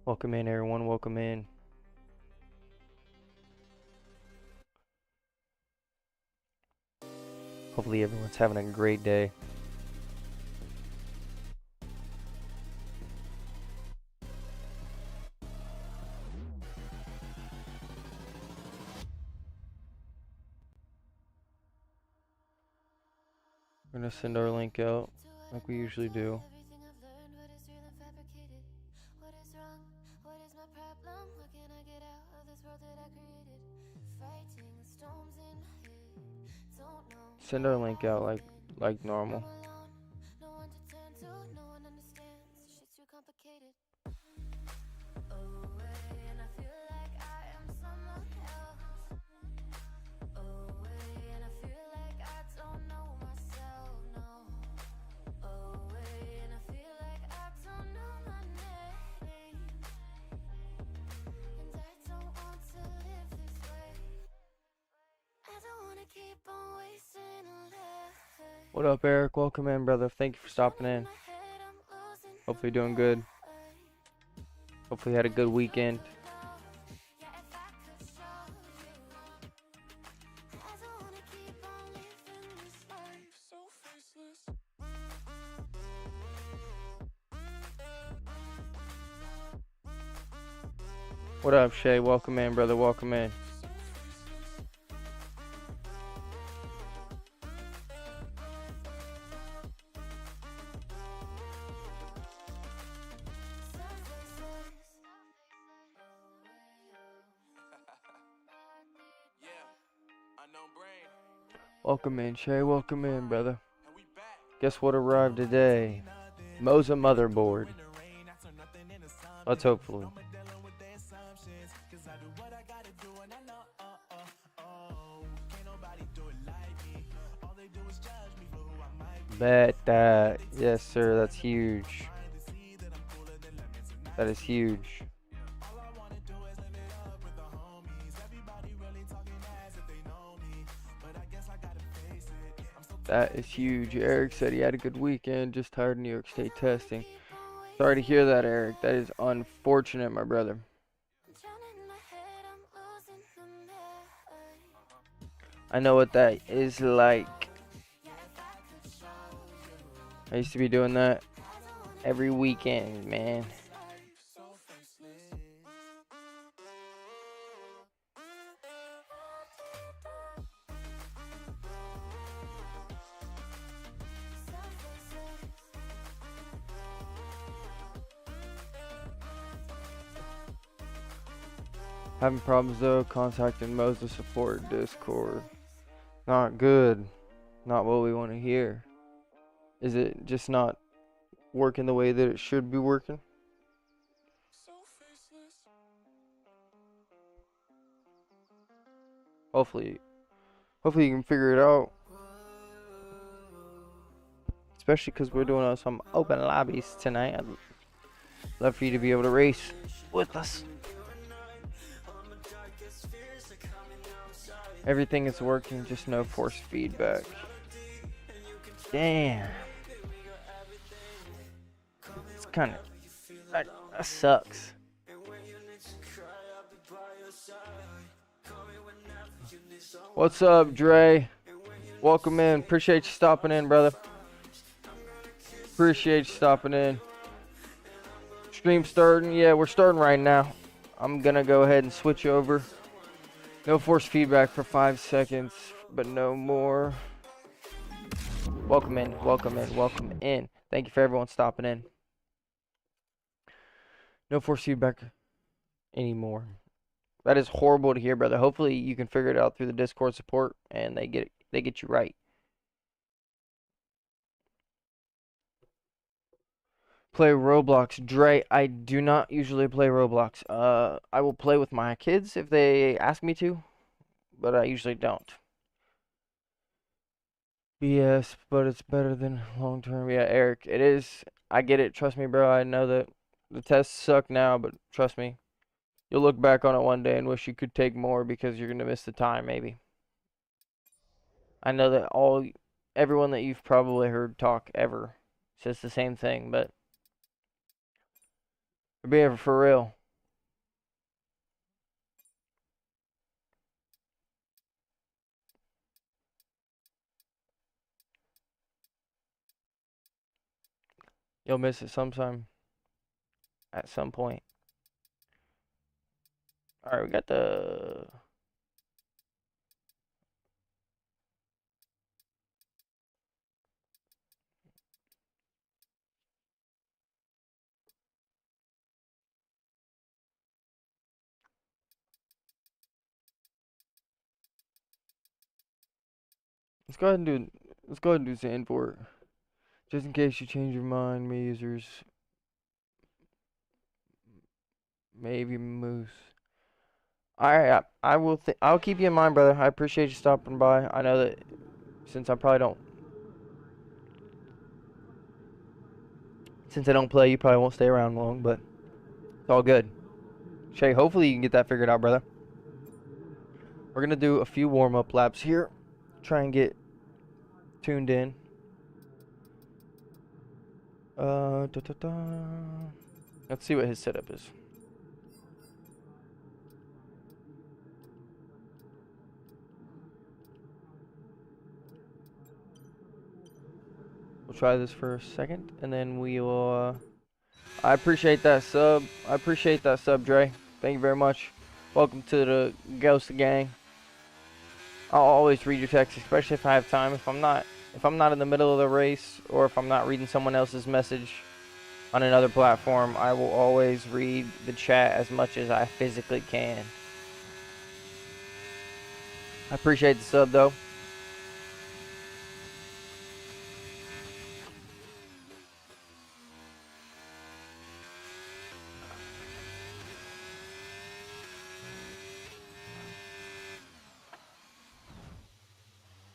Welcome in, everyone. Welcome in. Hopefully, everyone's having a great day. We're gonna send our link out like we usually do. Send our link out like normal. What up, Eric? Welcome in, brother. Thank you for stopping in. Hopefully you're doing good. Hopefully you had a good weekend. What up, Shay? Welcome in, brother. Welcome in. Welcome in, Shay. Welcome in, brother. Guess what arrived today? Moza motherboard. Let's hopefully. Bet that. Yes, sir. That's huge. That is huge. That is huge. Eric said he had a good weekend, just tired of New York State testing. Sorry to hear that, Eric. That is unfortunate, my brother. I know what that is like. I used to be doing that every weekend, man. Having problems though, contacting Moza support Discord. Not good. Not what we want to hear. Is it just not working the way that it should be working? Hopefully you can figure it out. Especially because we're doing some open lobbies tonight. I'd love for you to be able to race with us. Everything is working, just no force feedback. Damn. It's kind of... That sucks. What's up, Dre? Welcome in. Appreciate you stopping in, brother. Appreciate you stopping in. Stream starting? Yeah, we're starting right now. I'm gonna go ahead and switch over. No force feedback for 5 seconds, but no more. Welcome in, welcome in, welcome in. Thank you for everyone stopping in. No force feedback anymore. That is horrible to hear, brother. Hopefully you can figure it out through the Discord support and they get you right. Play Roblox. Dre, I do not usually play Roblox. I will play with my kids if they ask me to, but I usually don't. BS, but it's better than long term. Yeah, Eric, it is. I get it. Trust me, bro. I know that the tests suck now, but trust me. You'll look back on it one day and wish you could take more because you're going to miss the time, maybe. I know that everyone that you've probably heard talk ever says the same thing, but for real, You'll miss it sometime. At some point. All right, we got the. Let's go ahead and do. Let's go ahead and do Zan for it. Just in case you change your mind, me users. Maybe Moose. Alright, I will. I'll keep you in mind, brother. I appreciate you stopping by. I know that since I probably don't, since I don't play, you probably won't stay around long, but it's all good. Shay, hopefully you can get that figured out, brother. We're gonna do a few warm-up laps here. Try and get tuned in. Da, da, da. Let's see what his setup is. We'll try this for a second, and then we will. I appreciate that sub. I appreciate that sub, Dre. Thank you very much. Welcome to the Ghost Gang. I'll always read your text, especially if I have time. If I'm not in the middle of the race, or if I'm not reading someone else's message on another platform, I will always read the chat as much as I physically can. I appreciate the sub, though.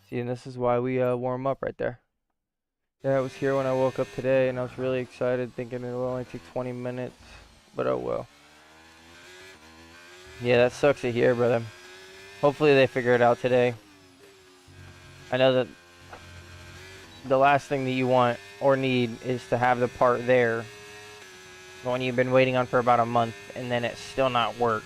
See, and this is why we warm up right there. Yeah, I was here when I woke up today, and I was really excited, thinking it will only take 20 minutes, but oh well. Yeah, that sucks to hear, brother. Hopefully they figure it out today. I know that the last thing that you want or need is to have the part there when you've been waiting on for about a month and then it's still not work.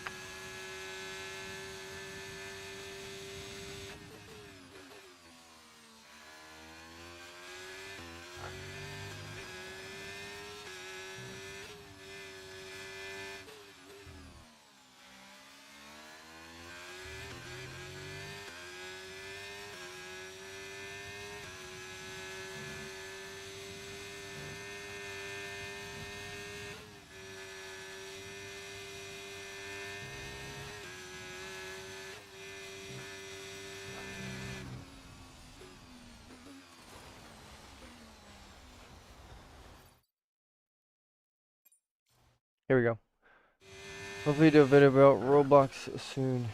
Here we go. Hopefully do a video about Roblox soon,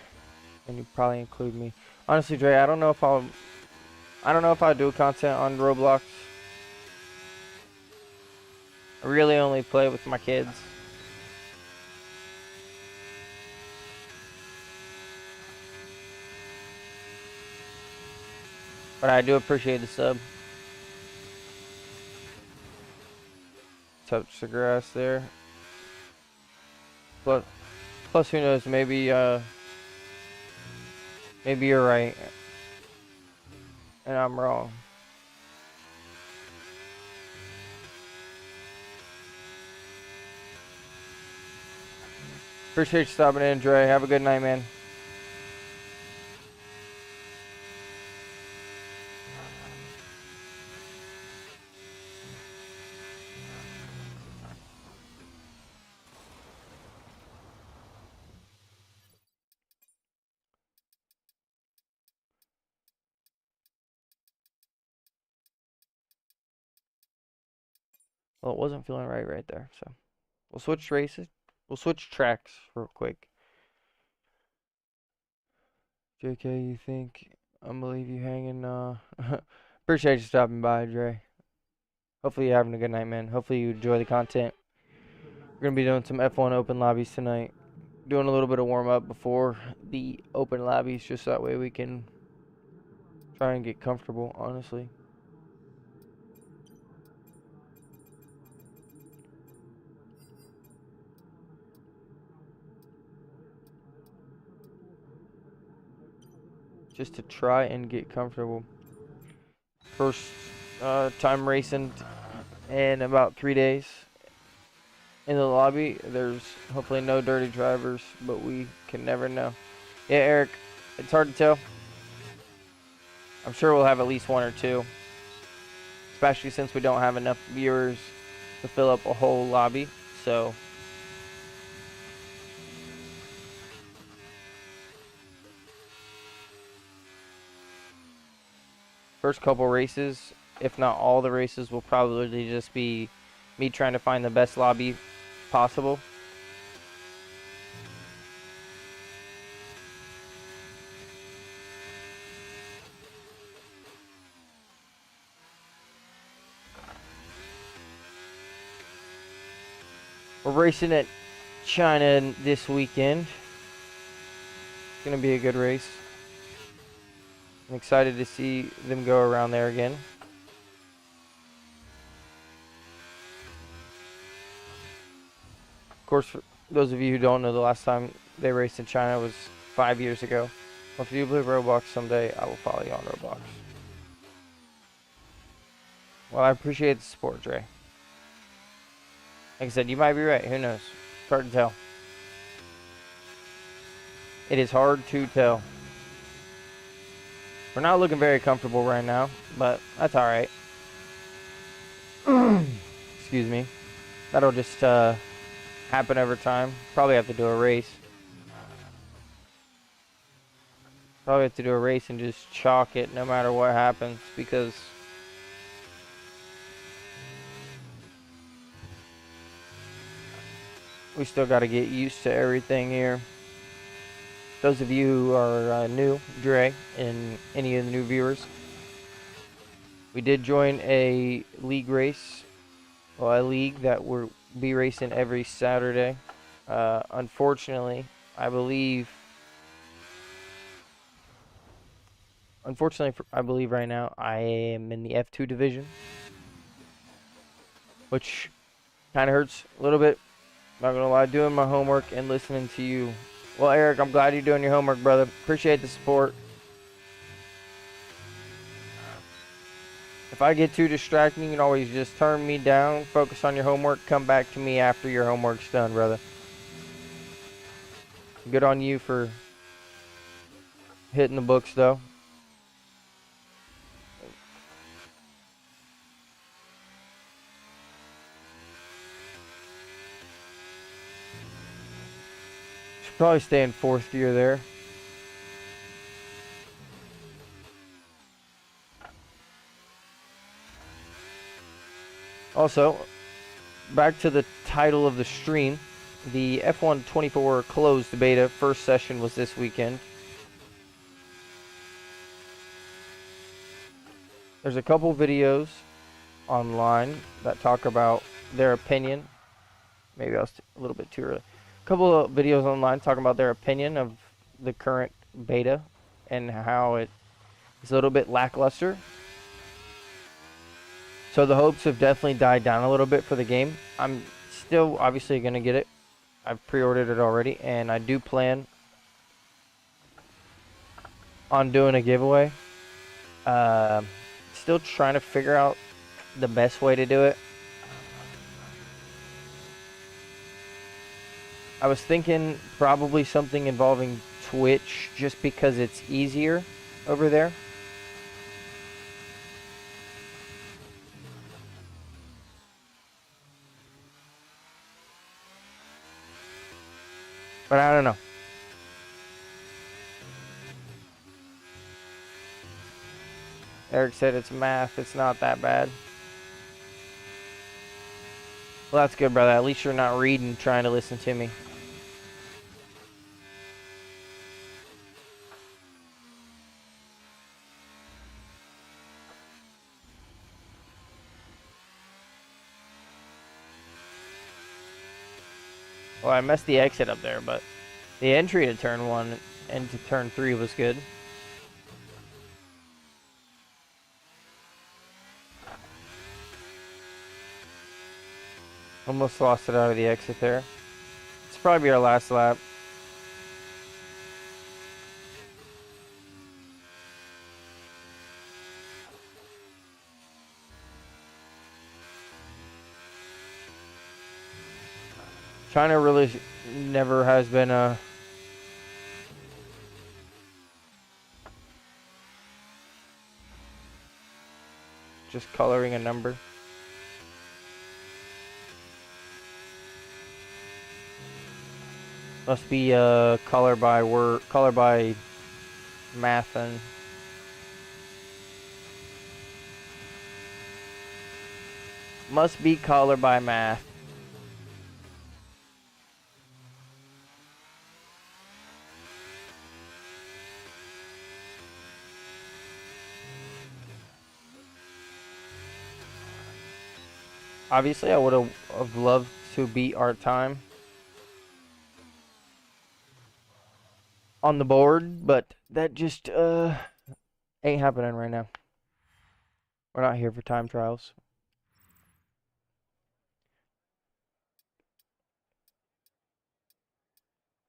and you probably include me. Honestly, Dre, I don't know if I'll do content on Roblox. I really only play with my kids. But I do appreciate the sub. Touch the grass there. Plus who knows, maybe maybe you're right and I'm wrong. Appreciate you stopping in, Dre. Have a good night, man. Well, it wasn't feeling right there, so we'll switch races. We'll switch tracks real quick. JK, you think I'm gonna leave you hanging? Appreciate you stopping by, Dre. Hopefully you're having a good night, man. Hopefully you enjoy the content. We're gonna be doing some F1 open lobbies tonight. Doing a little bit of warm up before the open lobbies, just that way we can try and get comfortable, honestly. Just to try and get comfortable. First time racing in about 3 days in the lobby. There's hopefully no dirty drivers, but we can never know. Yeah, Eric, it's hard to tell. I'm sure we'll have at least one or two, especially since we don't have enough viewers to fill up a whole lobby. So first couple races, if not all the races, will probably just be me trying to find the best lobby possible. We're racing at China this weekend. It's going to be a good race. I'm excited to see them go around there again. Of course, for those of you who don't know, the last time they raced in China was 5 years ago. Well, if you play Roblox someday, I will follow you on Roblox. Well, I appreciate the support, Dre. Like I said, you might be right. Who knows? It's hard to tell. It is hard to tell. We're not looking very comfortable right now, but that's alright. Excuse me. That'll just happen over time. Probably have to do a race. Probably have to do a race and just chalk it no matter what happens, because we still got to get used to everything here. Those of you who are new, Dre, and any of the new viewers, we did join a league race. Well, a league that we'll be racing every Saturday. Unfortunately, I believe right now I am in the F2 division, which kind of hurts a little bit. Not gonna lie, doing my homework and listening to you. Well, Eric, I'm glad you're doing your homework, brother. Appreciate the support. If I get too distracting, you can always just turn me down, focus on your homework, come back to me after your homework's done, brother. Good on you for hitting the books, though. Should probably stay in fourth gear there. Also, back to the title of the stream. The F1 24 closed beta first session was this weekend. There's a couple videos online that talk about their opinion. Maybe I was a little bit too early. A couple of videos online talking about their opinion of the current beta and how it is a little bit lackluster. So the hopes have definitely died down a little bit for the game. I'm still obviously going to get it. I've pre-ordered it already, and I do plan on doing a giveaway. Still trying to figure out the best way to do it. I was thinking probably something involving Twitch, just because it's easier over there. But I don't know. Eric said it's math. It's not that bad. Well, that's good, brother. At least you're not reading, trying to listen to me. Well, I messed the exit up there, but the entry to turn 1 and to turn 3 was good. Almost lost it out of the exit there. It's probably our last lap. China really never has been a just coloring a number. Must be color by word, color by math, and must be color by math. Obviously, I would have loved to beat our time on the board, but that just ain't happening right now. We're not here for time trials.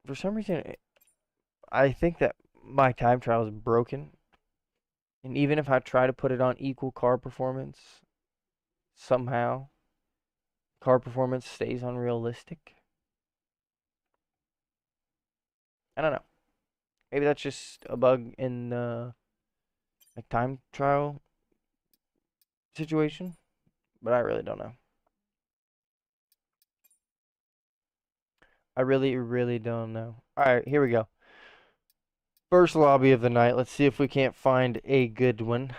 For some reason, I think that my time trial is broken. And even if I try to put it on equal car performance, somehow car performance stays unrealistic. I don't know. Maybe that's just a bug in the like time trial situation, but I really don't know. I really, really don't know. All right, here we go. First lobby of the night. Let's see if we can't find a good one.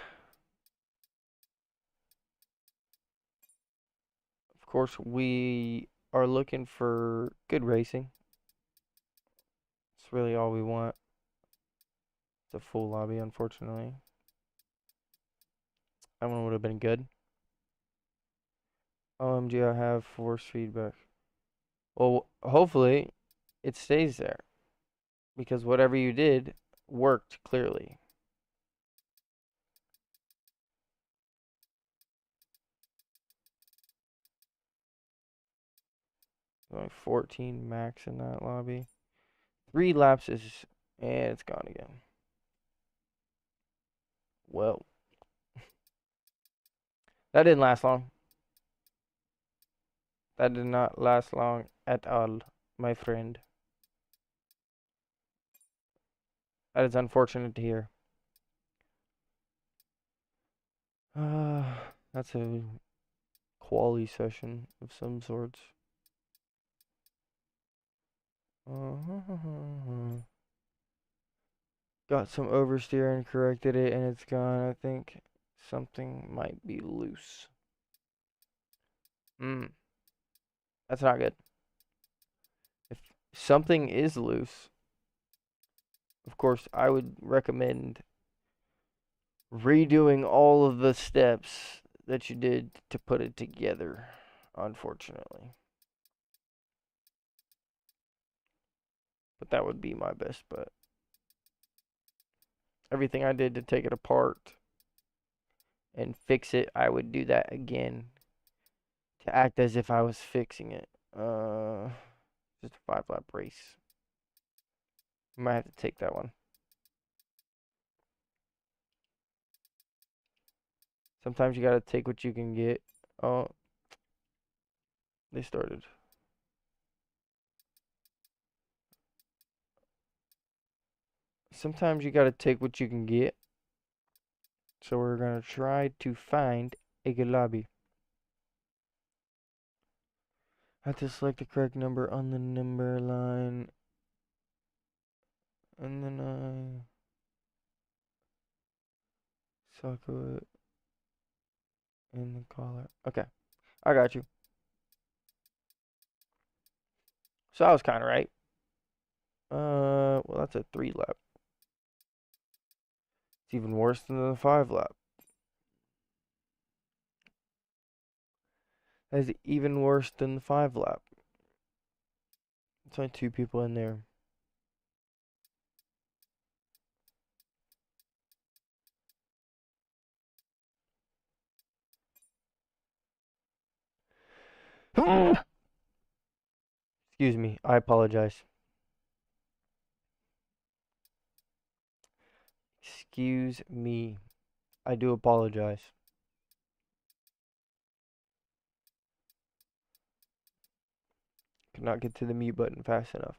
Of course, we are looking for good racing. It's really all we want. It's a full lobby, unfortunately. That one would have been good. OMG, I have force feedback. Well, hopefully it stays there. Because whatever you did worked clearly. Only 14 max in that lobby. 3 laps is, and it's gone again. Well, that didn't last long. That did not last long at all, my friend. That is unfortunate to hear. That's a quality session of some sorts. Got some oversteer and corrected it, and it's gone. I think something might be loose. That's not good. If something is loose, of course, I would recommend redoing all of the steps that you did to put it together, unfortunately. But that would be my best bet. Everything I did to take it apart and fix it, I would do that again to act as if I was fixing it. Just a 5-lap race. Might have to take that one. Sometimes you gotta take what you can get. Oh, they started. Sometimes you gotta take what you can get. So we're gonna try to find a good lobby. I have to select the correct number on the number line. And then I circle it in the collar. Okay, I got you. So I was kind of right. Well, that's a 3-lap. It's even worse than the 5-lap. That is even worse than the 5-lap. It's only 2 people in there. Excuse me. I apologize. Excuse me. I do apologize. could not get to the mute button fast enough.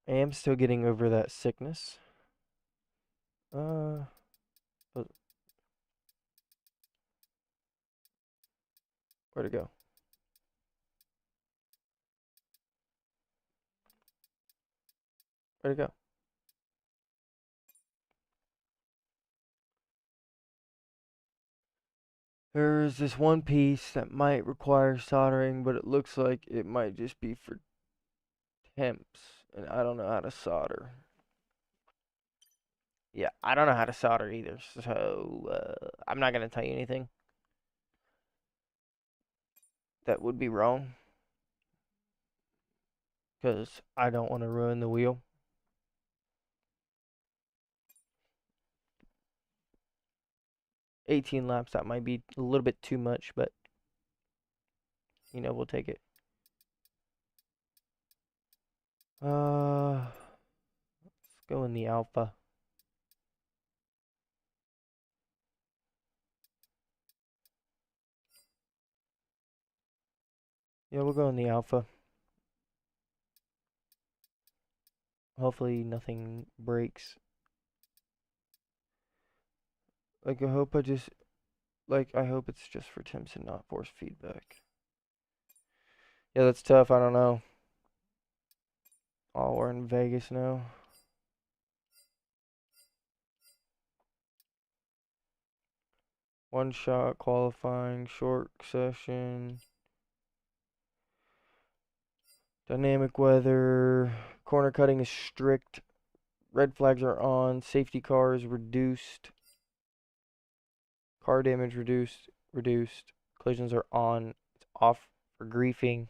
I am still getting over that sickness. But where'd it go? Where'd it go? There's this one piece that might require soldering, but it looks like it might just be for temps, and I don't know how to solder. Yeah, I don't know how to solder either, so I'm not gonna tell you anything that would be wrong, because I don't want to ruin the wheel. "18 laps, that might be a little bit too much, but you know, we'll take it. Let's go in the alpha. Yeah, we'll go in the alpha. Hopefully nothing breaks. Like, I hope it's just for temps and not force feedback. Yeah, that's tough. I don't know. Oh, we're in Vegas now. One shot qualifying, short session. Dynamic weather. Corner cutting is strict. Red flags are on. Safety car is reduced. Car damage reduced. Collisions are on. It's off for griefing.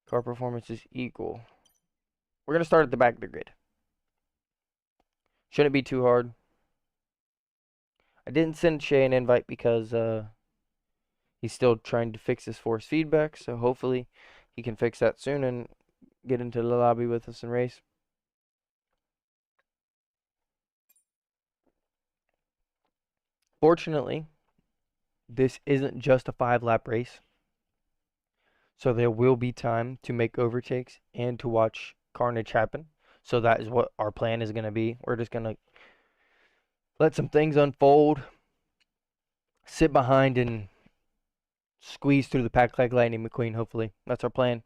Car performance is equal. We're going to start at the back of the grid. Shouldn't be too hard. I didn't send Shay an invite because he's still trying to fix his force feedback, so hopefully he can fix that soon and get into the lobby with us and race. Fortunately, this isn't just a 5-lap race, so there will be time to make overtakes and to watch carnage happen. So that is what our plan is going to be. We're just going to let some things unfold, sit behind and squeeze through the pack like Lightning McQueen, hopefully. That's our plan.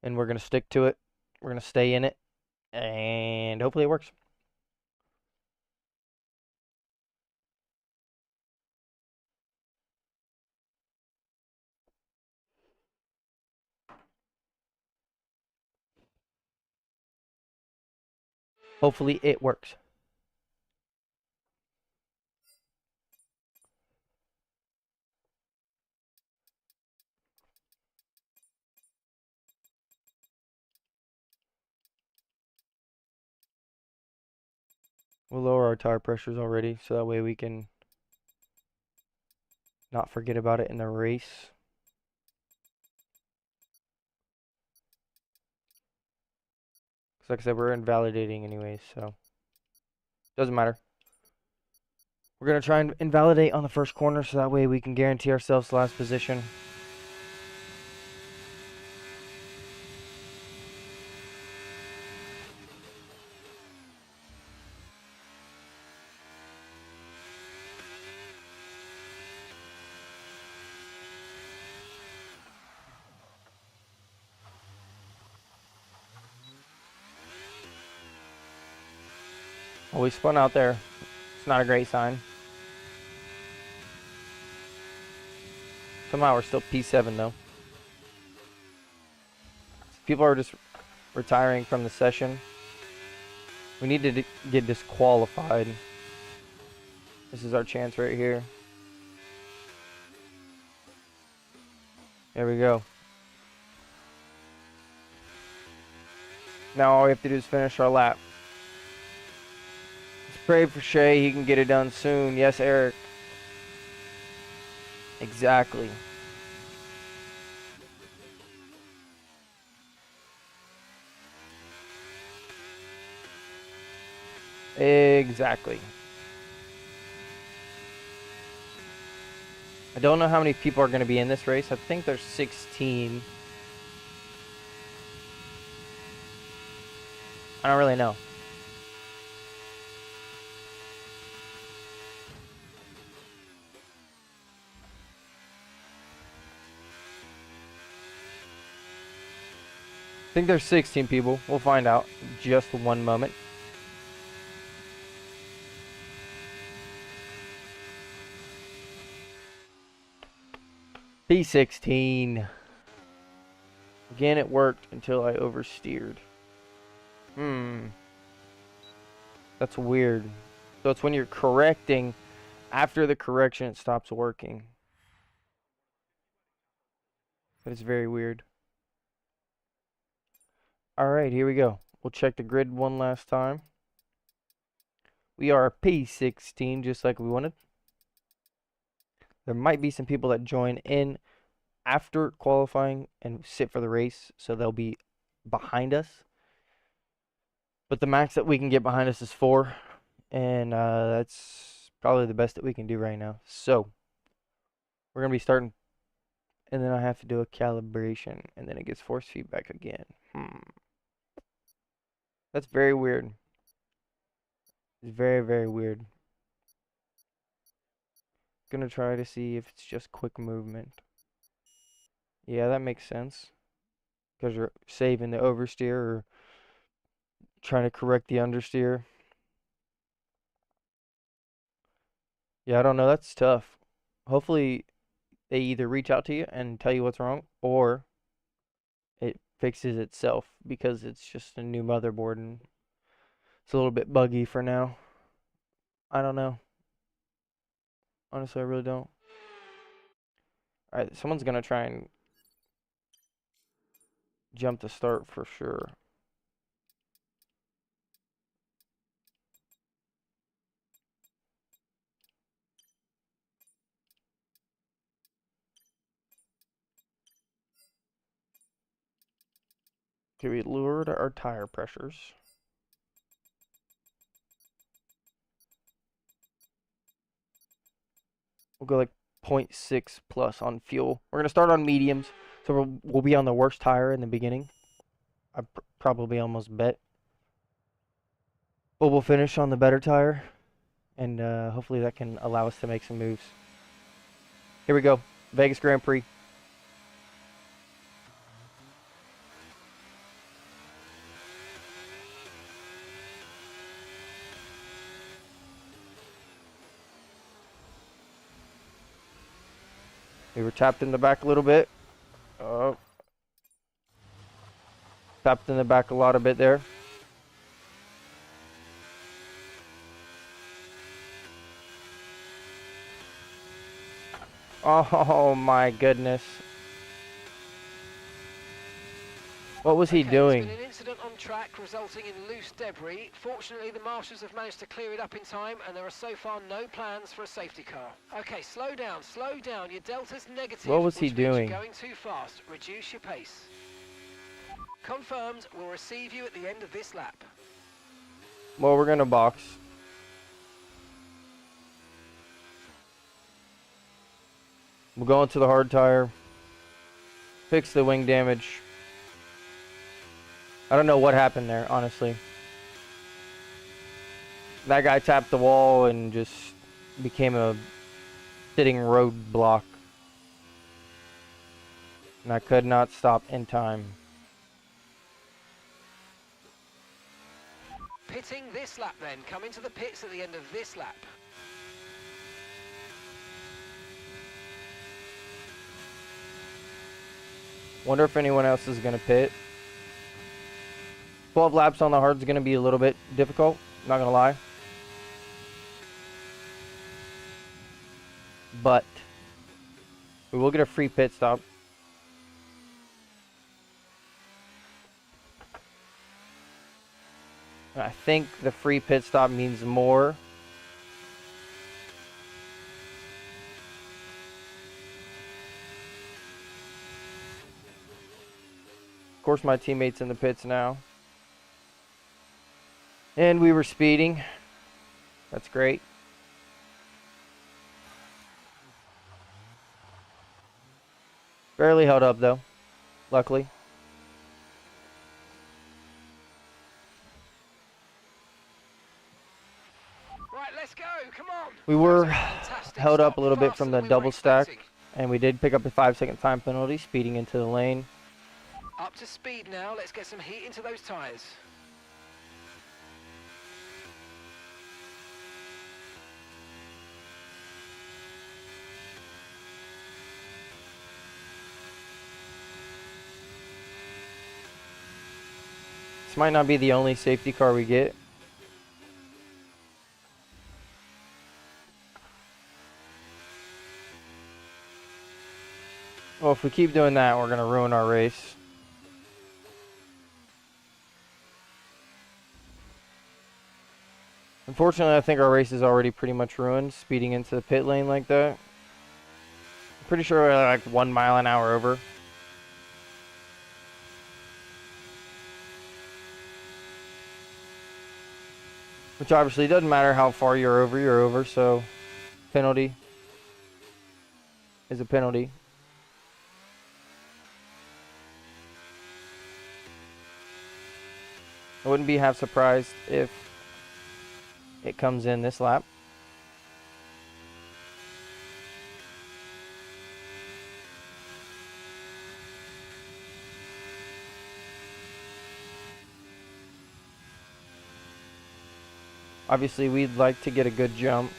And we're going to stick to it. We're going to stay in it. And hopefully it works. Hopefully it works. We'll lower our tire pressures already, so that way we can not forget about it in the race. Because like I said, we're invalidating anyways, so doesn't matter. We're going to try and invalidate on the first corner, so that way we can guarantee ourselves last position. Oh, we spun out there. It's not a great sign. Somehow we're still P7 though. People are just retiring from the session. We need to get disqualified. This is our chance right here. There we go. Now all we have to do is finish our lap. Let's pray for Shay. He can get it done soon. Yes, Eric. Exactly. Exactly. I don't know how many people are going to be in this race. I think there's 16. I don't really know. I think there's 16 people. We'll find out in just one moment. P16. Again, it worked until I oversteered. That's weird. So it's when you're correcting, after the correction, it stops working. That is very weird. Alright, here we go. We'll check the grid one last time. We are P16, just like we wanted. There might be some people that join in after qualifying and sit for the race, so they'll be behind us. But the max that we can get behind us is 4, and that's probably the best that we can do right now. So, we're going to be starting, and then I have to do a calibration, and then it gets force feedback again. That's very weird. It's very, very weird. Gonna try to see if it's just quick movement. Yeah, that makes sense. Because you're saving the oversteer or trying to correct the understeer. Yeah, I don't know. That's tough. Hopefully, they either reach out to you and tell you what's wrong, or it fixes itself because it's just a new motherboard and it's a little bit buggy for now. I don't know. Honestly, I really don't. Alright, someone's gonna try and jump the start for sure. Okay, we lowered our tire pressures. We'll go like 0.6 plus on fuel. We're gonna start on mediums, so we'll be on the worst tire in the beginning. I probably almost bet. But we'll finish on the better tire, and hopefully that can allow us to make some moves. Here we go. Vegas Grand Prix. We were tapped in the back a little bit. Oh. Tapped in the back a lot a bit there. Oh my goodness. What was he doing? There's been an incident on track resulting in loose debris. Fortunately, the marshals have managed to clear it up in time, and there are so far no plans for a safety car. Okay, slow down, slow down. Your delta's negative. What was he doing? You're going too fast. Reduce your pace. Confirmed. We'll receive you at the end of this lap. Well, we're gonna box. We'll go into the hard tire. Fix the wing damage. I don't know what happened there, honestly. That guy tapped the wall and just became a sitting roadblock. And I could not stop in time. Pitting this lap then. Come into the pits at the end of this lap. Wonder if anyone else is going to pit. 12 laps on the hard is going to be a little bit difficult. Not going to lie. But we will get a free pit stop. I think the free pit stop means more. Of course, my teammate's in the pits now. And we were speeding. That's great. Barely held up though, luckily. Right, let's go. Come on. We That was were a fantastic held up stop, a little bit faster from than the we were double stack, expecting. and we did pick up a 5-second time penalty, speeding into the lane. Up to speed now. Let's get some heat into those tyres. This might not be the only safety car we get. Well, if we keep doing that, we're going to ruin our race. Unfortunately, I think our race is already pretty much ruined, speeding into the pit lane like that. I'm pretty sure we're like 1 mile an hour over. Which obviously doesn't matter how far you're over, so penalty is a penalty. I wouldn't be half surprised if it comes in this lap. Obviously, we'd like to get a good jump.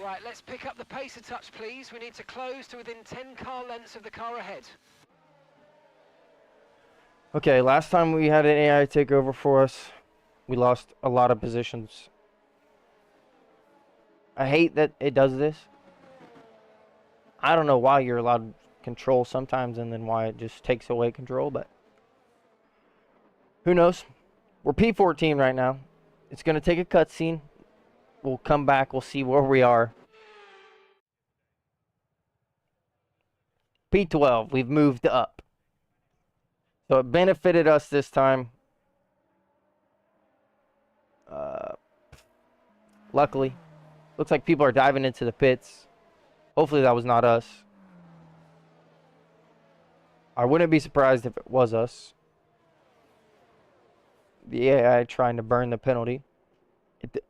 Right, let's pick up the pace a touch, please. We need to close to within 10 car lengths of the car ahead. Okay, last time we had an AI take over for us, we lost a lot of positions. I hate that it does this. I don't know why you're allowed control sometimes and then why it just takes away control, but who knows? We're P14 right now. It's going to take a cutscene. We'll come back. We'll see where we are. P12. We've moved up. So it benefited us this time. Luckily. Looks like people are diving into the pits. Hopefully that was not us. I wouldn't be surprised if it was us. The AI trying to burn the penalty.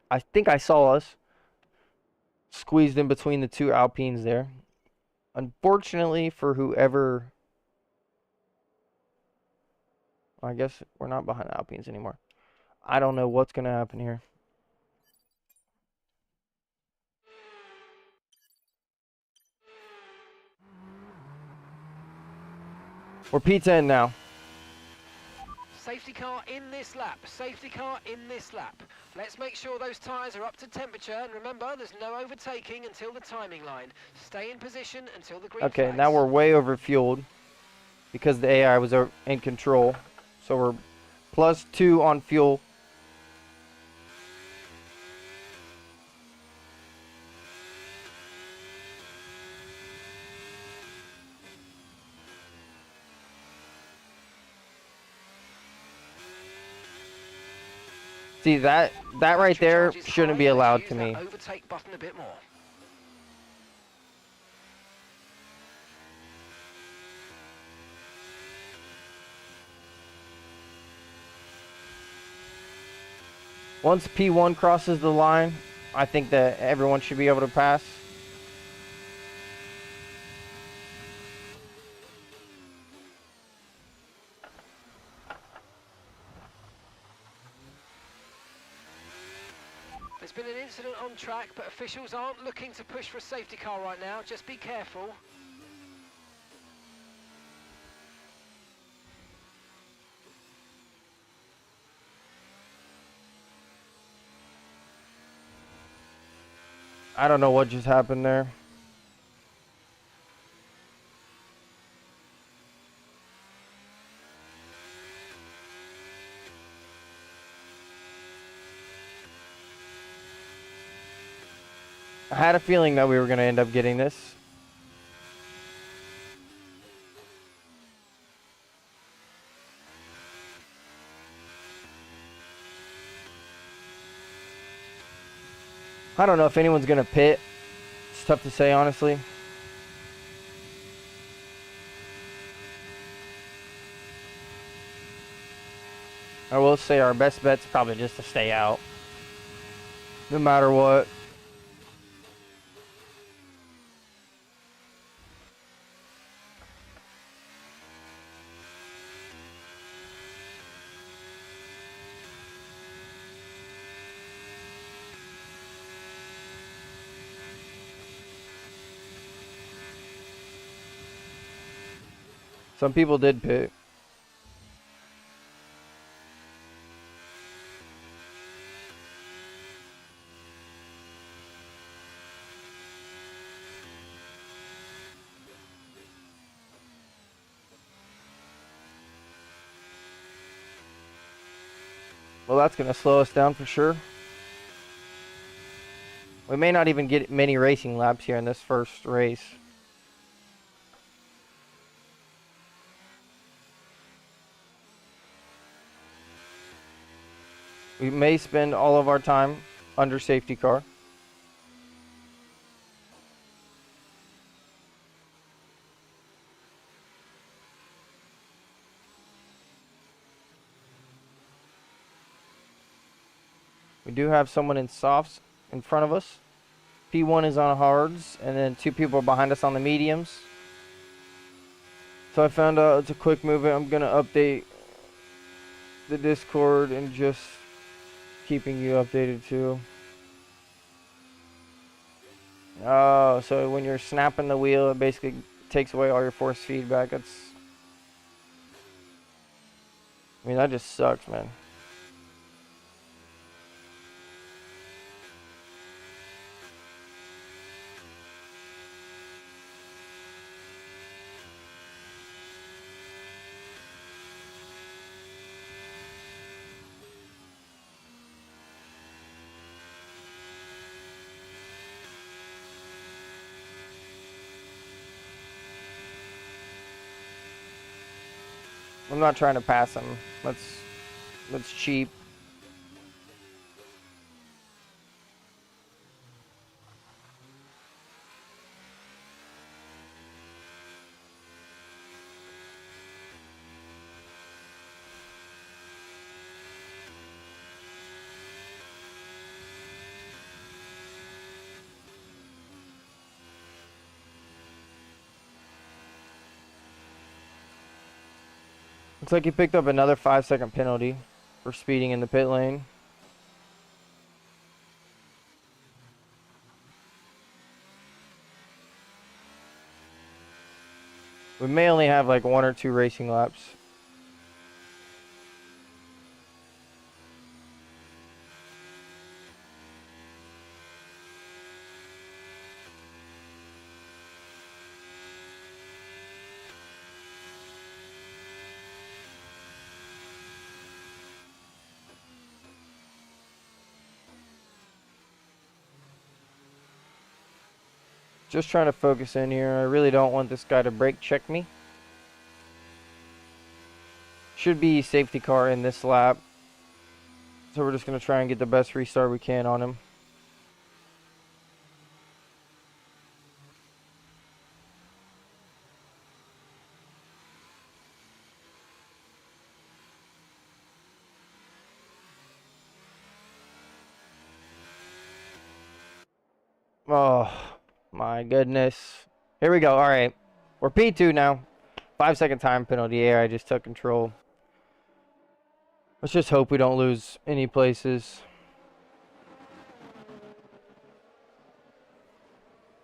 I think I saw us squeezed in between the two Alpines there. Unfortunately for whoever... I guess we're not behind the Alpines anymore. I don't know what's going to happen here. We're P10 now. Safety car in this lap. Safety car in this lap. Let's make sure those tyres are up to temperature. And remember, there's no overtaking until the timing line. Stay in position until the green Okay, flags. now we're way over fueled because the AI was in control. So we're +2 on fuel. See, that right there shouldn't be allowed to me. Overtake button a bit more. Once P1 crosses the line, I think that everyone should be able to pass. There's been an incident on track, but officials aren't looking to push for a safety car right now. Just be careful. I don't know what just happened there. I had a feeling that we were going to end up getting this. I don't know if anyone's going to pit. It's tough to say, honestly. I will say our best bet's probably just to stay out. No matter what. Some people did pit. Well, that's going to slow us down for sure. We may not even get many racing laps here in this first race. We may spend all of our time under safety car. We do have someone in softs in front of us. P1 is on hards, and then 2 people behind us on the mediums. So I found out it's a quick movement. I'm going to update the Discord and just keeping you updated too. Oh, so when you're snapping the wheel, it basically takes away all your force feedback. I mean, that just sucks, man. I'm not trying to pass him. That's cheap. Looks like he picked up another 5-second penalty for speeding in the pit lane. We may only have like 1 or 2 racing laps. Just trying to focus in here. I really don't want this guy to brake check me. Should be safety car in this lap. So we're just going to try and get the best restart we can on him. Oh, my goodness. Here we go. All right. We're P2 now. 5-second time penalty. Yeah, I just took control. Let's just hope we don't lose any places.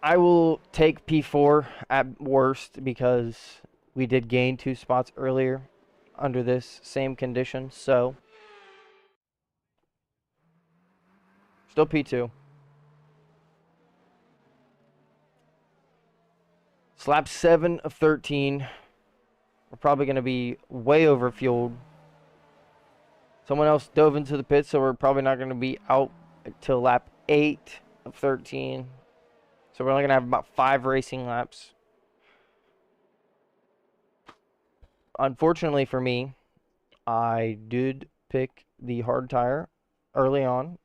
I will take P4 at worst because we did gain 2 spots earlier under this same condition. So, still P2. Slap 7 of 13. We're probably going to be way over fueled. Someone else dove into the pit, so we're probably not going to be out until lap 8 of 13. So we're only going to have about 5 racing laps. Unfortunately for me, I did pick the hard tire early on.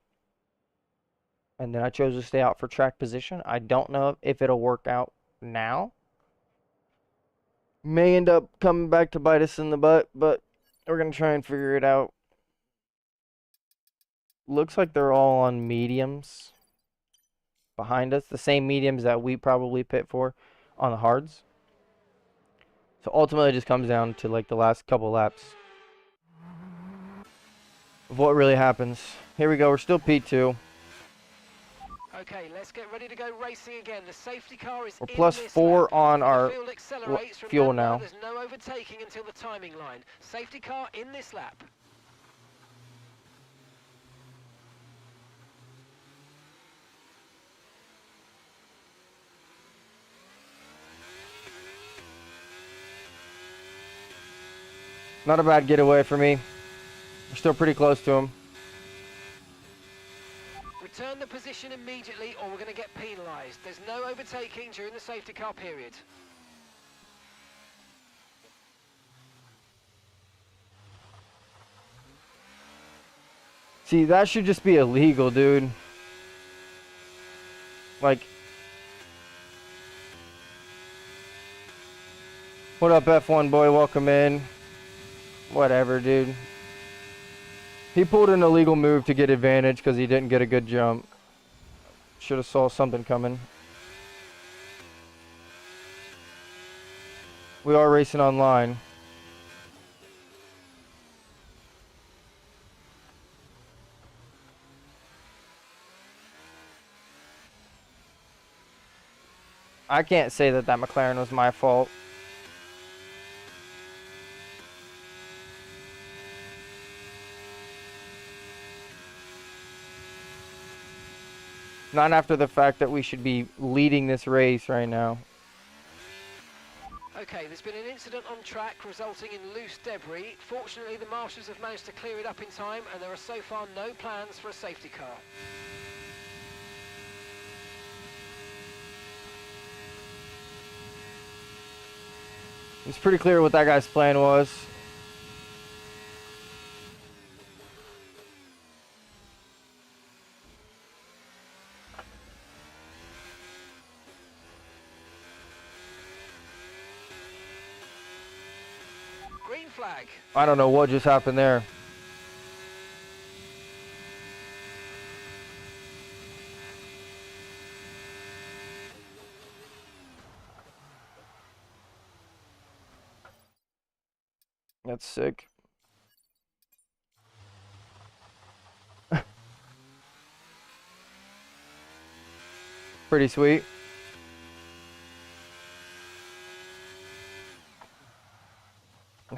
and then I chose to stay out for track position. I don't know if it'll work out now. May end up coming back to bite us in the butt, but we're going to try and figure it out. Looks like they're all on mediums behind us, the same mediums that we probably pit for on the hards. So ultimately it just comes down to like the last couple laps of what really happens. Here we go, we're still P2. Okay, let's get ready to go racing again. The safety car is We're in plus this 4 lap. on The our field accelerates. fuel Remember, now. there's no overtaking until the timing line. Safety car in this lap. Not a bad getaway for me. We're still pretty close to him. Return the position immediately or we're going to get penalised. There's no overtaking during the safety car period. See, that should just be illegal, dude. Like, what up, F1 boy? Welcome in. Whatever, dude. He pulled an illegal move to get advantage because he didn't get a good jump. Should have saw something coming. We are racing online. I can't say that McLaren was my fault. Not after the fact that we should be leading this race right now. Okay, there's been an incident on track resulting in loose debris. Fortunately, the marshals have managed to clear it up in time and there are so far no plans for a safety car. It's pretty clear what that guy's plan was. Green flag. I don't know what just happened there. That's sick. Pretty sweet.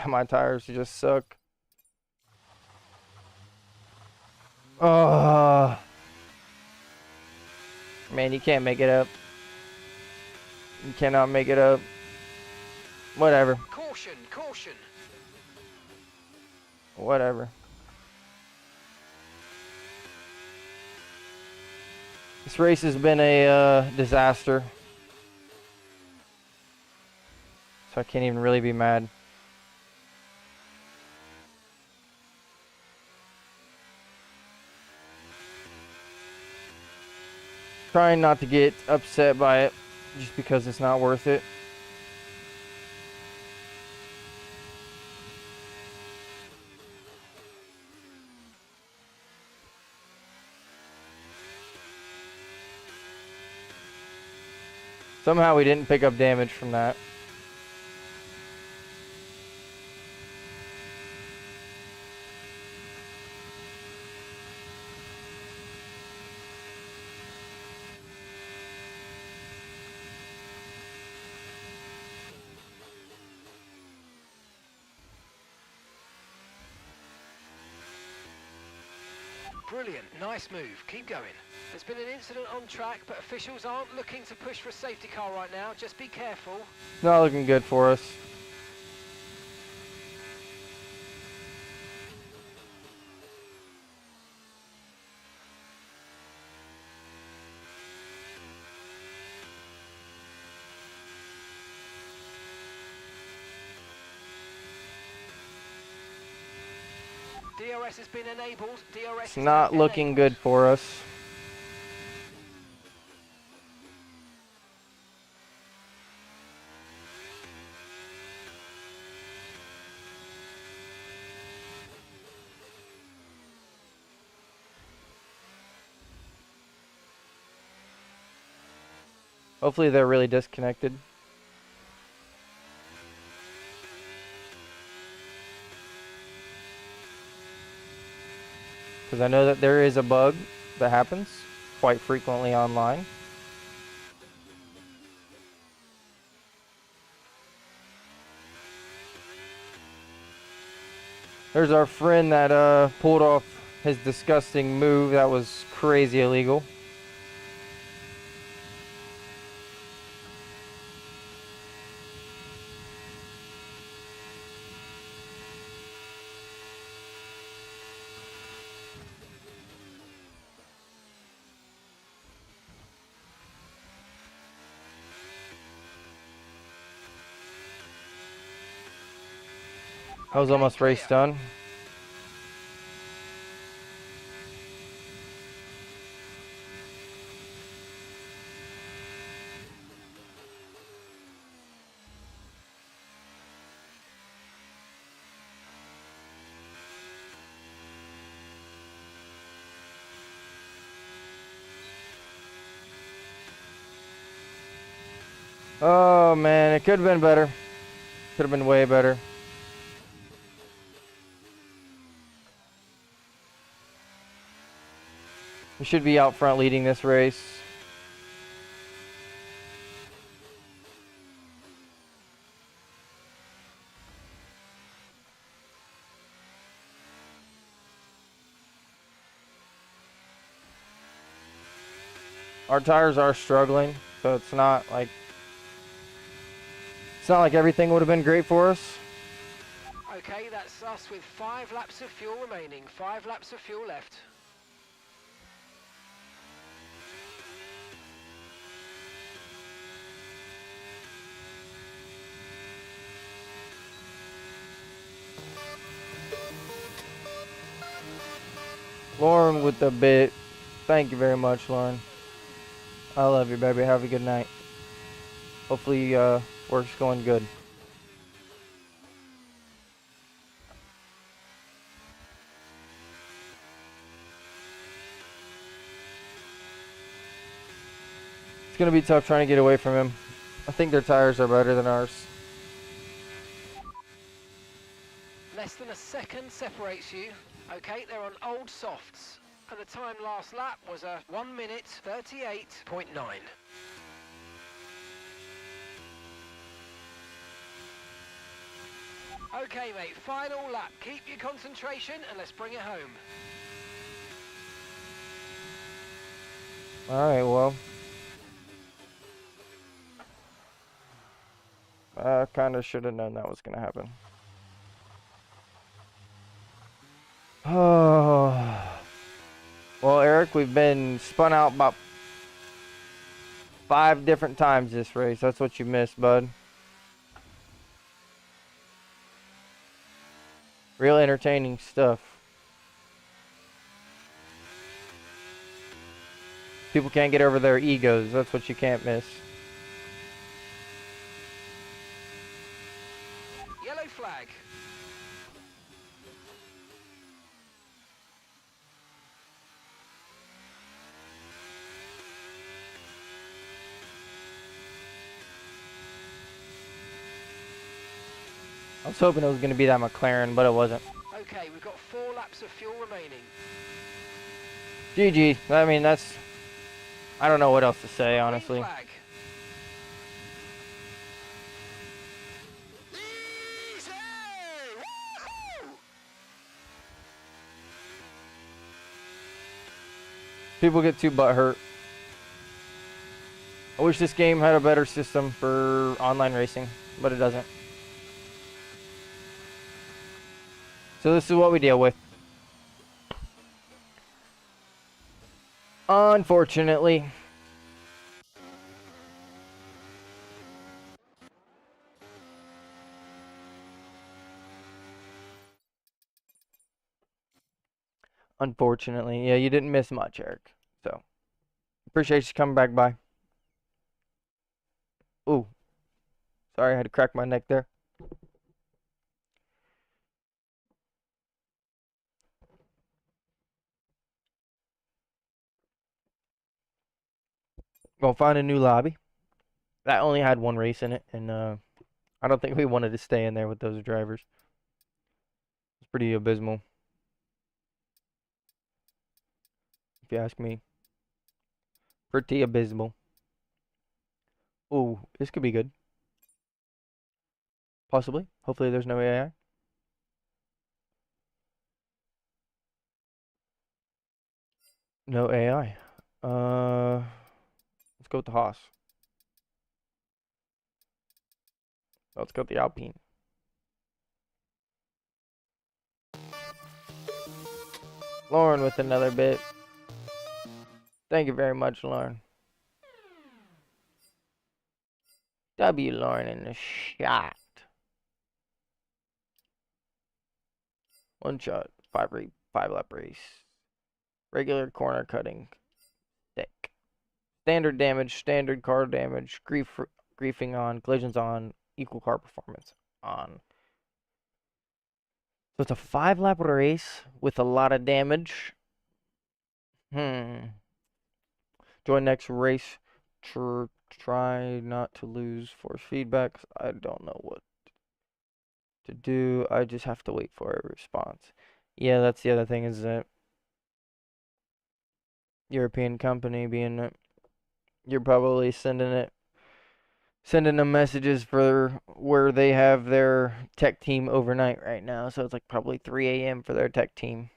My tires just suck. Oh. Man, you can't make it up. You cannot make it up. Whatever. Caution, caution. Whatever. This race has been a disaster. So I can't even really be mad. Trying not to get upset by it just because it's not worth it. Somehow we didn't pick up damage from that. Brilliant, nice move, keep going. There's been an incident on track, but officials aren't looking to push for a safety car right now, just be careful. Not looking good for us. DRS has been enabled, DRS It's is not now looking enabled. good for us. Hopefully they're really disconnected. Because I know that there is a bug that happens quite frequently online. There's our friend that pulled off his disgusting move. That was crazy illegal. That was Okay, almost clear. race done. Oh man, it could have been better. Could have been way better. We should be out front leading this race. Our tires are struggling, so it's not like everything would have been great for us. Okay, that's us with 5 laps of fuel remaining. 5 laps of fuel left. Lauren with the bit. Thank you very much, Lauren. I love you, baby. Have a good night. Hopefully, work's going good. It's gonna be tough trying to get away from him. I think their tires are better than ours. Less than a second separates you. Okay, they're on old softs. And the time last lap was a 1 minute 38.9. Okay, mate, final lap. Keep your concentration and let's bring it home. Alright, well. I kinda should have known that was gonna happen. Oh. Well, Eric, we've been spun out about 5 different times this race. That's what you missed, bud. Real entertaining stuff. People can't get over their egos. That's what you can't miss. Yellow flag. I was hoping it was going to be that McLaren, but it wasn't. Okay, we've got 4 laps of fuel remaining. GG. I mean, that's... I don't know what else to say, honestly. Green flag. Easy! Woohoo! People get too butthurt. I wish this game had a better system for online racing, but it doesn't. So this is what we deal with. Unfortunately. Unfortunately. Yeah, you didn't miss much, Eric. So, appreciate you coming back by. Ooh. Sorry, I had to crack my neck there. Gonna find a new lobby. That only had one race in it, and I don't think we wanted to stay in there with those drivers. It's pretty abysmal, if you ask me. Pretty abysmal. Ooh, this could be good. Possibly. Hopefully there's no AI. No AI. Let's go with the Haas. Let's go with the Alpine. Lauren with another bit. Thank you very much, Lauren. W Lauren in the shot. One shot. Five lap race. Regular corner cutting. Stick. Standard damage. Standard car damage. Griefing on. Collisions on. Equal car performance on. So it's a 5 lap race with a lot of damage. Join next race. Try not to lose force feedback. I don't know what to do. I just have to wait for a response. Yeah, that's the other thing is that European company being you're probably sending them messages for where they have their tech team overnight right now. So it's like probably 3 a.m. for their tech team.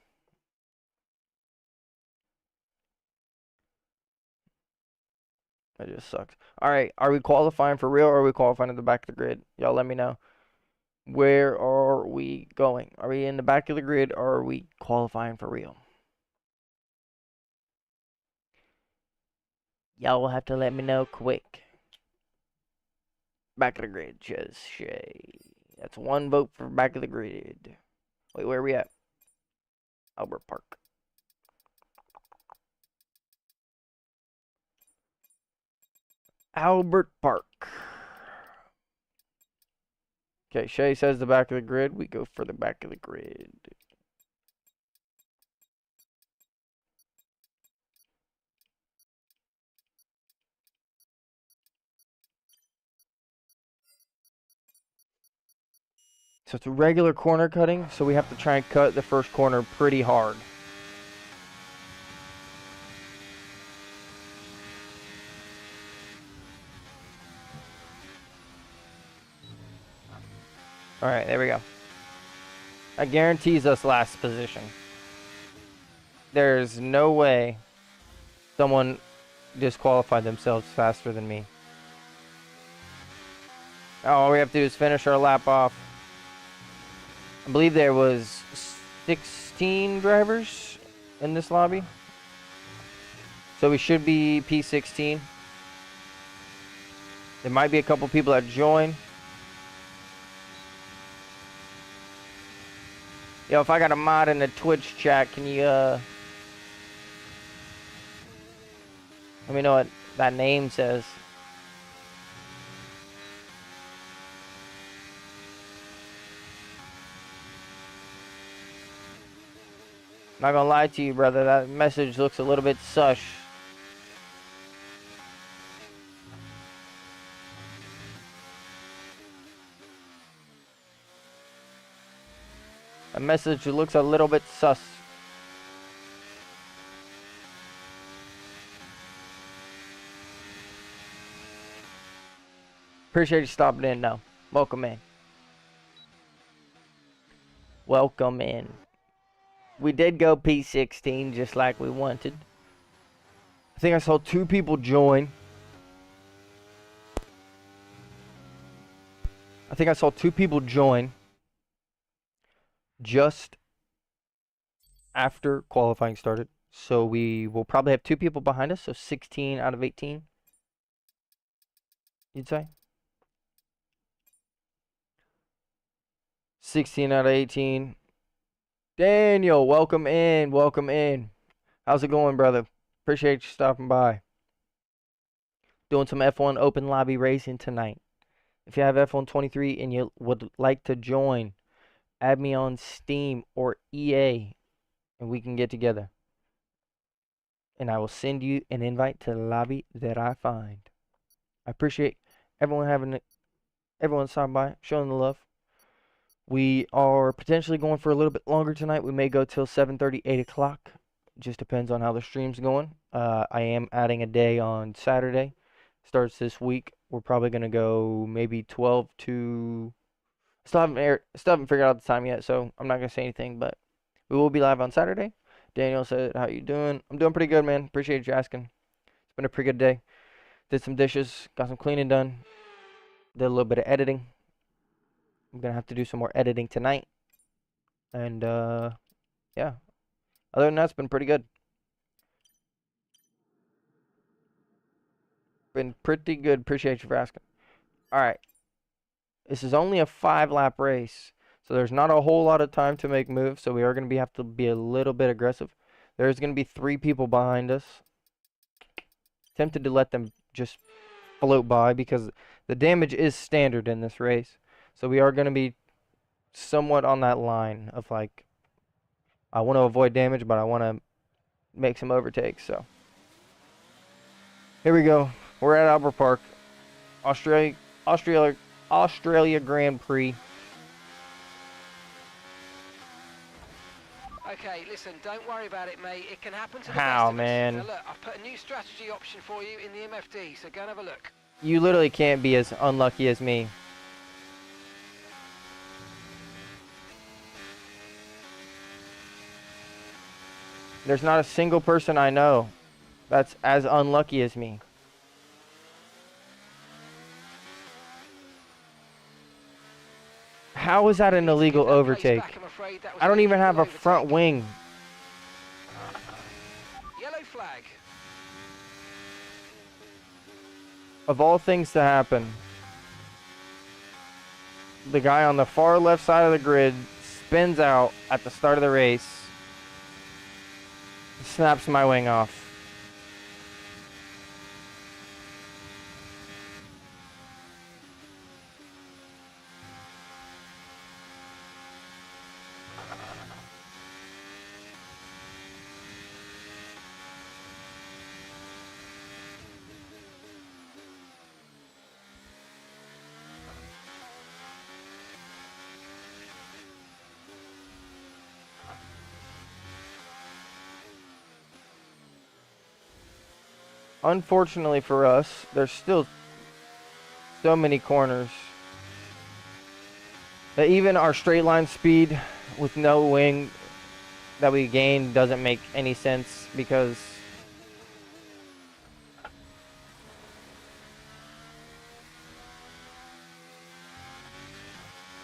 That just sucks. All right, are we qualifying for real or are we qualifying at the back of the grid? Y'all let me know. Where are we going? Are we in the back of the grid or are we qualifying for real? Y'all will have to let me know quick. Back of the grid, says Shay. That's one vote for back of the grid. Wait, where are we at? Albert Park. Albert Park. Okay, Shay says the back of the grid. We go for the back of the grid. So it's a regular corner cutting, so we have to try and cut the first corner pretty hard. Alright, there we go. That guarantees us last position. There's no way someone disqualified themselves faster than me. All we have to do is finish our lap off. I believe there was 16 drivers in this lobby. So we should be P16. There might be a couple people that join. Yo, if I got a mod in the Twitch chat, can you let me know what that name says? Not gonna lie to you, brother. That message looks a little bit sush. That message looks a little bit sus. Appreciate you stopping in, though. Welcome in. Welcome in. We did go P16 just like we wanted. I think I saw 2 people join. Just after qualifying started. So we will probably have 2 people behind us. So 16 out of 18, you'd say? 16 out of 18. Daniel, welcome in. Welcome in. How's it going, brother? Appreciate you stopping by. Doing some F1 open lobby racing tonight. If you have F1 23 and you would like to join, add me on Steam or EA and we can get together. And I will send you an invite to the lobby that I find. I appreciate Everyone stopping by, showing the love. We are potentially going for a little bit longer tonight. We may go till 7:30, 8 o'clock. Just depends on how the stream's going. I am adding a day on Saturday. Starts this week. We're probably gonna go maybe 12 to. Still haven't figured out the time yet, so I'm not gonna say anything. But we will be live on Saturday. Daniel said, "How you doing?" I'm doing pretty good, man. Appreciate you asking. It's been a pretty good day. Did some dishes, got some cleaning done, did a little bit of editing. I'm gonna have to do some more editing tonight, and yeah. Other than that, it's been pretty good. Been pretty good. Appreciate you for asking. All right, this is only a 5-lap race, so there's not a whole lot of time to make moves. So we are gonna have to be a little bit aggressive. There's gonna be 3 people behind us. Tempted to let them just float by because the damage is standard in this race. So we are gonna be somewhat on that line of like, I want to avoid damage, but I want to make some overtakes. So here we go. We're at Albert Park, Australia, Australia, Australia Grand Prix. Okay, listen, don't worry about it, mate. It can happen to the How, best of man? us. Now look, I've put a new strategy option for you in the MFD, so go and have a look. You literally can't be as unlucky as me. There's not a single person I know that's as unlucky as me. How is that an illegal overtake? I don't even have a front wing. Yellow flag. Of all things to happen, the guy on the far left side of the grid spins out at the start of the race, snaps my wing off. Unfortunately for us, there's still so many corners that even our straight line speed with no wing that we gain doesn't make any sense because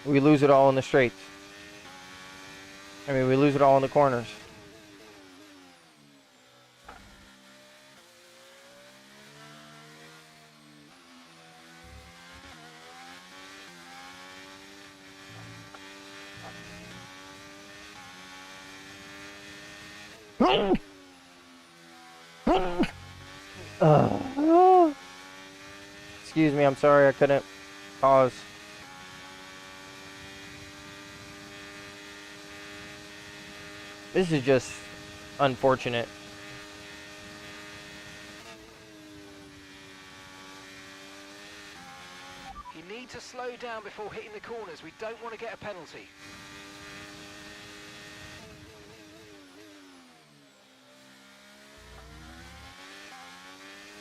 we lose it all in the straights. I mean, we lose it all in the corners. Excuse me, I'm sorry I couldn't pause. This is just unfortunate. You need to slow down before hitting the corners. We don't want to get a penalty.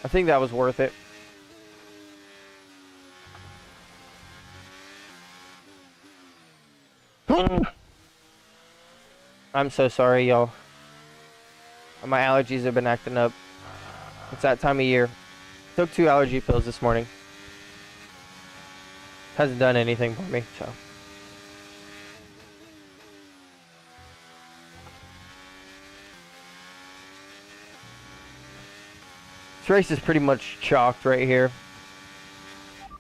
I think that was worth it. I'm so sorry, y'all. My allergies have been acting up. It's that time of year. Took 2 allergy pills this morning. Hasn't done anything for me, so. This race is pretty much chalked right here.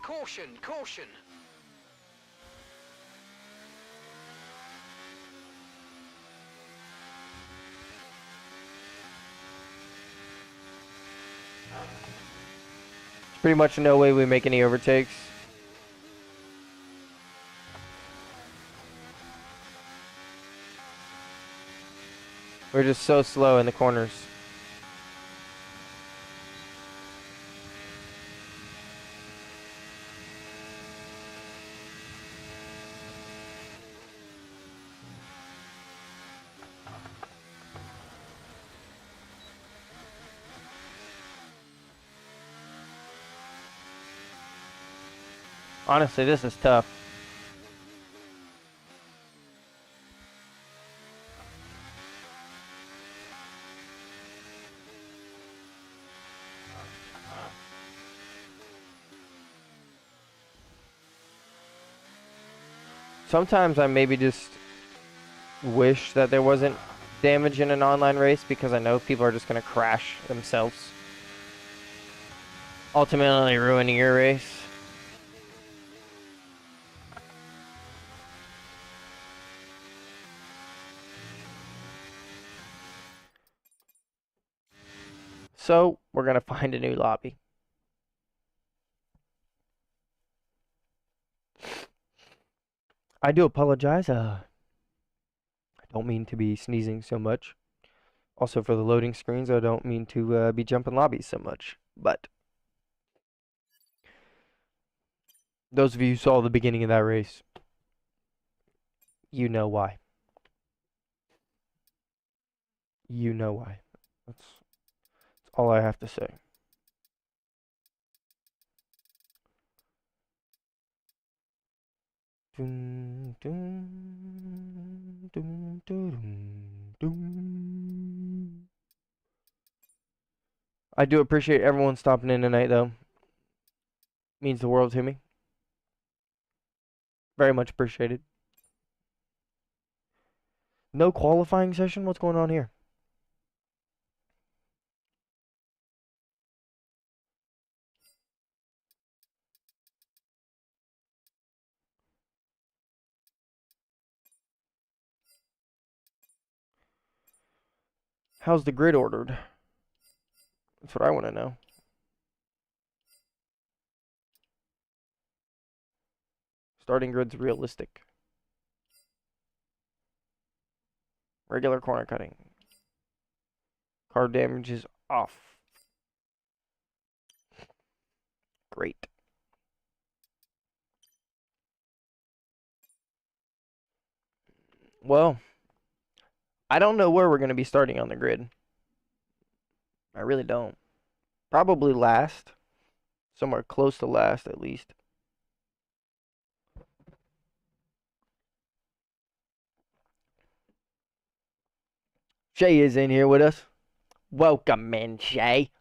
Caution, caution. There's pretty much no way we make any overtakes. We're just so slow in the corners. Honestly, this is tough. Sometimes I maybe just wish that there wasn't damage in an online race because I know people are just going to crash themselves, ultimately ruining your race. So we're going to find a new lobby. I do apologize. I don't mean to be sneezing so much. Also, for the loading screens, I don't mean to be jumping lobbies so much. But those of you who saw the beginning of that race, you know why. You know why. That's all I have to say. Dun, dun, dun, dun, dun. I do appreciate everyone stopping in tonight, though. Means the world to me. Very much appreciated. No qualifying session? What's going on here? How's the grid ordered? That's what I want to know. Starting grid's realistic. Regular corner cutting. Car damage is off. Great. Well, I don't know where we're going to be starting on the grid. I really don't. Probably last. Somewhere close to last, at least. Shay is in here with us. Welcome in, Shay.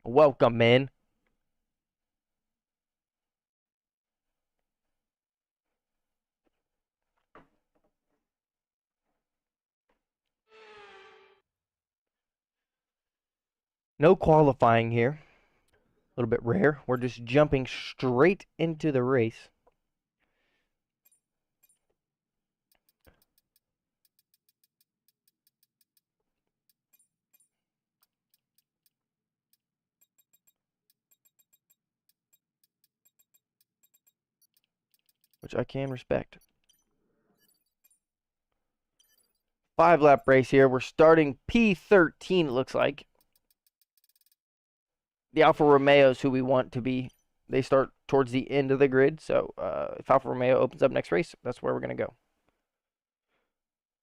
Welcome in. No qualifying here. A little bit rare. We're just jumping straight into the race. Which I can respect. 5-lap race here. We're starting P13, it looks like. The Alfa Romeos, who we want to be, they start towards the end of the grid. So if Alfa Romeo opens up next race, that's where we're going to go.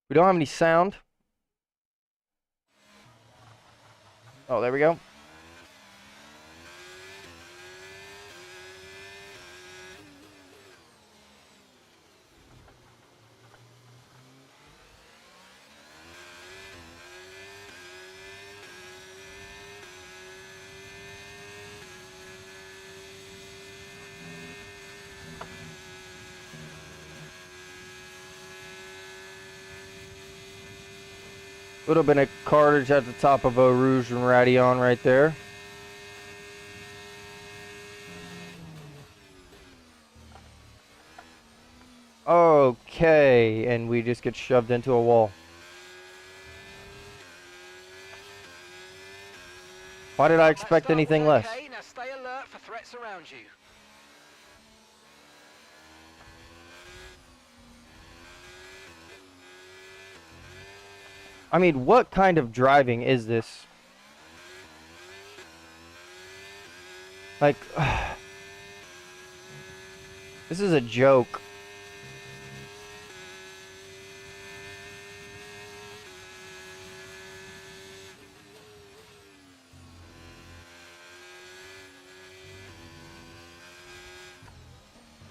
We don't have any sound. Oh, there we go. Would have been a cartage at the top of Eau Rouge and Radillon right there. Okay, and we just get shoved into a wall. Why did I expect anything less? Okay, now stay alert for threats around you. I mean, what kind of driving is this? Like, this is a joke.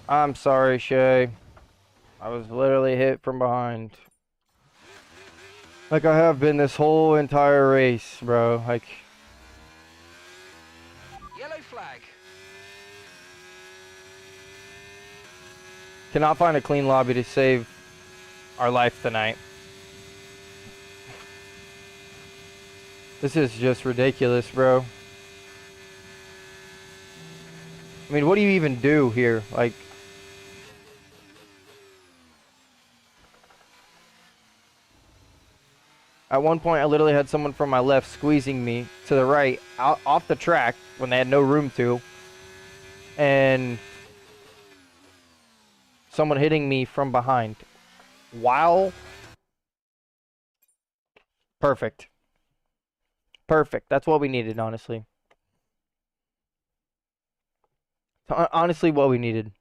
I'm sorry, Shay. I was literally hit from behind. Like I have been this whole entire race, bro. Like, Yellow flag. cannot find a clean lobby to save our life tonight. This is just ridiculous, bro. I mean, what do you even do here? Like, at one point, I literally had someone from my left squeezing me to the right, out off the track when they had no room to, and someone hitting me from behind. Wow. Perfect. Perfect. That's what we needed, honestly. Honestly, what we needed.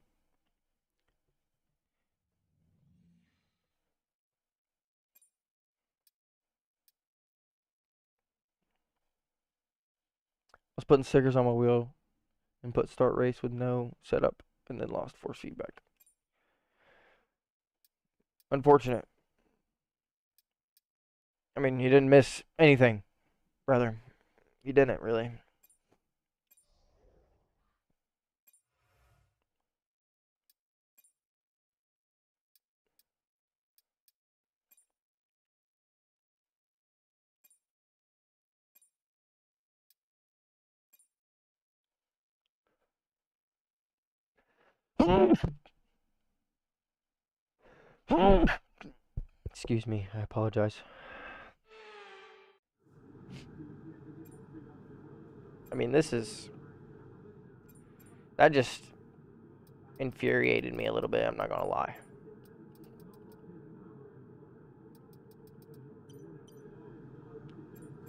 I was putting stickers on my wheel and put start race with no setup and then lost force feedback. Unfortunate. I mean, he didn't miss anything, brother. He didn't really. Excuse me, I apologize. I mean, that just infuriated me a little bit, I'm not gonna lie.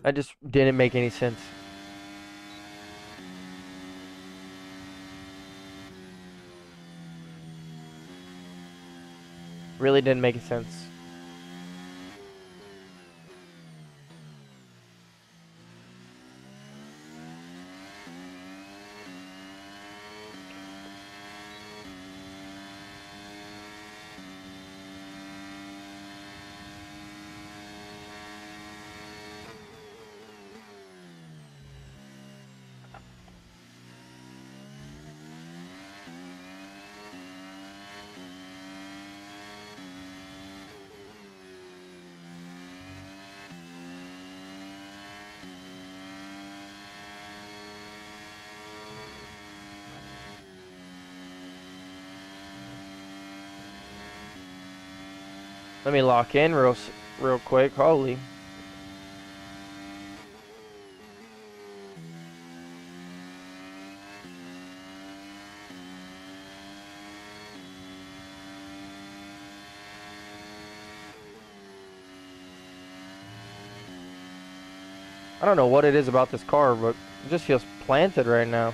That just didn't make any sense. Really didn't make sense. Let me lock in real quick. Holy. I don't know what it is about this car, but it just feels planted right now.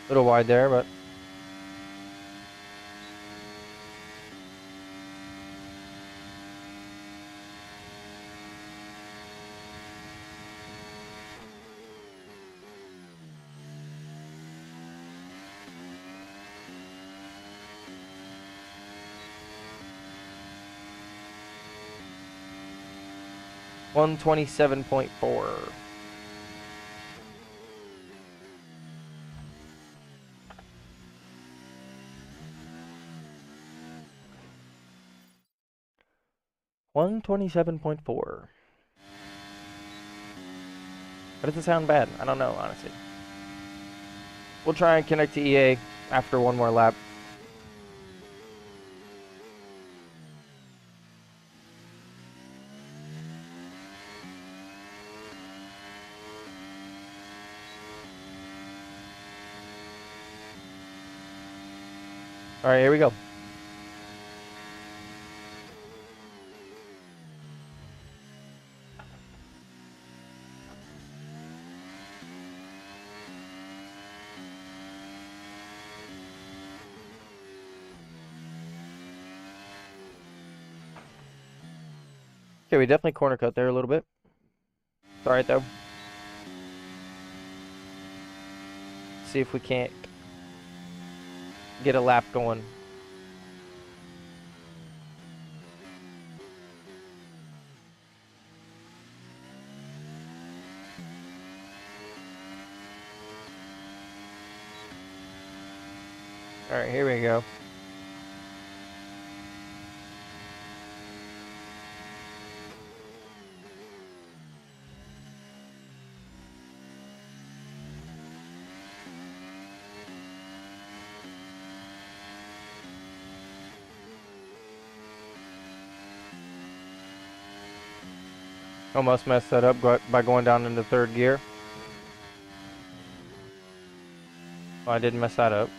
A little wide there, but 127.4. That doesn't sound bad. I don't know, honestly. We'll try and connect to EA after one more lap. All right, here we go. Okay, we definitely corner cut there a little bit. It's alright though. See if we can't get a lap going. Alright, here we go. Almost messed that up by going down into third gear. Well, I didn't mess that up.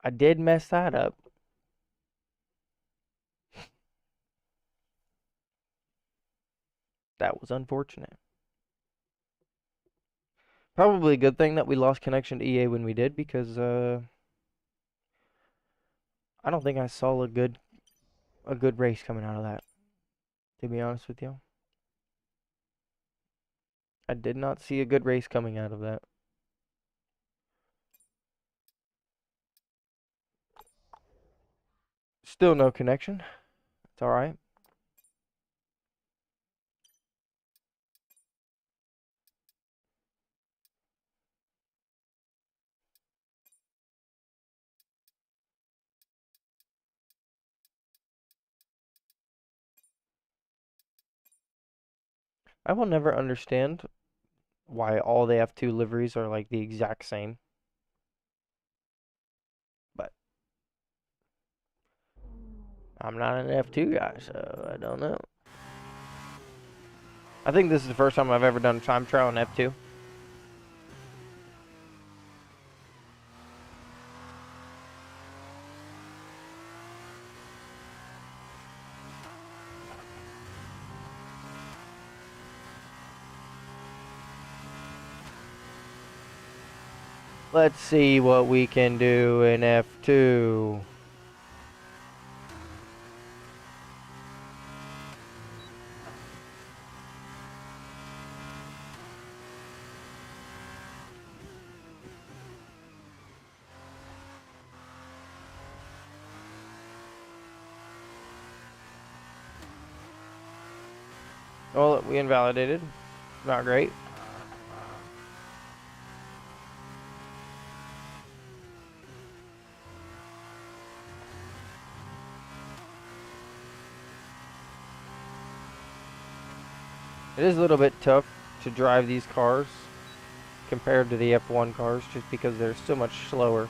I did mess that up. That was unfortunate. Probably a good thing that we lost connection to EA when we did, because I don't think I saw a good race coming out of that, to be honest with you. I did not see a good race coming out of that. Still no connection. It's alright. I will never understand why all the F2 liveries are like the exact same. But I'm not an F2 guy, so I don't know. I think this is the first time I've ever done a time trial in F2. Let's see what we can do in F2. Well, we invalidated. Not great. It is a little bit tough to drive these cars compared to the F1 cars, just because they're so much slower.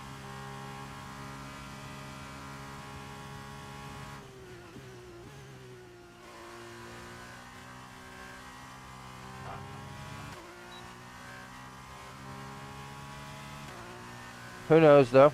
Who knows, though?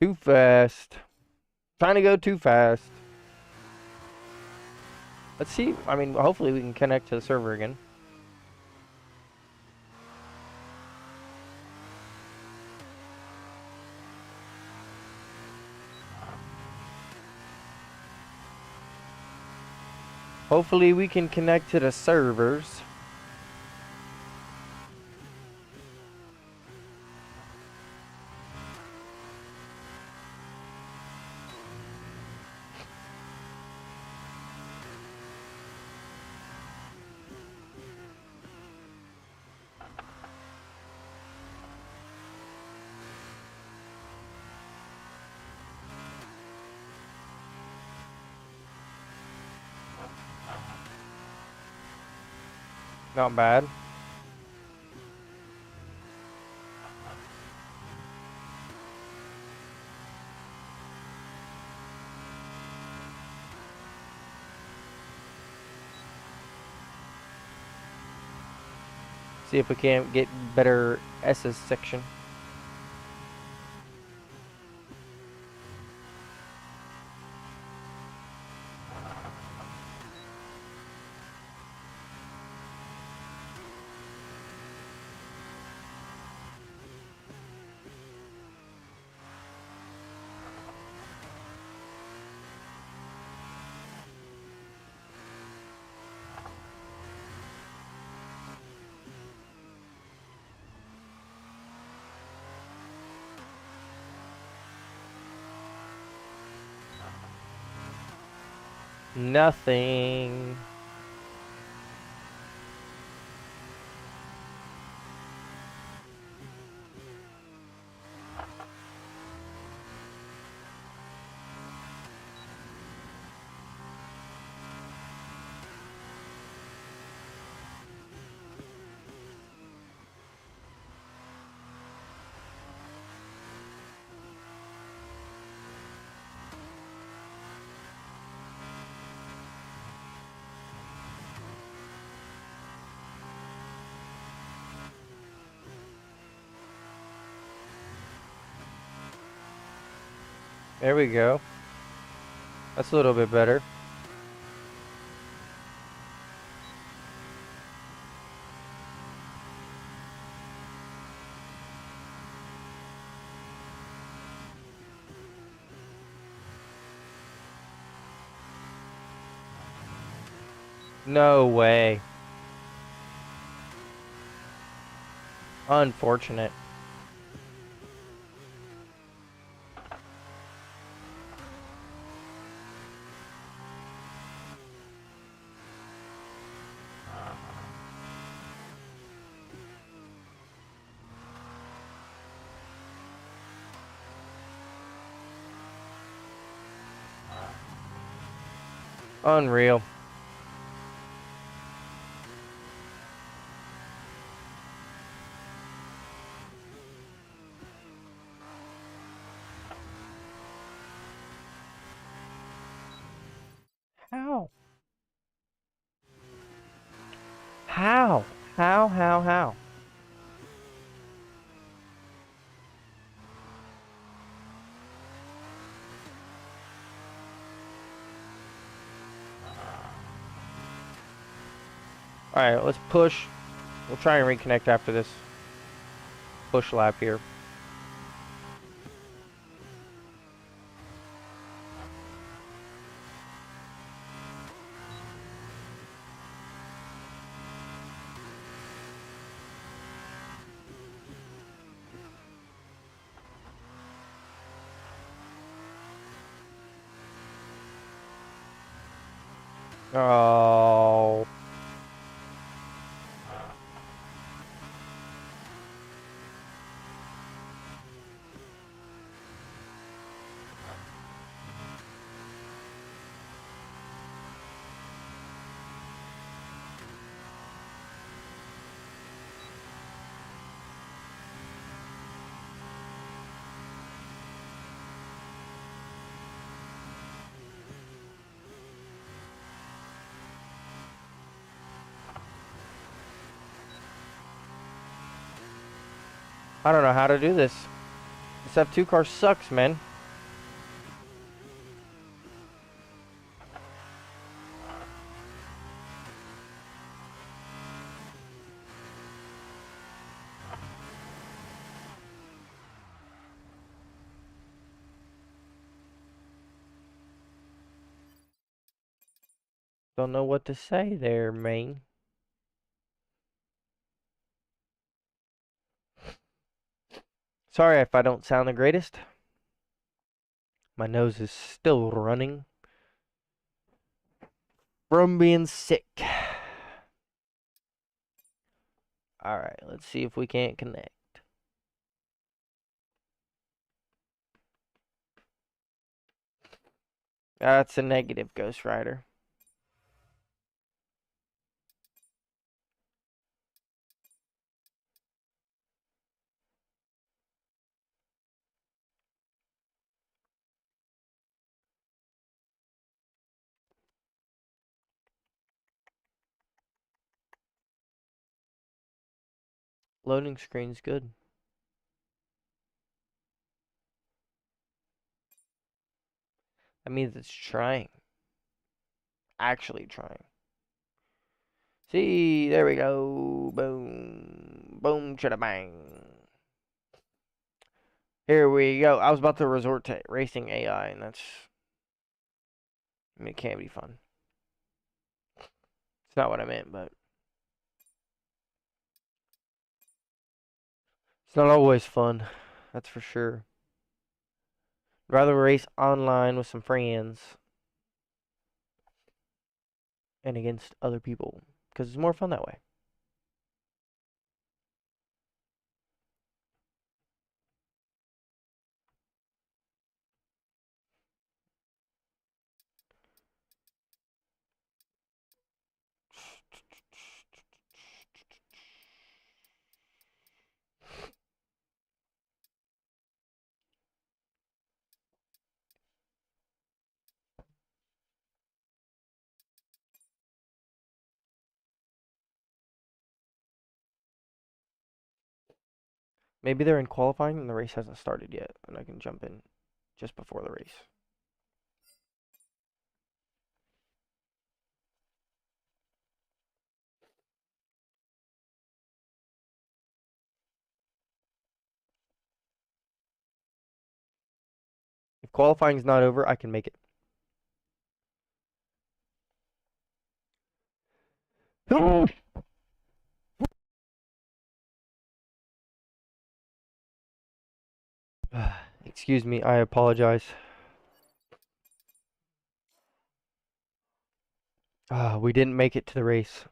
Too fast. Trying to go too fast. Let's see. I mean, hopefully we can connect to the server again. Hopefully we can connect to the servers. Not bad. See if we can't get better S's section. Nothing. There we go. That's a little bit better. No way. Unfortunate. Unreal. How? How? How? Alright, let's push. We'll try and reconnect after this push lap here. Oh. I don't know how to do this. This F2 car sucks, man. Don't know what to say there, man. Sorry if I don't sound the greatest. My nose is still running from being sick. Alright, let's see if we can't connect. That's a negative, Ghost Rider. Loading screen's good. That means it's trying. Actually trying. See, there we go. Boom. Boom, chada bang. Here we go. I was about to resort to racing AI, and that's. I mean, it can be fun. It's not what I meant, but. It's not always fun. That's for sure. I'd rather race online with some friends and against other people because it's more fun that way. Maybe they're in qualifying and the race hasn't started yet, and I can jump in just before the race. If qualifying's not over, I can make it. Excuse me, I apologize. We didn't make it to the race.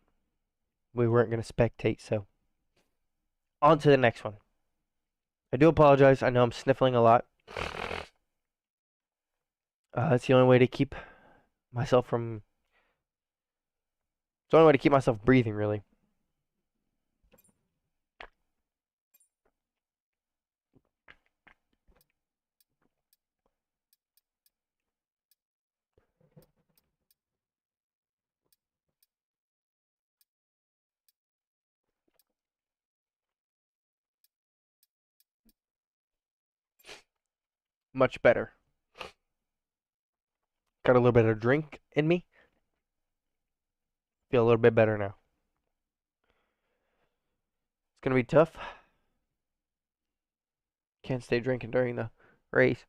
We weren't going to spectate, so. On to the next one. I do apologize. I know I'm sniffling a lot. It's the only way to keep myself from. It's the only way to keep myself breathing, really. Much better. Got a little bit of drink in me. Feel a little bit better now. It's gonna be tough. Can't stay drinking during the race.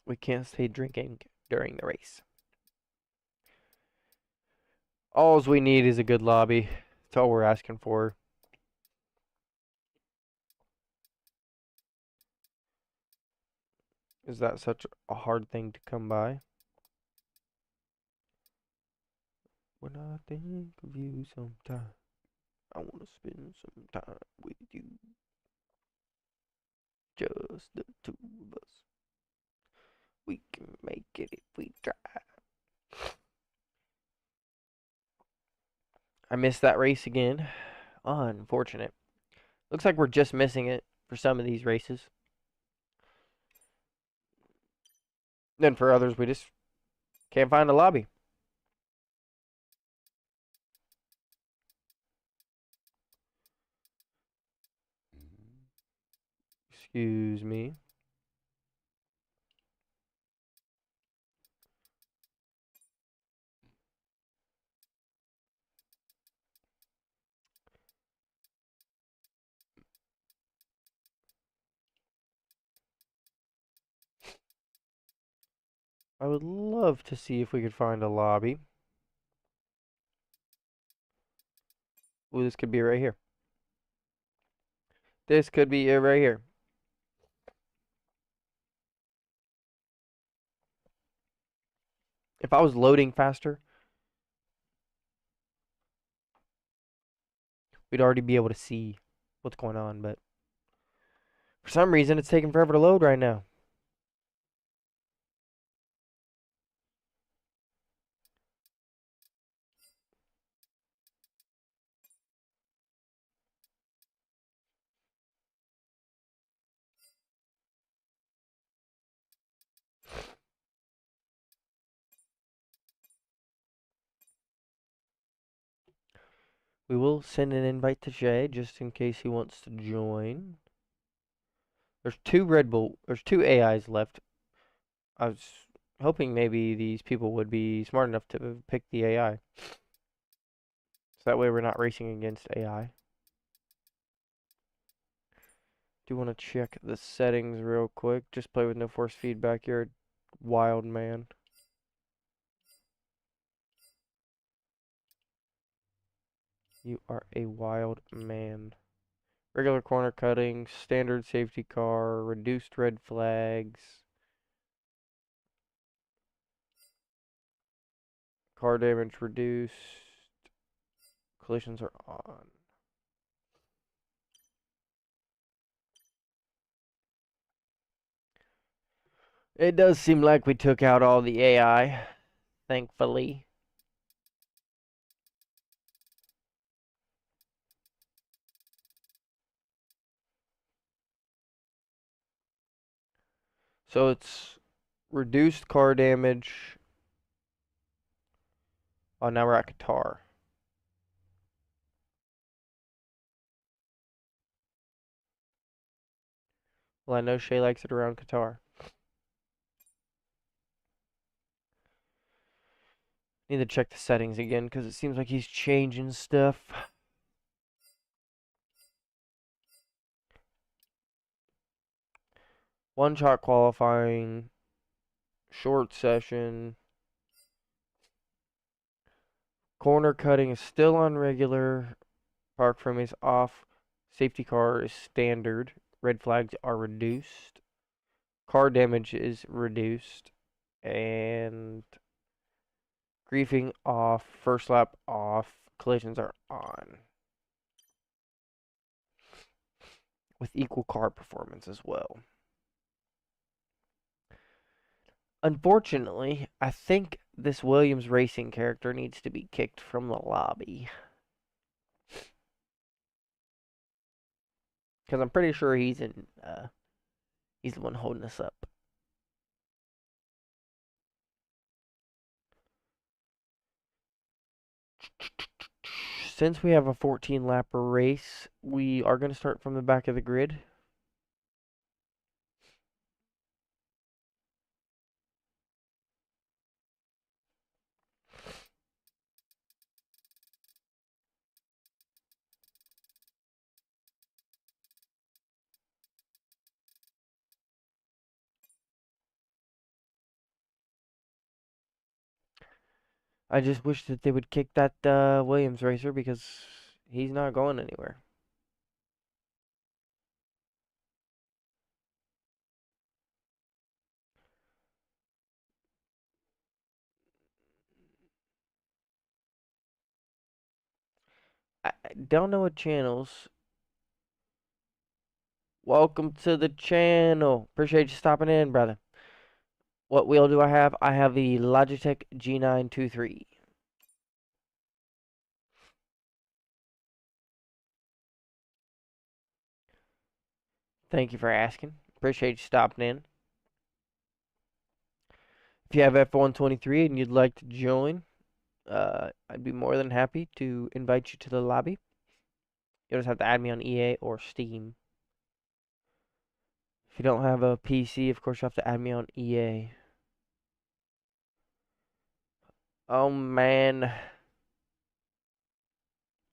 We can't stay drinking during the race. Alls we need is a good lobby. That's all we're asking for. Is that such a hard thing to come by? When I think of you sometime, I want to spend some time with you. Just the two of us. We can make it if we try. I missed that race again. Unfortunate. Looks like we're just missing it for some of these races. Then for others, we just can't find a lobby. Excuse me. I would love to see if we could find a lobby. Ooh, this could be right here. This could be it right here. If I was loading faster, we'd already be able to see what's going on, but for some reason it's taking forever to load right now. We will send an invite to Jay just in case he wants to join. There's two AIs left. I was hoping maybe these people would be smart enough to pick the AI. So that way we're not racing against AI. Do want to check the settings real quick. Just play with no force feedback. You're a wild man. You are a wild man. Regular corner cutting, standard safety car, reduced red flags. Car damage reduced. Collisions are on. It does seem like we took out all the AI, thankfully. So it's reduced car damage. Oh, now we're at Qatar. Well, I know Shay likes it around Qatar. Need to check the settings again because it seems like he's changing stuff. One shot qualifying, short session. Corner cutting is still on regular. Park frame is off. Safety car is standard. Red flags are reduced. Car damage is reduced. And griefing off. First lap off. Collisions are on. With equal car performance as well. Unfortunately, I think this Williams Racing character needs to be kicked from the lobby. Because I'm pretty sure he's he's the one holding us up. Since we have a 14 lap race, we are going to start from the back of the grid. I just wish that they would kick that Williams racer because he's not going anywhere. I don't know what channels. Welcome to the channel. Appreciate you stopping in, brother. What wheel do I have? I have the Logitech G923. Thank you for asking. Appreciate you stopping in. If you have F123 and you'd like to join, I'd be more than happy to invite you to the lobby. You'll just have to add me on EA or Steam. If you don't have a PC, of course, you have to add me on EA. Oh, man.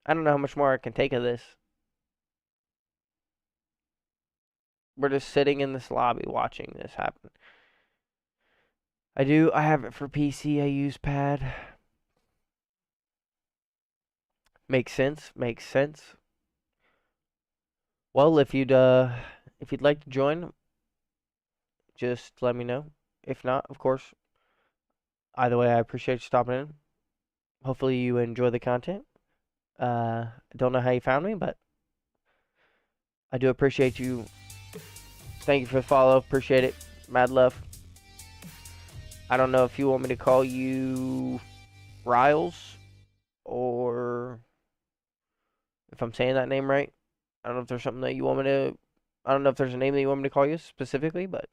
I don't know how much more I can take of this. We're just sitting in this lobby watching this happen. I have it for PC. I use pad. Makes sense. Makes sense. Well, if you'd like to join, just let me know. If not, of course, either way, I appreciate you stopping in. Hopefully you enjoy the content. I don't know how you found me, but I do appreciate you. Thank you for the follow. Appreciate it. Mad love. I don't know if you want me to call you Riles or if I'm saying that name right. I don't know if there's something that you want me to. I don't know if there's a name that you want me to call you specifically, but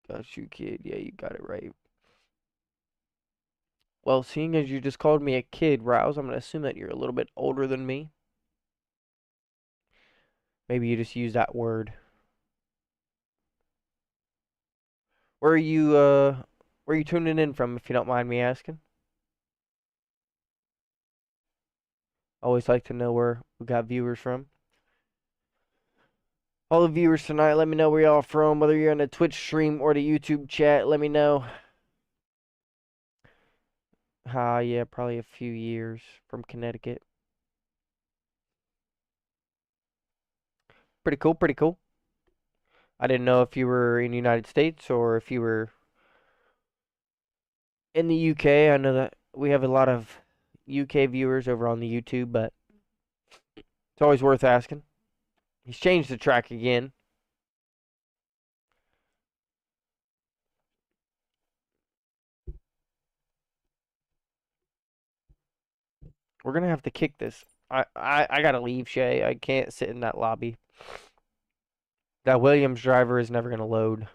Got you, kid. Yeah, you got it right. Well, seeing as you just called me a kid, Rouse, I'm gonna assume that you're a little bit older than me. Maybe you just use that word. Where are you, where are you tuning in from, if you don't mind me asking? Always like to know where we got viewers from. All the viewers tonight, let me know where y'all from, whether you're on the Twitch stream or the YouTube chat, let me know. Yeah, probably a few years from Connecticut. Pretty cool, pretty cool. I didn't know if you were in the United States or if you were in the UK. I know that we have a lot of UK viewers over on the YouTube, but it's always worth asking. He's changed the track again. We're gonna have to kick this. I gotta leave, Shay. I can't sit in that lobby. That Williams driver is never gonna load.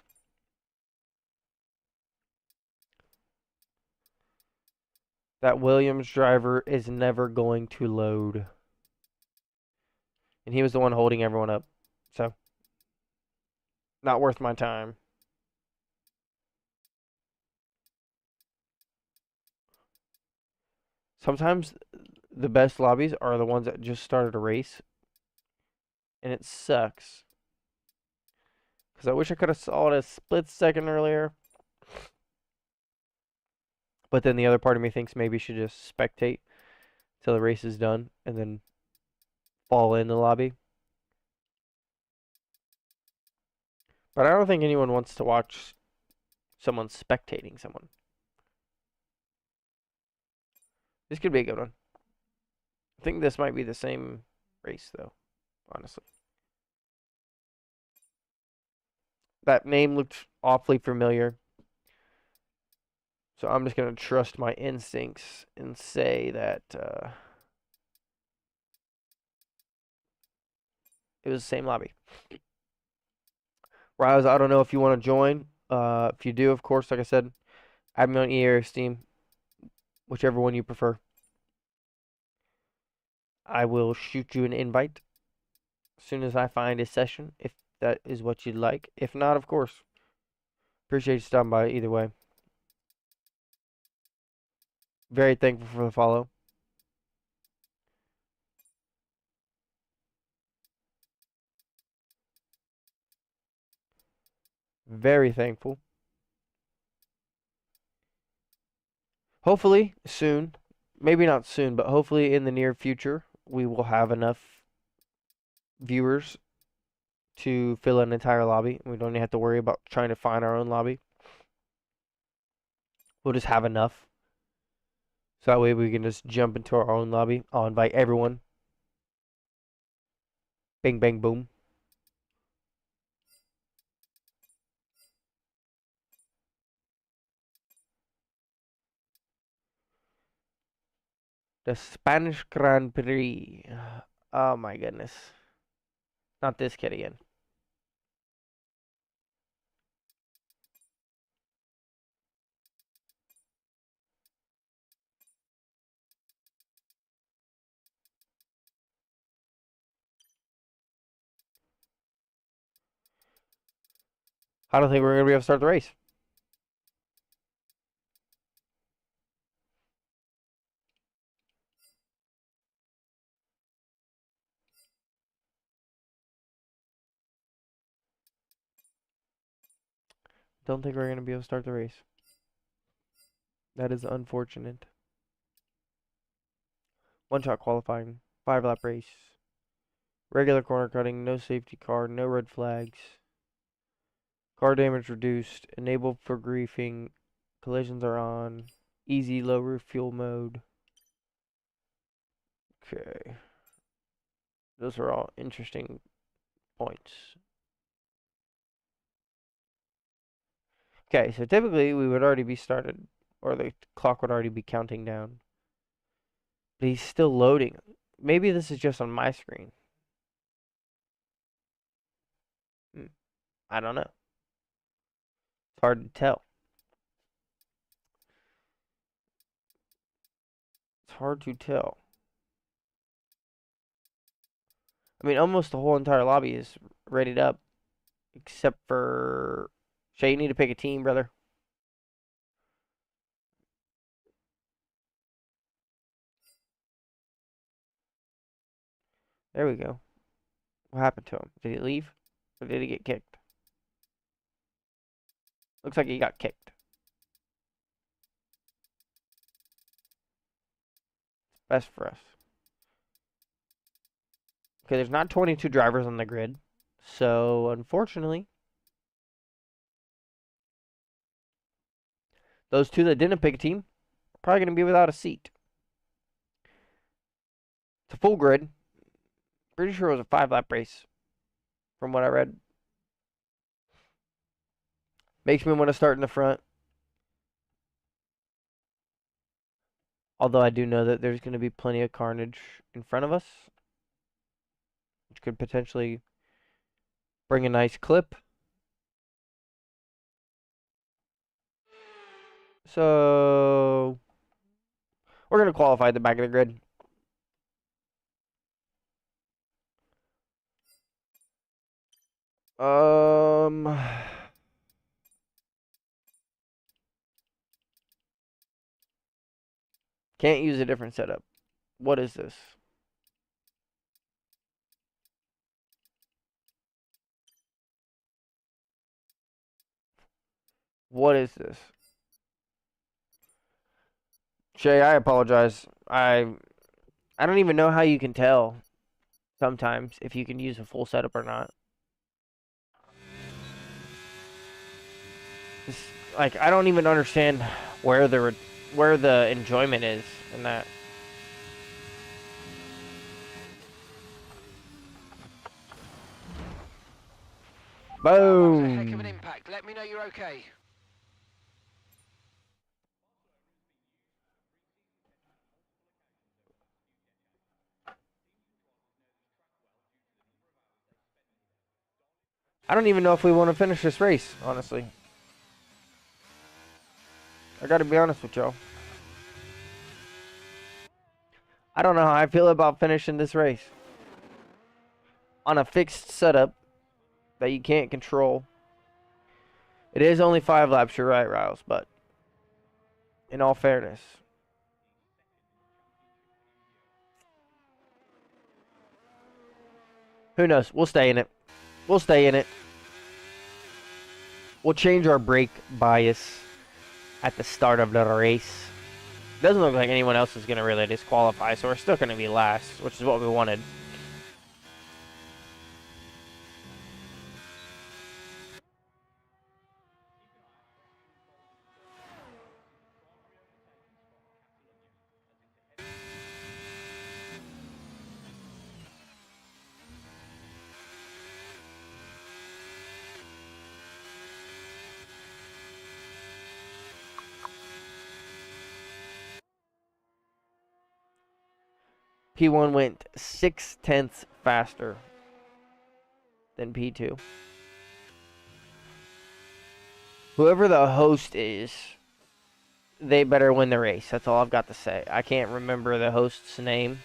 That Williams driver is never going to load. And he was the one holding everyone up. So, not worth my time. Sometimes the best lobbies are the ones that just started a race. And it sucks. Because I wish I could have saw it a split second earlier. But then the other part of me thinks maybe you should just spectate till the race is done and then fall in the lobby. But I don't think anyone wants to watch someone spectating someone. This could be a good one. I think this might be the same race, though, honestly. That name looked awfully familiar. So I'm just going to trust my instincts and say that it was the same lobby. Riles, I don't know if you want to join. If you do, of course, like I said, add me on EA Steam, whichever one you prefer. I will shoot you an invite as soon as I find a session, if that is what you'd like. If not, of course, appreciate you stopping by either way. Very thankful for the follow. Very thankful. Hopefully soon, maybe not soon, but hopefully in the near future, we will have enough viewers to fill an entire lobby. We don't have to worry about trying to find our own lobby. We'll just have enough. So that way we can just jump into our own lobby. I'll invite everyone. Bang, bang, boom. The Spanish Grand Prix. Oh my goodness. Not this kid again. I don't think we're going to be able to start the race. Don't think we're going to be able to start the race. That is unfortunate. One shot qualifying. 5 lap race. Regular corner cutting. No safety car. No red flags. Car damage reduced. Enabled for griefing. Collisions are on. Easy low roof fuel mode. Okay. Those are all interesting points. Okay, so typically we would already be started, or the clock would already be counting down. But he's still loading. Maybe this is just on my screen. I don't know. hard to tell. It's hard to tell. I mean, almost the whole entire lobby is rated up, except for Shay. You need to pick a team, brother. There we go. What happened to him? Did he leave? Or did he get kicked? Looks like he got kicked. Best for us. Okay, there's not 22 drivers on the grid. So, unfortunately, those two that didn't pick a team are probably going to be without a seat. It's a full grid. Pretty sure it was a 5-lap race, from what I read. Makes me want to start in the front. Although I do know that there's going to be plenty of carnage in front of us, which could potentially bring a nice clip. So, we're going to qualify at the back of the grid. Can't use a different setup. What is this? What is this? Shay, I apologize. I don't even know how you can tell sometimes if you can use a full setup or not. It's, like, I don't even understand where the enjoyment is in that. Oh, that was a heck of an Boom. impact. Let me know you're okay. I don't even know if we want to finish this race, honestly. I gotta be honest with y'all. I don't know how I feel about finishing this race. On a fixed setup that you can't control. It is only 5 laps, you're right, Riles, but in all fairness. Who knows? We'll stay in it. We'll stay in it. We'll change our brake bias at the start of the race. Doesn't look like anyone else is going to really disqualify, so we're still going to be last, which is what we wanted. P1 went 6/10 faster than P2. Whoever the host is, they better win the race. That's all I've got to say. I can't remember the host's name.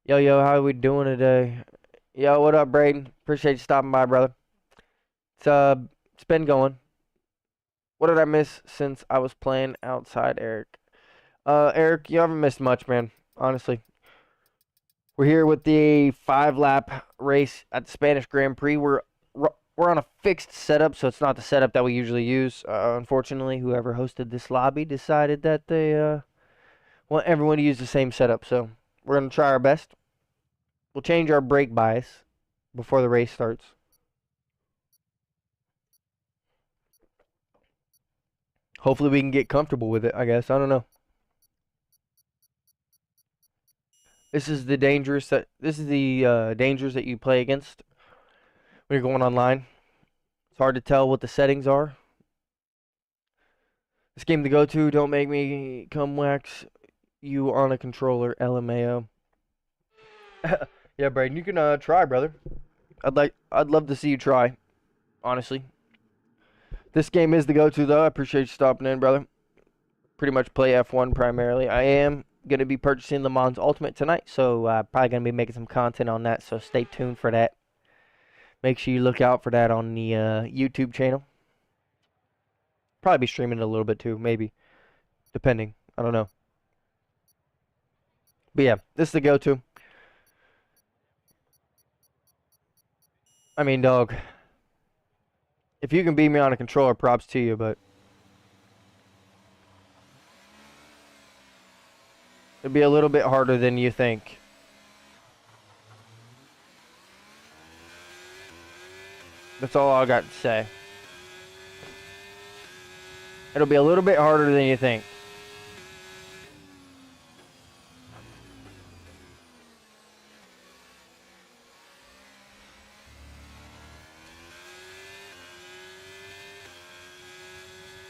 Yo, how we doing today? Yo, what up, Braden? Appreciate you stopping by, brother. It's been going. What did I miss since I was playing outside, Eric? Eric, you haven't missed much, man. Honestly. We're here with the 5-lap race at the Spanish Grand Prix. We're on a fixed setup, so it's not the setup that we usually use. Unfortunately, whoever hosted this lobby decided that they want everyone to use the same setup, so we're going to try our best. We'll change our brake bias before the race starts. Hopefully we can get comfortable with it, I guess. I don't know. This is the dangers that dangers that you play against when you're going online. It's hard to tell what the settings are. This game to go to. Don't make me come wax you on a controller. LMAO. Yeah, Braden, you can try, brother. I'd love to see you try. honestly. This game is the go-to, though. I appreciate you stopping in, brother. Pretty much play F1 primarily. I am going to be purchasing Le Mans Ultimate tonight, so probably going to be making some content on that, so stay tuned for that. Make sure you look out for that on the YouTube channel. Probably be streaming it a little bit too, maybe. Depending. I don't know. But yeah, this is the go-to. I mean, dog, if you can beat me on a controller, props to you, but it'd be a little bit harder than you think. That's all I got to say. It'll be a little bit harder than you think.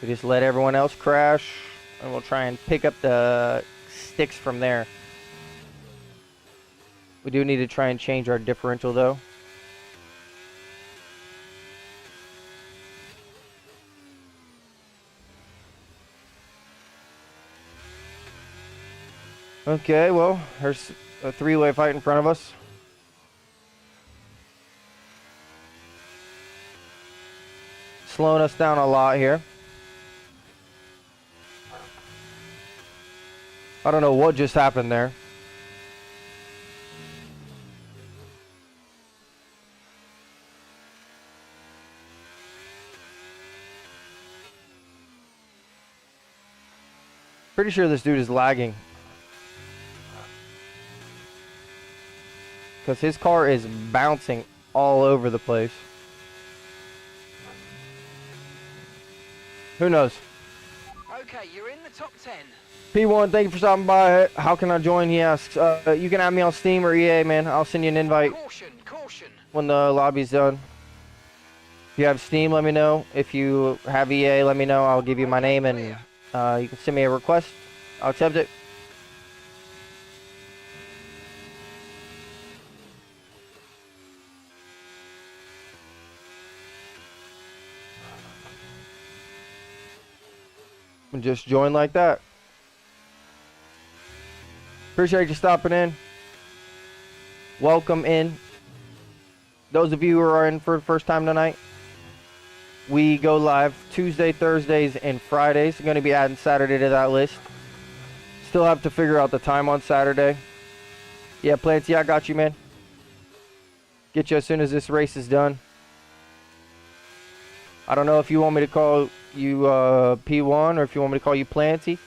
We just let everyone else crash, and we'll try and pick up the sticks from there. We do need to try and change our differential, though. Okay, well, there's a three-way fight in front of us. Slowing us down a lot here. I don't know what just happened there. Pretty sure this dude is lagging. Because his car is bouncing all over the place. Who knows? Okay, you're in the top 10. P1, thank you for stopping by. How can I join? He asks. You can add me on Steam or EA, man. I'll send you an invite Caution, caution. when the lobby's done. If you have Steam, let me know. If you have EA, let me know. I'll give you my name and you can send me a request. I'll accept it. And just join like that. Appreciate you stopping in. Welcome in. Those of you who are in for the first time tonight, we go live Tuesday, Thursdays, and Fridays. I'm going to be adding Saturday to that list. Still have to figure out the time on Saturday. Yeah, Planty, I got you, man. Get you as soon as this race is done. I don't know if you want me to call you P1 or if you want me to call you Planty.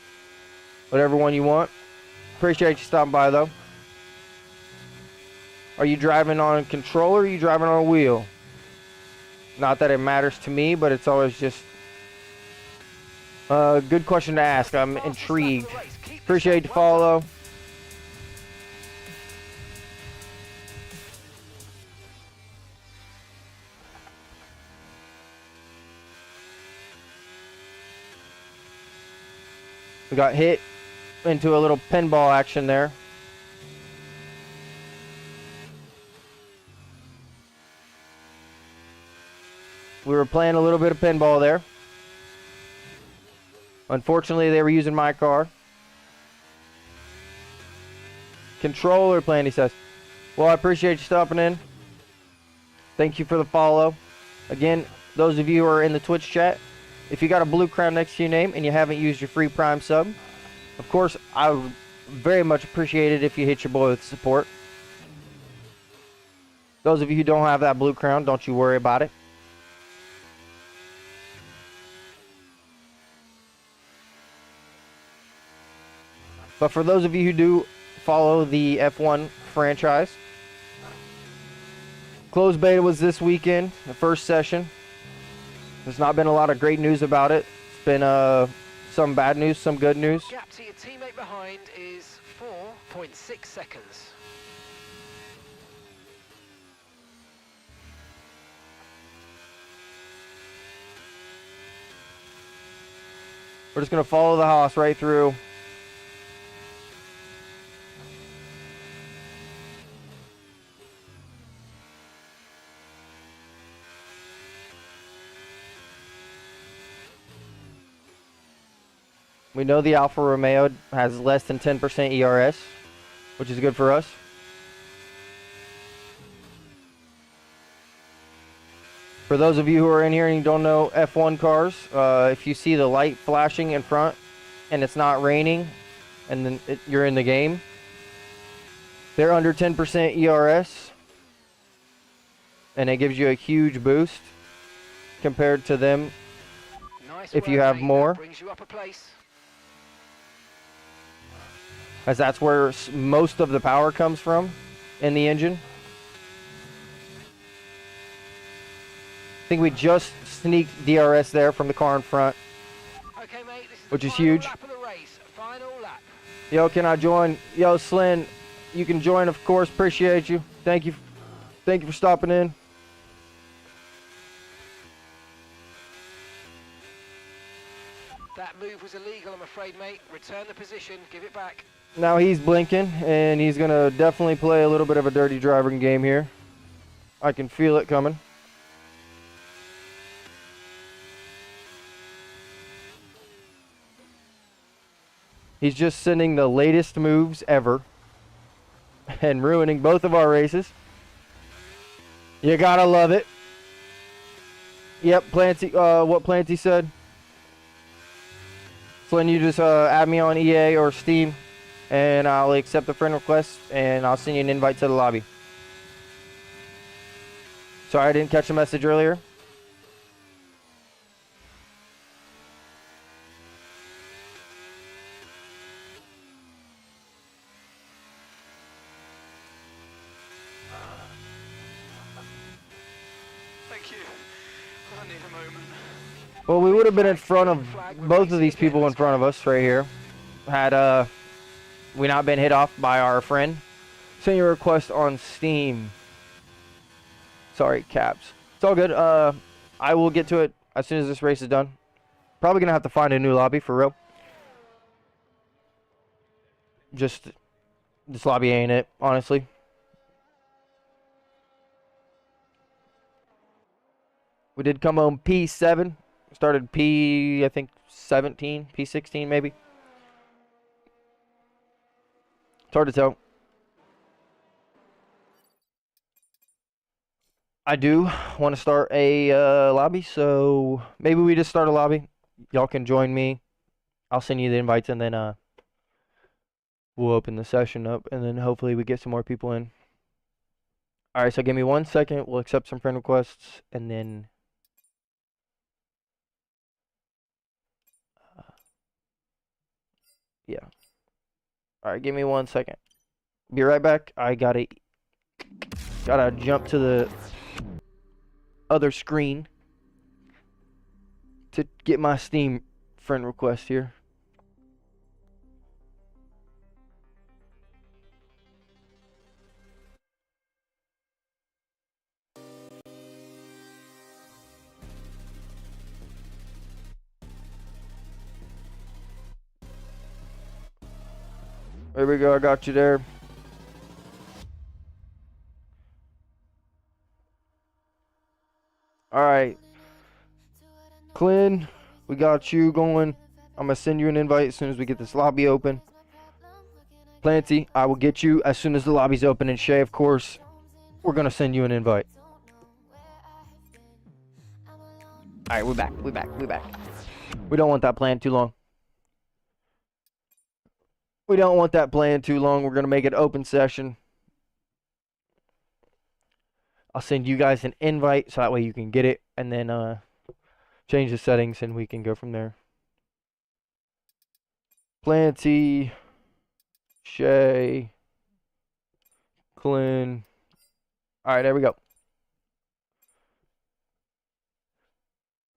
Whatever one you want. Appreciate you stopping by, though. Are you driving on a controller or are you driving on a wheel? Not that it matters to me, but it's always just a good question to ask. I'm intrigued. Appreciate the follow. We got hit into a little pinball action there. We were playing a little bit of pinball there. Unfortunately, they were using my car. Controller plan, he says. Well, I appreciate you stopping in. Thank you for the follow. Again, those of you who are in the Twitch chat, if you got a blue crown next to your name and you haven't used your free Prime sub, of course, I would very much appreciate it if you hit your boy with support. Those of you who don't have that blue crown, don't you worry about it. But for those of you who do follow the F1 franchise, closed beta was this weekend, the first session. There's not been a lot of great news about it. It's been some bad news, some good news. Gap to your teammate behind is 4.6 seconds. We're just going to follow the Haas right through. We know the Alfa Romeo has less than 10% ERS, which is good for us. For those of you who are in here and you don't know F1 cars, if you see the light flashing in front and it's not raining and then you're in the game, they're under 10% ERS and it gives you a huge boost compared to them if you have more. Brings you up a place. As that's where most of the power comes from in the engine. I think we just sneaked DRS there from the car in front, Okay, mate, this is which the is final huge. lap of the race. Final lap. Yo, can I join? Yo, Slyn, you can join, of course. Appreciate you. Thank you for stopping in. That move was illegal, I'm afraid, mate. Return the position, give it back. Now he's blinking, and he's gonna definitely play a little bit of a dirty driving game here. I can feel it coming. He's just sending the latest moves ever and ruining both of our races. You gotta love it. Yep, Planty, what Planty said. Flynn, you just add me on EA or Steam, and I'll accept the friend request, and I'll send you an invite to the lobby. Sorry I didn't catch the message earlier. Thank you. I need a moment. Well, we would have been in front of both of these people in front of us right here. Had we not been hit off by our friend. Send your request on Steam. Sorry, Caps. It's all good. I will get to it as soon as this race is done. Probably gonna have to find a new lobby for real. Just this lobby ain't it, honestly. We did come home P7. Started P, I think 17, P16 maybe. It's hard to tell. I do want to start a lobby, so maybe we just start a lobby. Y'all can join me. I'll send you the invites, and then we'll open the session up, and then hopefully we get some more people in. All right, so give me 1 second. We'll accept some friend requests, and then yeah. All right, give me 1 second. Be right back. I gotta jump to the other screen to get my Steam friend request here. There we go. I got you there. All right, Clint, we got you going. I'm gonna send you an invite as soon as we get this lobby open. Planty, I will get you as soon as the lobby's open. And Shay, of course, we're gonna send you an invite. All right, we're back. We don't want that playing too long. We're gonna make it open session. I'll send you guys an invite so that way you can get it, and then change the settings and we can go from there. Planty, Shay, Clint. All right, there we go.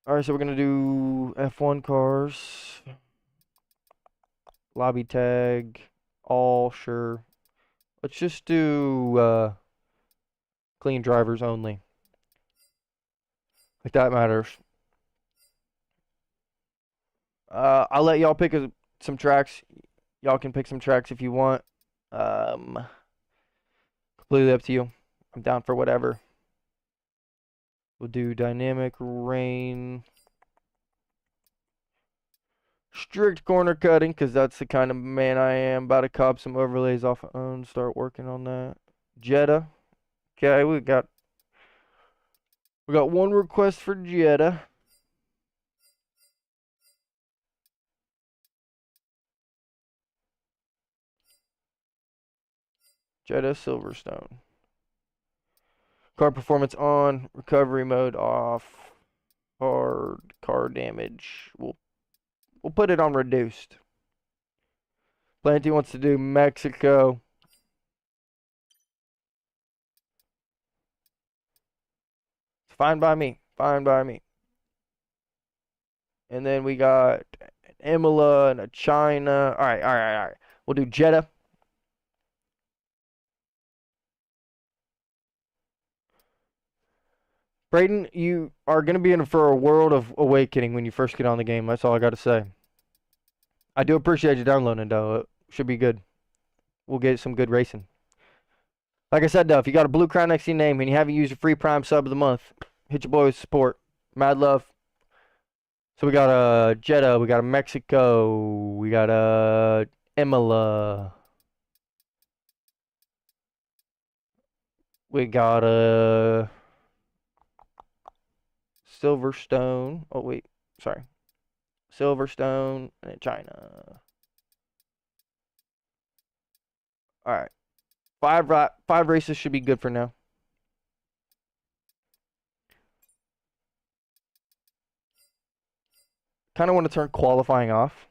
All right, so we're gonna do F1 cars, lobby tag, all, sure. Let's just do clean drivers only. Like that matters. I'll let y'all pick some tracks. Y'all can pick some tracks if you want. Completely up to you. I'm down for whatever. We'll do dynamic rain. Strict corner cutting, because that's the kind of man I am. About to cop some overlays off of own. Start working on that. Jetta. Okay, we got one request for Jetta. Jetta Silverstone. Car performance on. Recovery mode off. Hard car damage. We'll put it on reduced. Plenty wants to do Mexico. It's fine by me. Fine by me. And then we got an Imola and a China. All right, all right, all right. We'll do Jeddah. Braden, you are going to be in for a world of awakening when you first get on the game. That's all I got to say. I do appreciate you downloading, though. It should be good. We'll get some good racing. Like I said, though, if you got a blue crown next to your name and you haven't used your free Prime sub of the month, hit your boy with support. Mad love. So we got a Jeddah, we got a Mexico, we got a Imola, we got a Silverstone. Oh wait, sorry, Silverstone and China. All right, five races should be good for now. Kind of want to turn qualifying off.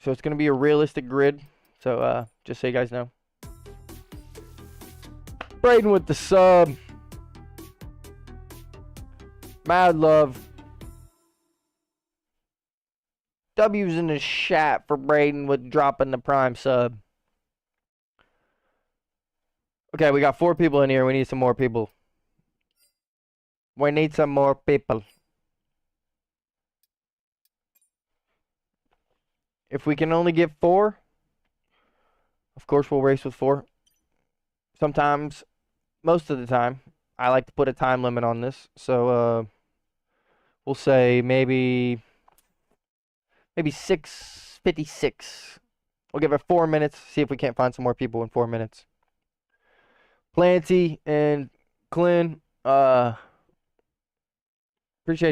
So it's going to be a realistic grid. So just so you guys know. Braden with the sub. Mad love. W's in the chat for Braden with dropping the Prime sub. Okay, we got 4 people in here. We need some more people. We need some more people. If we can only get 4, of course we'll race with 4. Sometimes, most of the time, I like to put a time limit on this. So we'll say maybe 6:56. We'll give it 4 minutes. See if we can't find some more people in 4 minutes. Planty and Clint, appreciate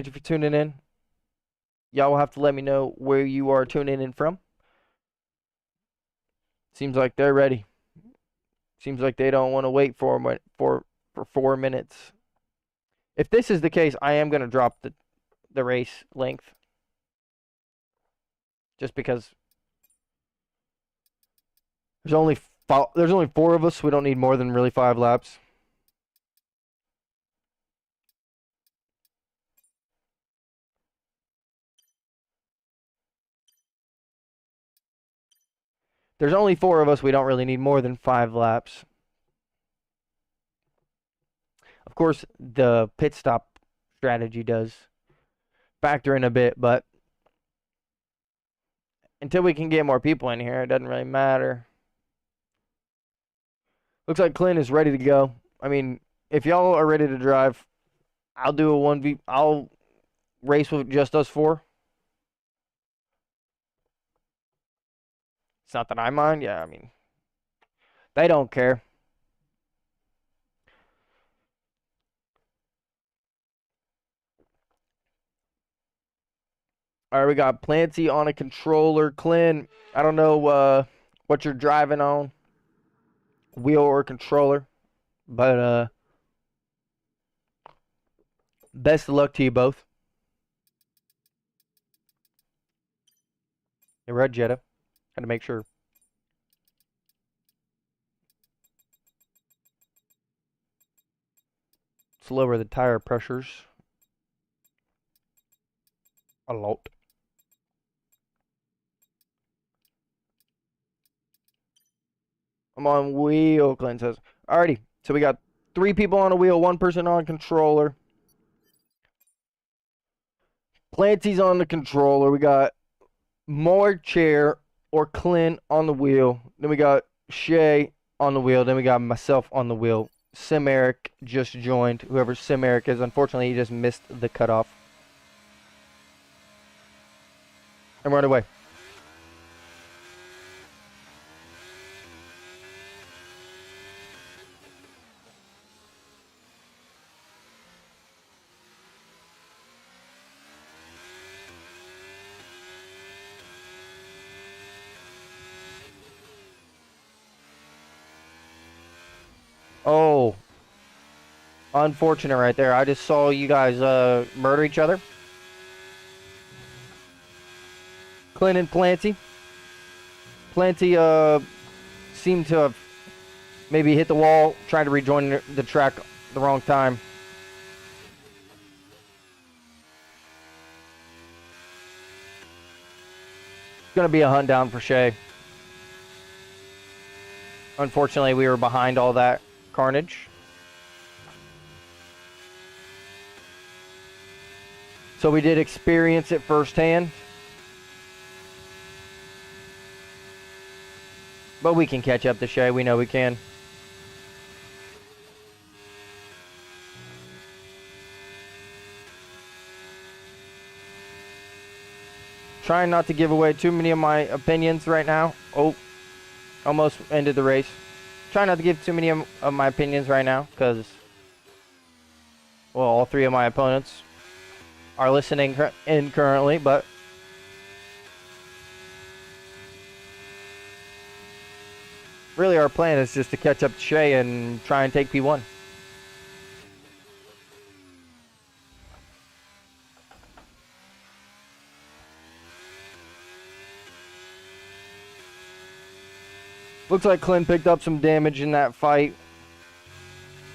you for tuning in. Y'all will have to let me know where you are tuning in from. Seems like they're ready. Seems like they don't want to wait for 4 minutes. If this is the case, I am going to drop the race length. Just because there's only 4 of us, so we don't need more than really 5 laps. There's only 4 of us, we don't really need more than 5 laps. Of course, the pit stop strategy does factor in a bit, but until we can get more people in here, it doesn't really matter. Looks like Clint is ready to go. I mean, if y'all are ready to drive, I'll do a 1v. I'll race with just us 4. It's not that I mind. Yeah, I mean, they don't care. All right, we got Planty on a controller. Clint, I don't know what you're driving on, wheel or controller, but best of luck to you both. The red Jetta. Had to make sure. Let's lower the tire pressures a lot. I'm on wheel, Clint says. Alrighty, so we got 3 people on a wheel, 1 person on controller. Planty's on the controller. We got more Chair or Clint on the wheel. Then we got Shay on the wheel. Then we got myself on the wheel. Sim Eric just joined. Whoever Sim Eric is, unfortunately, he just missed the cutoff. And we're underway. Oh, unfortunate right there. I just saw you guys murder each other. Clint and Planty. Planty seemed to have maybe hit the wall, trying to rejoin the track the wrong time. It's going to be a hunt down for Shay. Unfortunately, we were behind all that carnage. So we did experience it firsthand. But we can catch up to Shay. We know we can. Trying not to give away too many of my opinions right now. Oh, almost ended the race. Trying not to give too many of my opinions right now because, well, all three of my opponents are listening in currently, but really our plan is just to catch up to Shay and try and take P1. Looks like Clint picked up some damage in that fight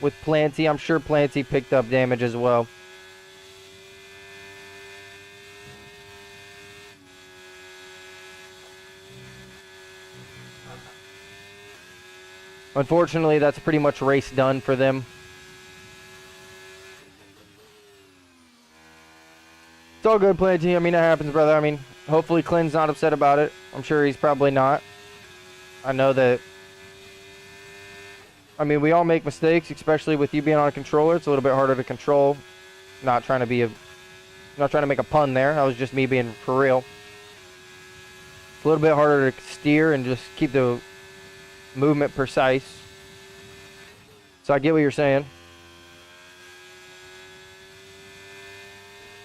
with Planty. I'm sure Planty picked up damage as well. Unfortunately, that's pretty much race done for them. It's all good, Planty. I mean, it happens, brother. I mean, hopefully Clint's not upset about it. I'm sure he's probably not. I know that, I mean, we all make mistakes, especially with you being on a controller. It's a little bit harder to control. Not trying to make a pun there. That was just me being for real. It's a little bit harder to steer and just keep the movement precise. So I get what you're saying.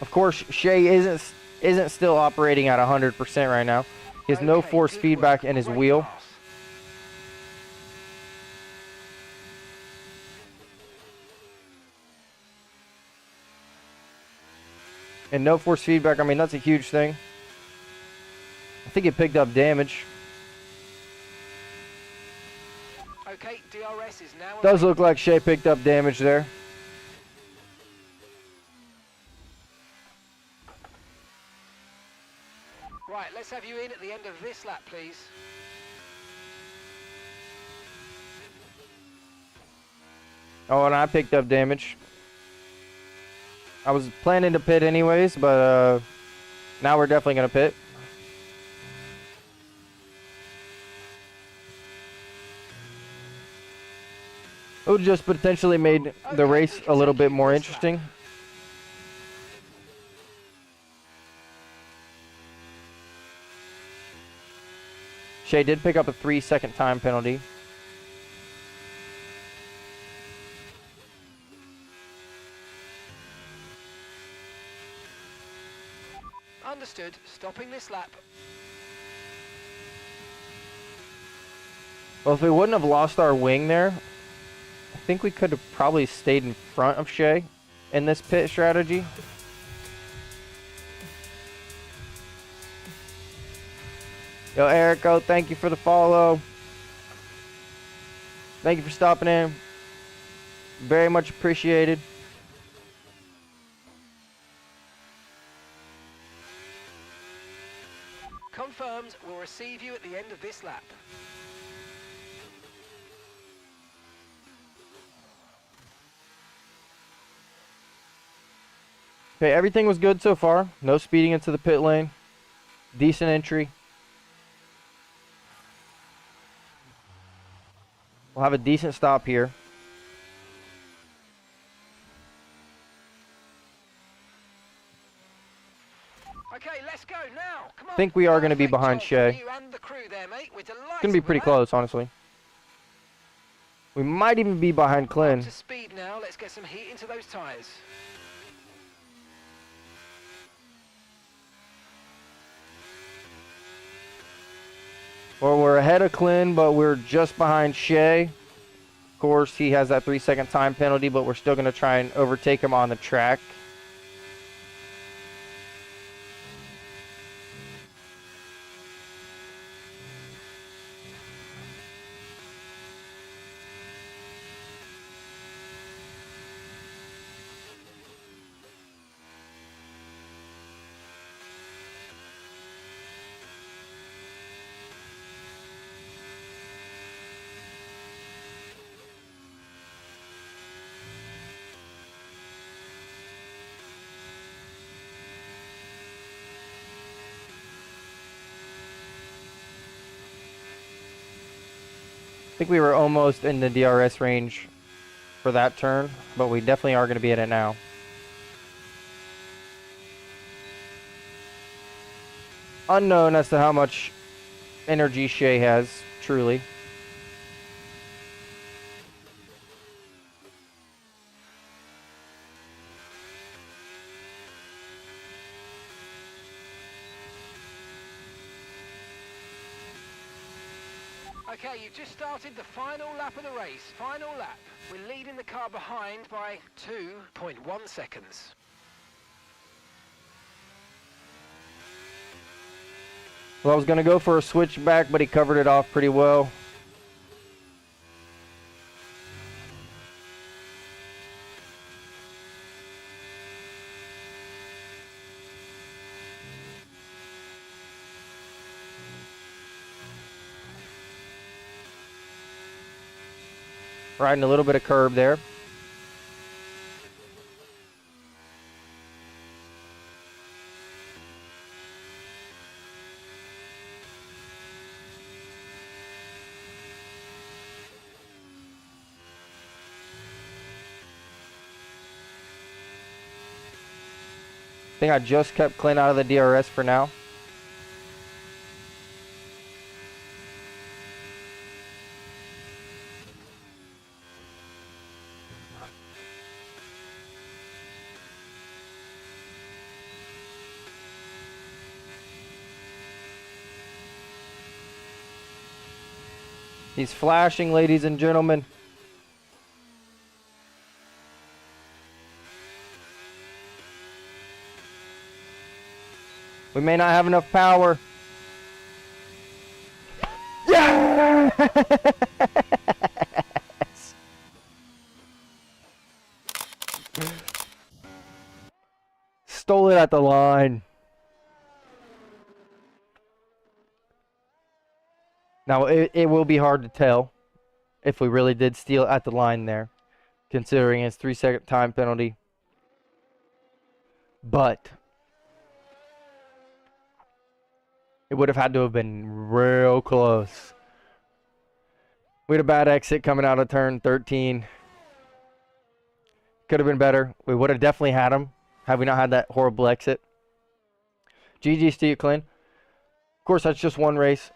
Of course, Shay isn't still operating at 100% right now. He has no force feedback in his wheel. And no force feedback, I mean, that's a huge thing. I think it picked up damage. Okay, DRS is now. Does look like Shay picked up damage there. Right, let's have you in at the end of this lap, please. Oh, and I picked up damage. I was planning to pit anyways, but now we're definitely going to pit. It would just potentially made the race a little bit more interesting. Shay did pick up a 3-second time penalty. Understood. Stopping this lap. Well, if we wouldn't have lost our wing there, I think we could have probably stayed in front of Shay in this pit strategy. Yo, Erico, thank you for the follow. Thank you for stopping in. Very much appreciated. Confirmed. We'll receive you at the end of this lap. Okay, everything was good so far. No speeding into the pit lane. Decent entry. We'll have a decent stop here. Okay, let's go now. Come on. Think we are going to be Perfect behind job Shea. from you and the crew there, mate. We're It's going delighted to be with pretty that. close, honestly. We might even be behind Up Clint. to speed now. Let's get some heat into those tyres. Well, we're ahead of Clint, but we're just behind Shea. Of course, he has that 3-second time penalty, but we're still going to try and overtake him on the track. I think we were almost in the DRS range for that turn, but we definitely are going to be in it now. Unknown as to how much energy Shea has, truly. Okay, you've just started the final lap of the race. Final lap. We're leading the car behind by 2.1 seconds. Well, I was going to go for a switchback, but he covered it off pretty well. Riding a little bit of curb there. I think I just kept Clint out of the DRS for now. He's flashing, ladies and gentlemen. We may not have enough power. Yeah! Stole it at the line. Now, it will be hard to tell if we really did steal at the line there, considering his 3-second time penalty. But it would have had to have been real close. We had a bad exit coming out of turn 13. Could have been better. We would have definitely had him had we not had that horrible exit. GG's to you, Clint. Of course, that's just one race.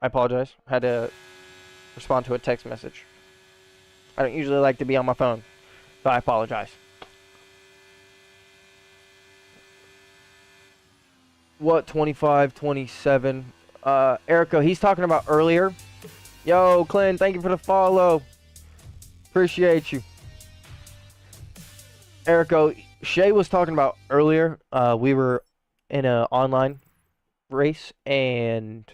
I apologize. I had to respond to a text message. I don't usually like to be on my phone, so I apologize. What, 25, 27? Erico, he's talking about earlier. Yo, Clint, thank you for the follow. Appreciate you. Erico, Shay was talking about earlier. We were in an online race, and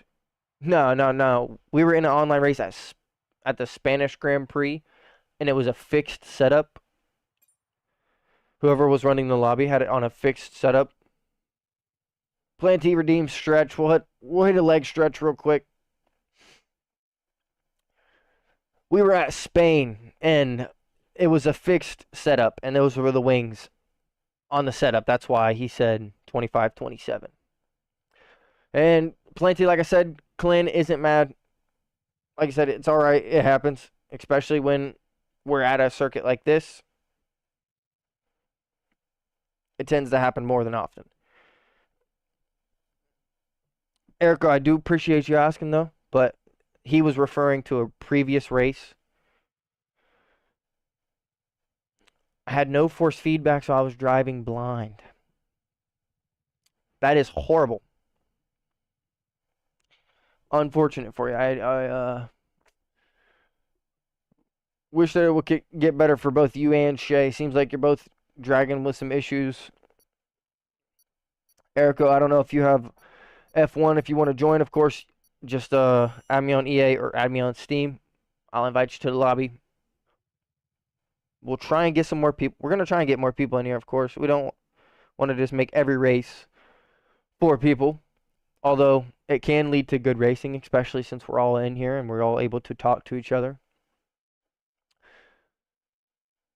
no. We were in an online race at the Spanish Grand Prix, and it was a fixed setup. Whoever was running the lobby had it on a fixed setup. Plenty redeemed stretch. We'll hit a leg stretch real quick. We were at Spain, and it was a fixed setup, and those were the wings on the setup. That's why he said 25, 27. And Plenty, like I said, Clint isn't mad. Like I said, it's all right. It happens, especially when we're at a circuit like this. It tends to happen more than often. Erica, I do appreciate you asking, though, but he was referring to a previous race. I had no force feedback, so I was driving blind. That is horrible. Unfortunate for you. I wish that it would get better for both you and Shay. Seems like you're both dragging with some issues. Erica, I don't know if you have F1. If you want to join, of course, just add me on EA or add me on Steam. I'll invite you to the lobby. We'll try and get some more people. We're going to try and get more people in here, of course. We don't want to just make every race for people. Although it can lead to good racing, especially since we're all in here and we're all able to talk to each other.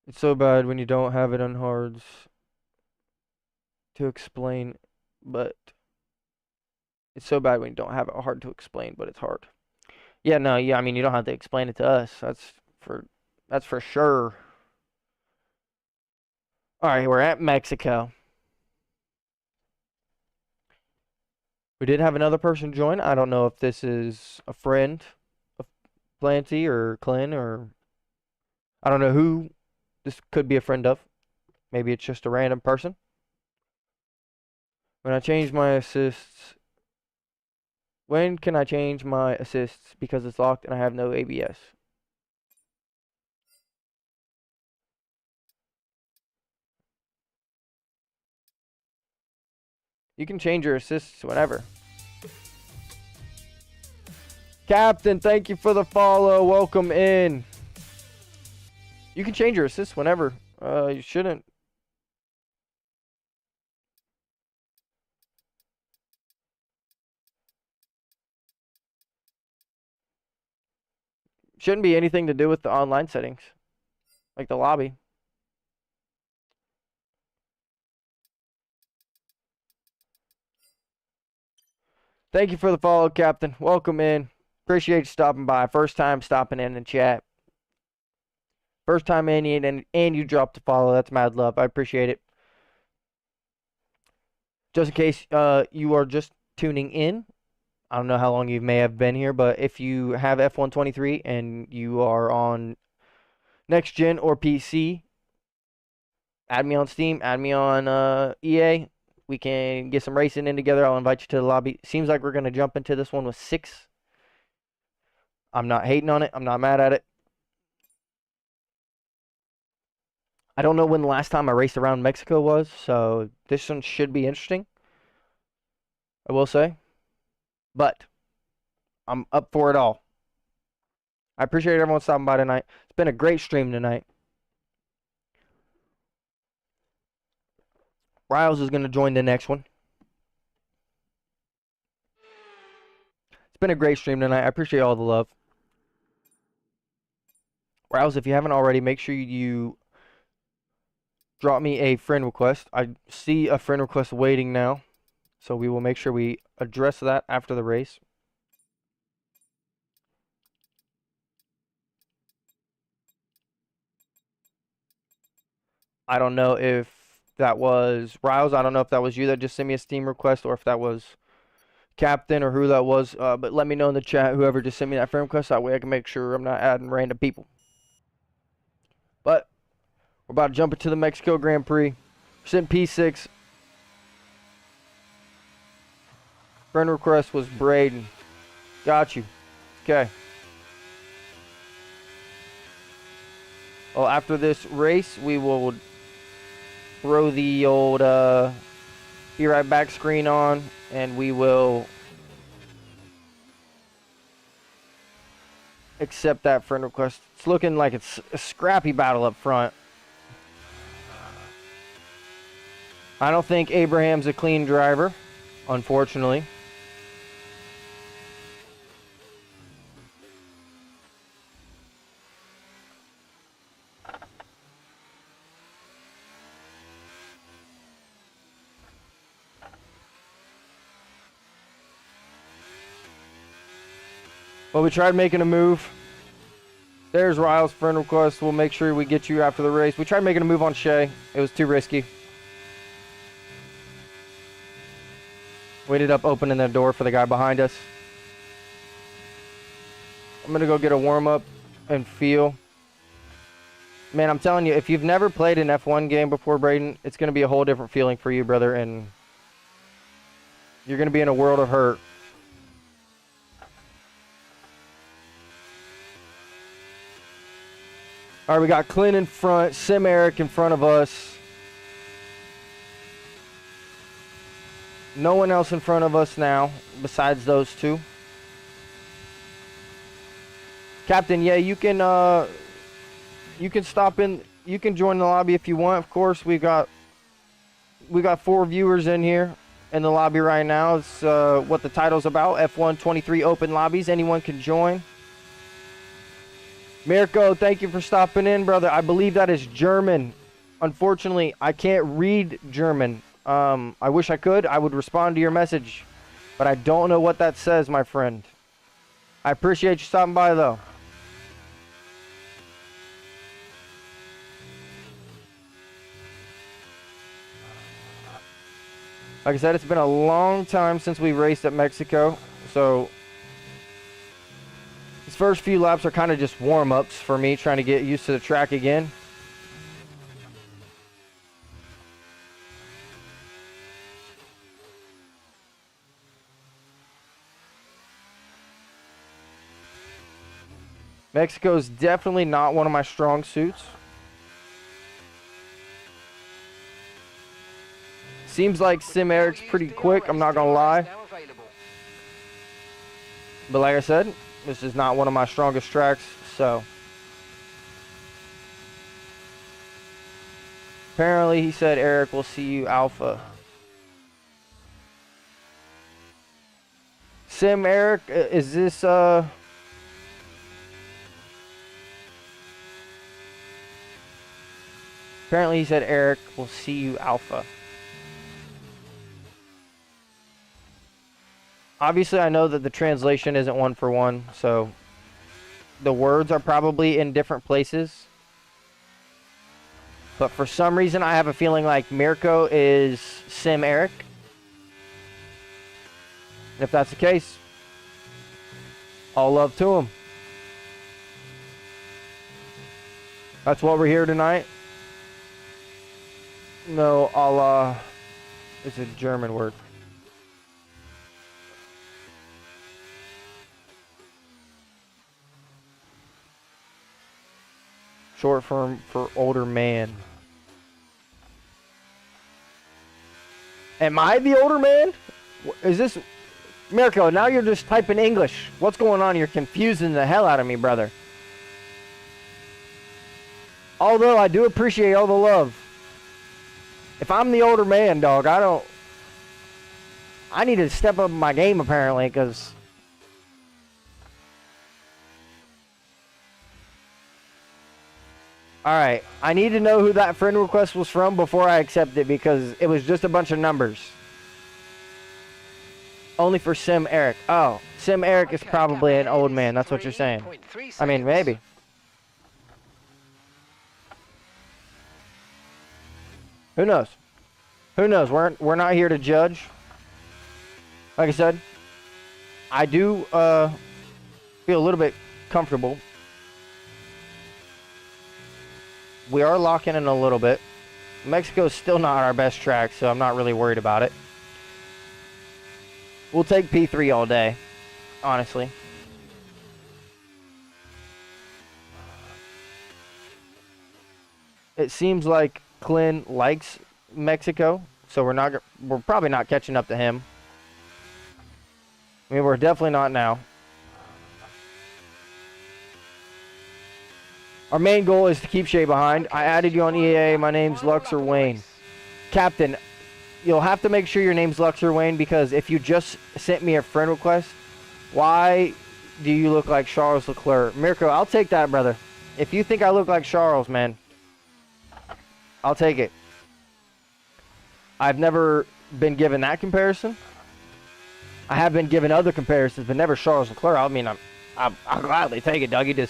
It's so bad when you don't have it on hards to explain, but it's so bad when you don't have it hard to explain, but it's hard. Yeah, no, yeah, I mean you don't have to explain it to us. That's for sure. All right, we're at Mexico. We did have another person join. I don't know if this is a friend of Planty or Clint, or I don't know who this could be a friend of. Maybe it's just a random person. When I change my assists, when can I change my assists because it's locked and I have no ABS? You can change your assists whenever. Captain, thank you for the follow. Welcome in. You can change your assists whenever. You shouldn't. Shouldn't be anything to do with the online settings, like the lobby. Thank you for the follow, Captain. Welcome in. Appreciate you stopping by. First time stopping in and chat. First time in and you dropped a follow. That's mad love. I appreciate it. Just in case you are just tuning in, I don't know how long you may have been here, but if you have F123 and you are on next gen or PC, add me on Steam, add me on EA. We can get some racing in together. I'll invite you to the lobby. Seems like we're going to jump into this one with 6. I'm not hating on it. I'm not mad at it. I don't know when the last time I raced around Mexico was, so this one should be interesting, I will say. But I'm up for it all. I appreciate everyone stopping by tonight. It's been a great stream tonight. Riles is going to join the next one. It's been a great stream tonight. I appreciate all the love. Riles, if you haven't already, make sure you drop me a friend request. I see a friend request waiting now, so we will make sure we address that after the race. I don't know if that was Riles. I don't know if that was you that just sent me a Steam request or if that was Captain or who that was. But let me know in the chat, whoever just sent me that friend request. That way I can make sure I'm not adding random people. But we're about to jump into the Mexico Grand Prix. Sent P6. Friend request was Braden. Got you. Okay. Well, after this race, we will throw the old be right back screen on, and we will accept that friend request. It's looking like it's a scrappy battle up front. I don't think Abraham's a clean driver, unfortunately. Well, we tried making a move. There's Ryle's friend request. We'll make sure we get you after the race. We tried making a move on Shea. It was too risky. We ended up opening the door for the guy behind us. I'm going to go get a warm-up and feel. Man, I'm telling you, if you've never played an F1 game before, Braden, it's going to be a whole different feeling for you, brother, and you're going to be in a world of hurt. All right, we got Clint in front, Sim Eric in front of us. No one else in front of us now besides those two. Captain, yeah, you can stop in. You can join the lobby if you want. Of course, we got 4 viewers in here in the lobby right now. It's what the title's about. F1 23 open lobbies. Anyone can join. Mirko, thank you for stopping in, brother. I believe that is German. Unfortunately, I can't read German. I wish I could. I would respond to your message, but I don't know what that says, my friend. I appreciate you stopping by, though. Like I said, it's been a long time since we raced at Mexico, so these first few laps are kind of just warm-ups for me, trying to get used to the track again. Mexico is definitely not one of my strong suits. Seems like Sim Eric's pretty quick, I'm not gonna lie. But like I said, this is not one of my strongest tracks, so. Apparently he said, Eric, we'll see you Alpha. Sim Eric, is this, Apparently he said, Eric, we'll see you Alpha. Obviously, I know that the translation isn't one for one, so the words are probably in different places. But for some reason, I have a feeling like Mirko is Sim Eric. And if that's the case, all love to him. That's what we're here tonight. No, Allah is a German word. Short form for older man. Am I the older man? Is this... Mirko, now you're just typing English. What's going on? You're confusing the hell out of me, brother. Although I do appreciate all the love. If I'm the older man, dog, I need to step up my game, apparently, because... Alright, I need to know who that friend request was from before I accept it, because it was just a bunch of numbers. Only for Sim Eric. Oh, Sim Eric is probably an old man. That's what you're saying. I mean, maybe. Who knows? Who knows? We're not here to judge. Like I said, I do feel a little bit comfortable. We are locking in a little bit. Mexico's still not our best track, so I'm not really worried about it. We'll take P3 all day, honestly. It seems like Clint likes Mexico, so we're probably not catching up to him. I mean, we're definitely not now. Our main goal is to keep Shay behind. I added you on EA. My name's Luxor Wayne. Captain, you'll have to make sure your name's Luxor Wayne, because if you just sent me a friend request, why do you look like Charles Leclerc? Mirko, I'll take that, brother. If you think I look like Charles, man, I'll take it. I've never been given that comparison. I have been given other comparisons, but never Charles Leclerc. I mean, I'll gladly take it, Dougie.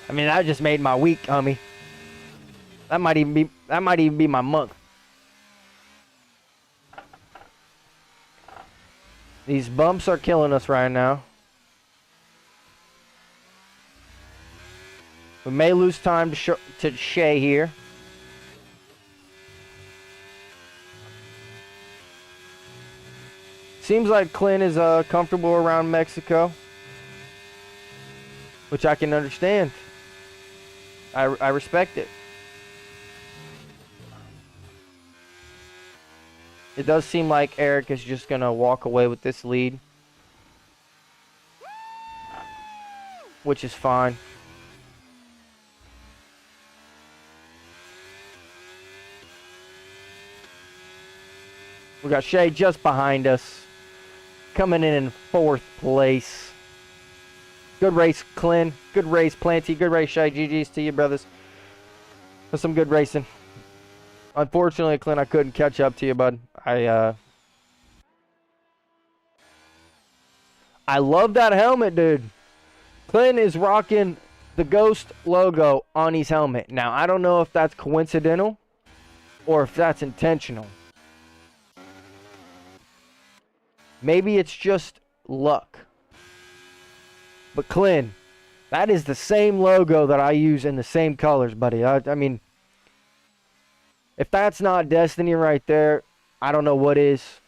That just made my week, homie. That might even be my month. These bumps are killing us right now. We may lose time to Shay here. Seems like Clint is comfortable around Mexico, which I can understand. I respect it. It does seem like Eric is just going to walk away with this lead, which is fine. We got Shay just behind us, coming in 4th place. Good race, Clint. Good race, Planty. Good race, Shay. GG's to you, brothers. That's some good racing. Unfortunately, Clint, I couldn't catch up to you, bud. I love that helmet, dude. Clint is rocking the Ghost logo on his helmet. Now, I don't know if that's coincidental or if that's intentional. Maybe it's just luck. But Clint, that is the same logo that I use in the same colors, buddy. I mean, if that's not destiny right there, I don't know what is.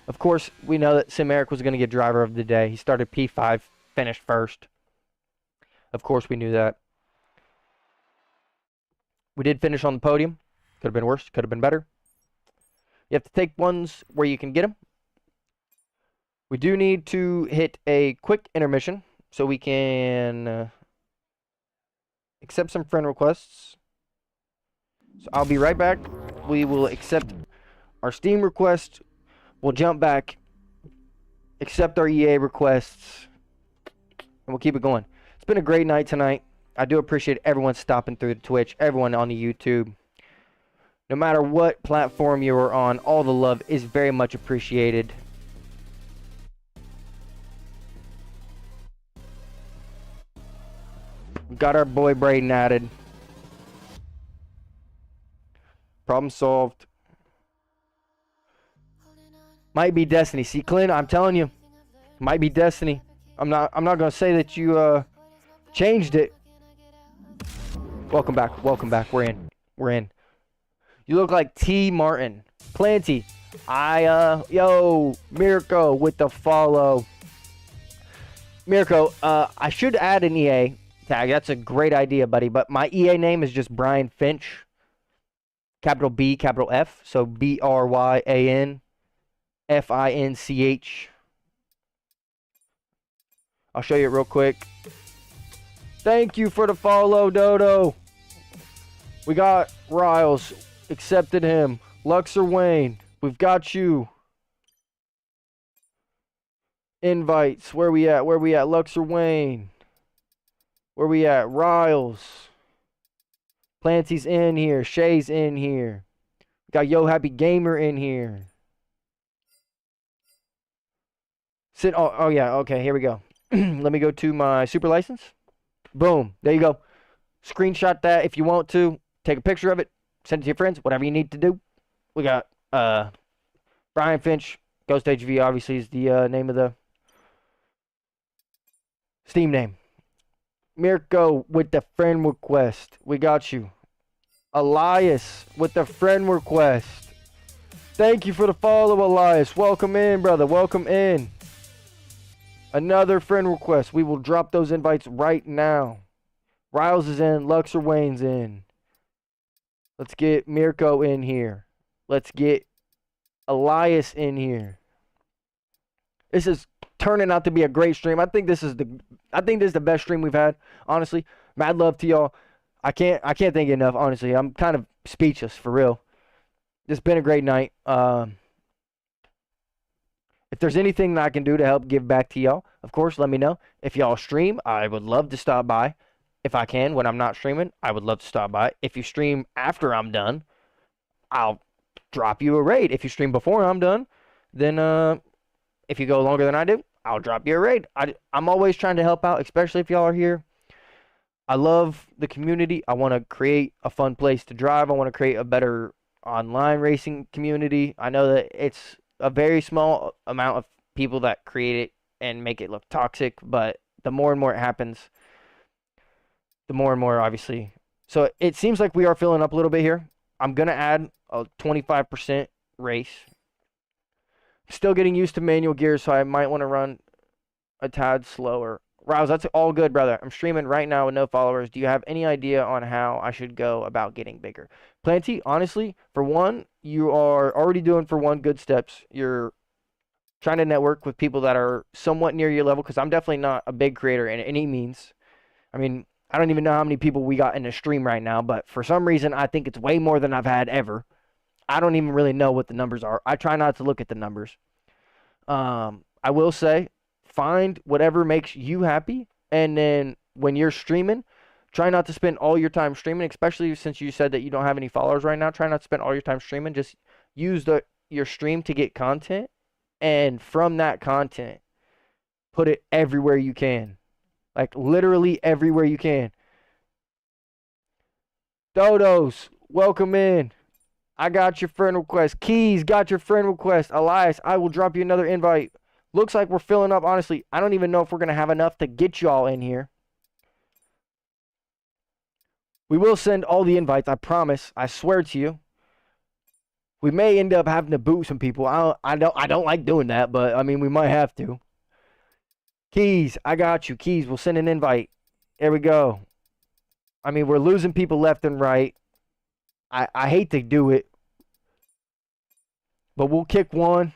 Of course, we know that Sim Eric was going to get driver of the day. He started P5, finished first. Of course, we knew that. We did finish on the podium. Could have been worse. Could have been better. You have to take ones where you can get them. We do need to hit a quick intermission so we can accept some friend requests. So I'll be right back. We will accept our Steam request. We'll jump back, accept our EA requests, and we'll keep it going. It's been a great night tonight. I do appreciate everyone stopping through the Twitch, everyone on the YouTube. No matter what platform you are on, all the love is very much appreciated. We got our boy Braden added. Problem solved. Might be destiny. See, Clint, I'm telling you, might be destiny. I'm not gonna say that you changed it. Welcome back. Welcome back. We're in. We're in. You look like T. Martin. Planty. Yo, Mirko with the follow. Mirko, I should add an EA tag. That's a great idea, buddy. But my EA name is just Brian Finch. Capital B, capital F. So BRYAN. FINCH. I'll show you it real quick. Thank you for the follow, Dodo. We got Riles. Accepted him. Luxor Wayne. We've got you. Invites. Where we at? Where we at? Luxor Wayne. Where we at? Riles. Planty's in here. Shay's in here. Got Yo Happy Gamer in here. Oh yeah, okay, here we go. Let me go to my super license. Boom, there you go. Screenshot that if you want to. Take a picture of it. Send it to your friends, whatever you need to do. We got Brian Finch. Ghost HV obviously is the name of the Steam name. Mirko with the friend request. We got you. Elias with the friend request. Thank you for the follow, Elias. Welcome in, brother. Welcome in. Another friend request. We will drop those invites right now. Riles is in. Luxor Wayne's in. Let's get Mirko in here. Let's get Elias in here. This is turning out to be a great stream. I think this is the best stream we've had. Honestly, mad love to y'all. I can't thank you enough, honestly. I'm kind of speechless, for real. It's been a great night. If there's anything that I can do to help give back to y'all, of course, let me know. If y'all stream, I would love to stop by. If I can, when I'm not streaming, I would love to stop by. If you stream after I'm done, I'll drop you a raid. If you stream before I'm done, then if you go longer than I do, I'll drop you a raid. I'm always trying to help out, especially if y'all are here. I love the community. I want to create a fun place to drive. I want to create a better online racing community. I know that it's a very small amount of people that create it and make it look toxic, but the more and more it happens, the more and more, obviously. So it seems like we are filling up a little bit here. I'm going to add a 25% race. Still getting used to manual gears, so I might want to run a tad slower. Rouse, that's all good, brother. I'm streaming right now with no followers. Do you have any idea on how I should go about getting bigger? Planty, honestly, for one, you are already doing for one good steps. You're trying to network with people that are somewhat near your level, because I'm definitely not a big creator in any means. I mean, I don't even know how many people we got in the stream right now, but for some reason, I think it's way more than I've had ever. I don't even really know what the numbers are. I try not to look at the numbers. I will say, find whatever makes you happy, and then when you're streaming, try not to spend all your time streaming, especially since you said that you don't have any followers right now. Try not to spend all your time streaming. Just use your stream to get content, and from that content, put it everywhere you can. Like, literally everywhere you can. Dodos, welcome in. I got your friend request. Keys, got your friend request. Elias, I will drop you another invite. Looks like we're filling up, honestly. I don't even know if we're going to have enough to get y'all in here. We will send all the invites, I promise. I swear to you. We may end up having to boot some people. I don't like doing that, but I mean, we might have to. Keys, I got you. Keys, we'll send an invite. There we go. I mean, we're losing people left and right. I hate to do it, but we'll kick one.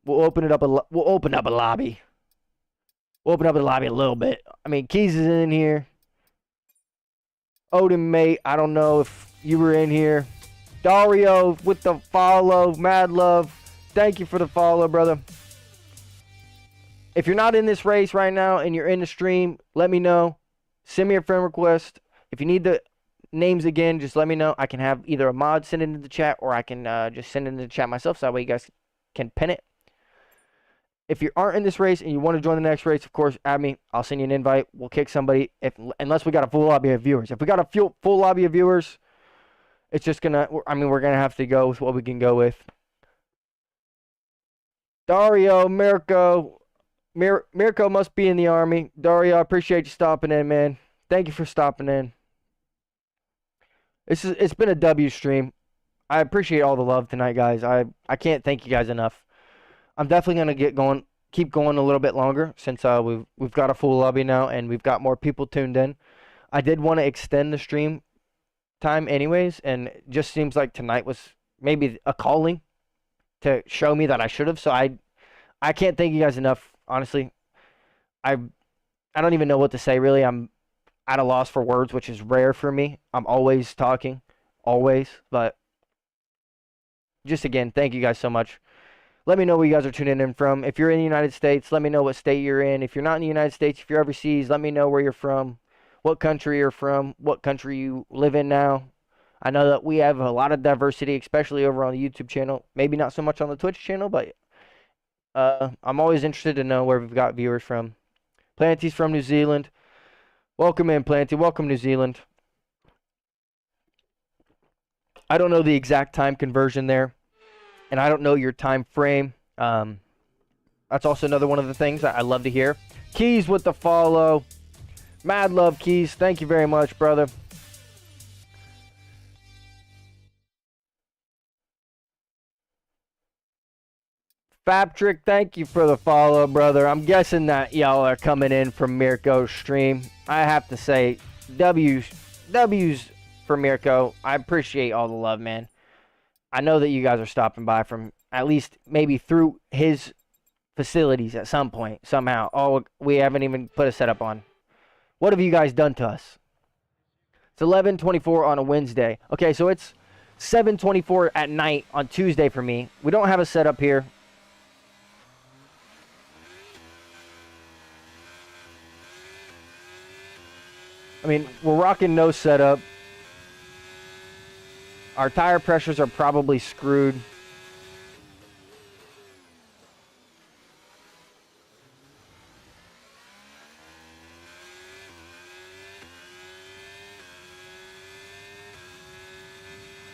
We'll open up a lobby. We'll open up the lobby a little bit. I mean, Keys is in here. Odin, mate, I don't know if you were in here. Dario with the follow. Mad love. Thank you for the follow, brother. If you're not in this race right now and you're in the stream, let me know. Send me a friend request. If you need the names again, just let me know. I can have either a mod send it into the chat, or I can just send it into the chat myself, so that way you guys can pin it. If you aren't in this race and you want to join the next race, of course, add me. I'll send you an invite. We'll kick somebody, unless we got a full lobby of viewers. If we got a full lobby of viewers, it's just going to, I mean, we're going to have to go with what we can go with. Dario, Mirko. Mirko must be in the army. Dario, I appreciate you stopping in, man. Thank you for stopping in. It's been a W stream. I appreciate all the love tonight, guys. I can't thank you guys enough. I'm definitely gonna keep going a little bit longer, since we've got a full lobby now and we've got more people tuned in. I did want to extend the stream time anyways, and it just seems like tonight was maybe a calling to show me that I should have. So I can't thank you guys enough, honestly. I don't even know what to say, really. I'm at a loss for words, which is rare for me. I'm always talking, always. But just again, thank you guys so much. Let me know where you guys are tuning in from. If you're in the United States, let me know what state you're in. If you're not in the United States, if you're overseas, let me know where you're from, what country you're from, what country you live in now. I know that we have a lot of diversity, especially over on the YouTube channel. Maybe not so much on the Twitch channel, but I'm always interested to know where we've got viewers from. Planty's from New Zealand. Welcome in, Planty. Welcome, New Zealand. I don't know the exact time conversion there, and I don't know your time frame. That's also another one of the things that I love to hear. Keys with the follow. Mad love, Keys. Thank you very much, brother. Fabtrick, thank you for the follow, brother. I'm guessing that y'all are coming in from Mirko's stream. I have to say, W's for Mirko. I appreciate all the love, man. I know that you guys are stopping by from at least maybe through his facilities at some point, somehow. Oh, we haven't even put a setup on. What have you guys done to us? It's 11:24 on a Wednesday. Okay, so it's 7:24 at night on Tuesday for me. We don't have a setup here. I mean, we're rocking no setup. Our tire pressures are probably screwed.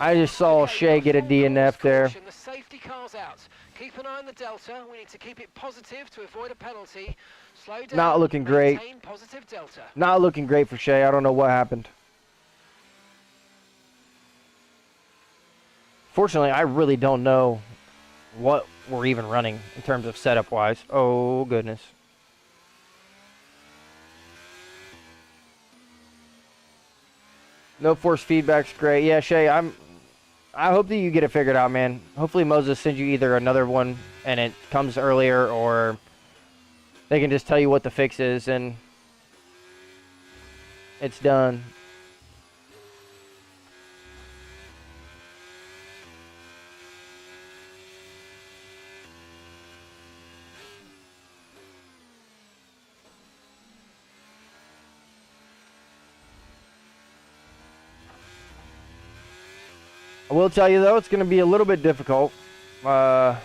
I just saw Shay get a DNF there. The safety car's out. Keep an eye on the delta. We need to keep it positive to avoid a penalty. Slow down. Not looking great. Maintain positive delta. Not looking great for Shay. I don't know what happened. Fortunately, I really don't know what we're even running in terms of setup-wise. Oh, goodness. No force feedback's great. Yeah, Shay, I hope that you get it figured out, man. Hopefully Moses sends you either another one and it comes earlier, or they can just tell you what the fix is and it's done. I will tell you, though, it's going to be a little bit difficult. Probably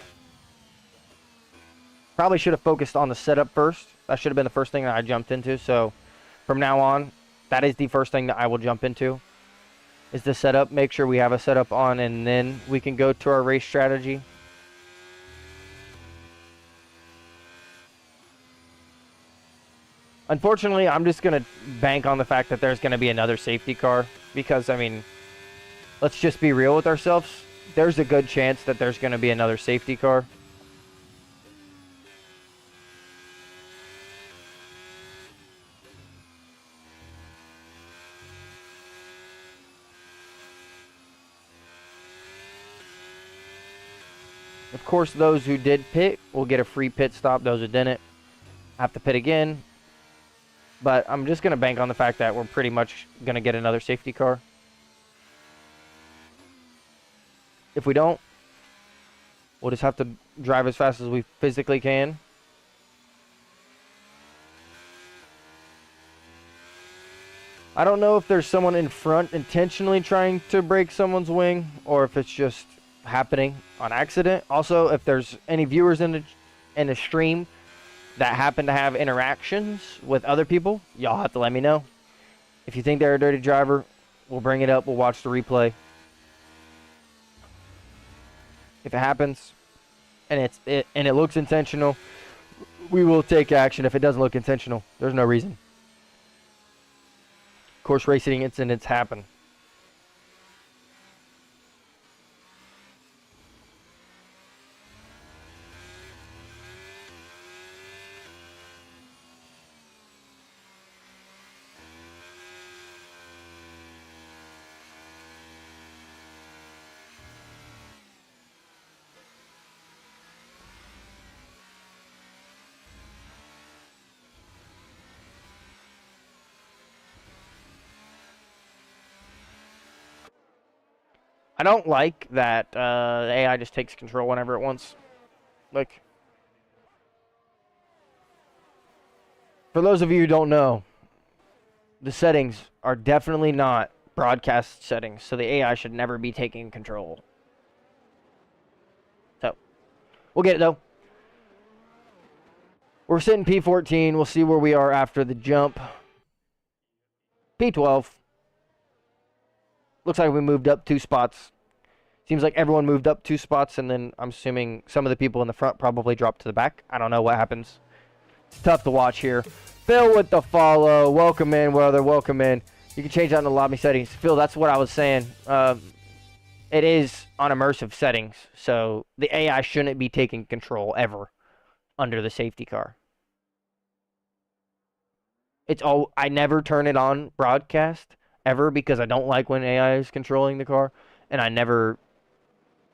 should have focused on the setup first. That should have been the first thing that I jumped into. So from now on, that is the first thing that I will jump into, is the setup. Make sure we have a setup on, and then we can go to our race strategy. Unfortunately, I'm just going to bank on the fact that there's going to be another safety car because, I mean, let's just be real with ourselves. There's a good chance that there's going to be another safety car. Of course, those who did pit will get a free pit stop. Those who didn't have to pit again. But I'm just going to bank on the fact that we're pretty much going to get another safety car. If we don't, we'll just have to drive as fast as we physically can. I don't know if there's someone in front intentionally trying to break someone's wing, or if it's just happening on accident. Also, if there's any viewers in the stream that happen to have interactions with other people, y'all have to let me know. If you think they're a dirty driver, we'll bring it up. We'll watch the replay. If it happens and it looks intentional, we will take action. If it doesn't look intentional, there's no reason. Of course, racing incidents happen. I don't like that the AI just takes control whenever it wants. Like, for those of you who don't know, the settings are definitely not broadcast settings, so the AI should never be taking control. So, we'll get it, though. We're sitting P14. We'll see where we are after the jump. P12. Looks like we moved up 2 spots. Seems like everyone moved up 2 spots, and then I'm assuming some of the people in the front probably dropped to the back. I don't know what happens. It's tough to watch here. Phil with the follow. Welcome in, brother. Welcome in. You can change that in the lobby settings. Phil, that's what I was saying. It is on immersive settings, so the AI shouldn't be taking control ever under the safety car. I never turn it on broadcast ever because I don't like when AI is controlling the car, and I never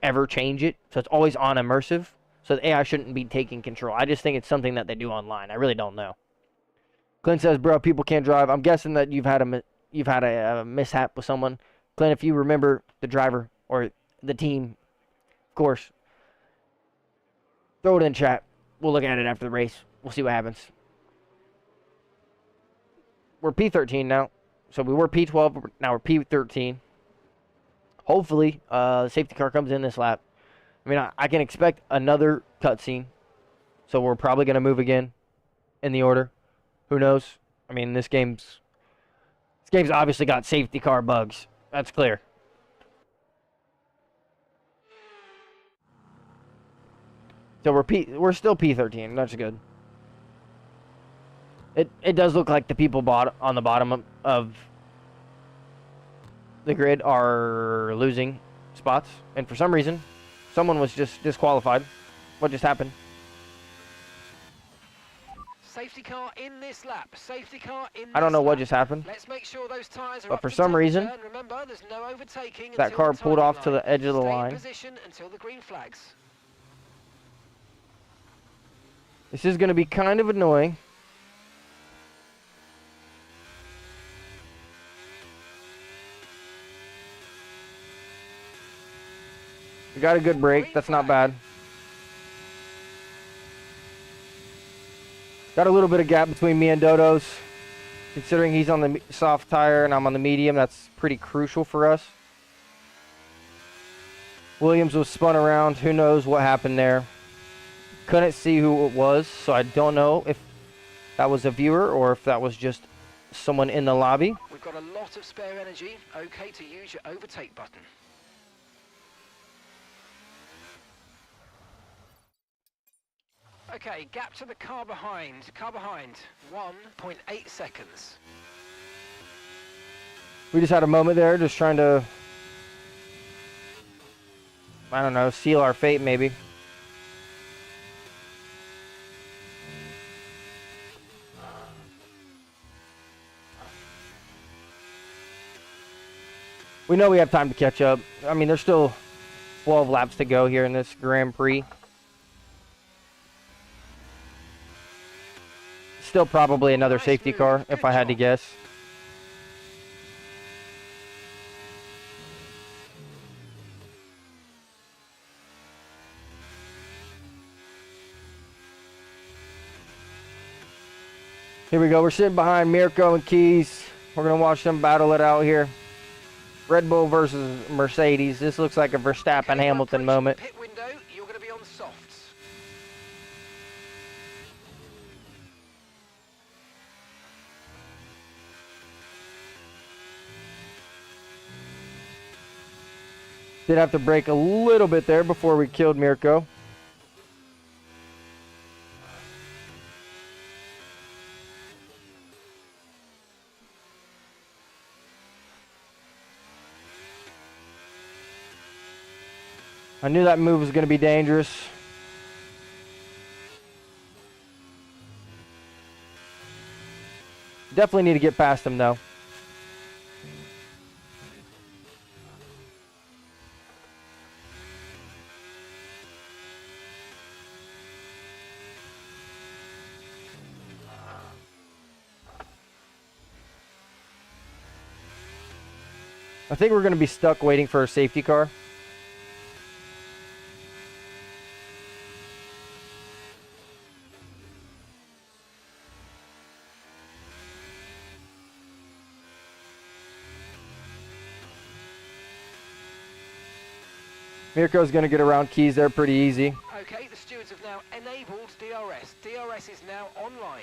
ever change it, so it's always on immersive, so the AI shouldn't be taking control. I just think it's something that they do online. I really don't know. Clint says, bro, people can't drive. I'm guessing that you've you've had a mishap with someone. Clint, if you remember the driver or the team, of course, throw it in chat. We'll look at it after the race. We'll see what happens. We're P13 now. So we were P12, now we're P13. Hopefully, the safety car comes in this lap. I mean, I can expect another cutscene. So we're probably going to move again in the order. Who knows? I mean, this game's obviously got safety car bugs. That's clear. So we're still P13. That's good. It does look like the people on the bottom of the grid are losing spots, and for some reason, someone was just disqualified. What just happened? Safety car in this lap. Safety car in this I don't know lap. what just happened. Let's make sure those tires are but up for to some reason, and remember, there's no overtaking that until car the pulled timing off to line. the edge of the Stay line. in position until the green flags. This is going to be kind of annoying. We got a good break. That's not bad. Got a little bit of gap between me and Dodo's. Considering he's on the soft tire and I'm on the medium, that's pretty crucial for us. Williams was spun around. Who knows what happened there. Couldn't see who it was, so I don't know if that was a viewer or if that was just someone in the lobby. We've got a lot of spare energy. Okay to use your overtake button. Okay, gap to the car behind. Car behind, 1.8 seconds. We just had a moment there, just trying to, I don't know, seal our fate maybe. We know we have time to catch up. I mean, there's still 12 laps to go here in this Grand Prix. Still probably another safety car, if I had to guess. Here we go. We're sitting behind Mirko and Keys. We're going to watch them battle it out here. Red Bull versus Mercedes. This looks like a Verstappen Hamilton moment. Pit window, you're going to be on softs. Did have to brake a little bit there before we killed Mirko. I knew that move was going to be dangerous. Definitely need to get past him though. I think we're going to be stuck waiting for a safety car. Mirko's going to get around Keys there pretty easy. Okay, the stewards have now enabled DRS. DRS is now online.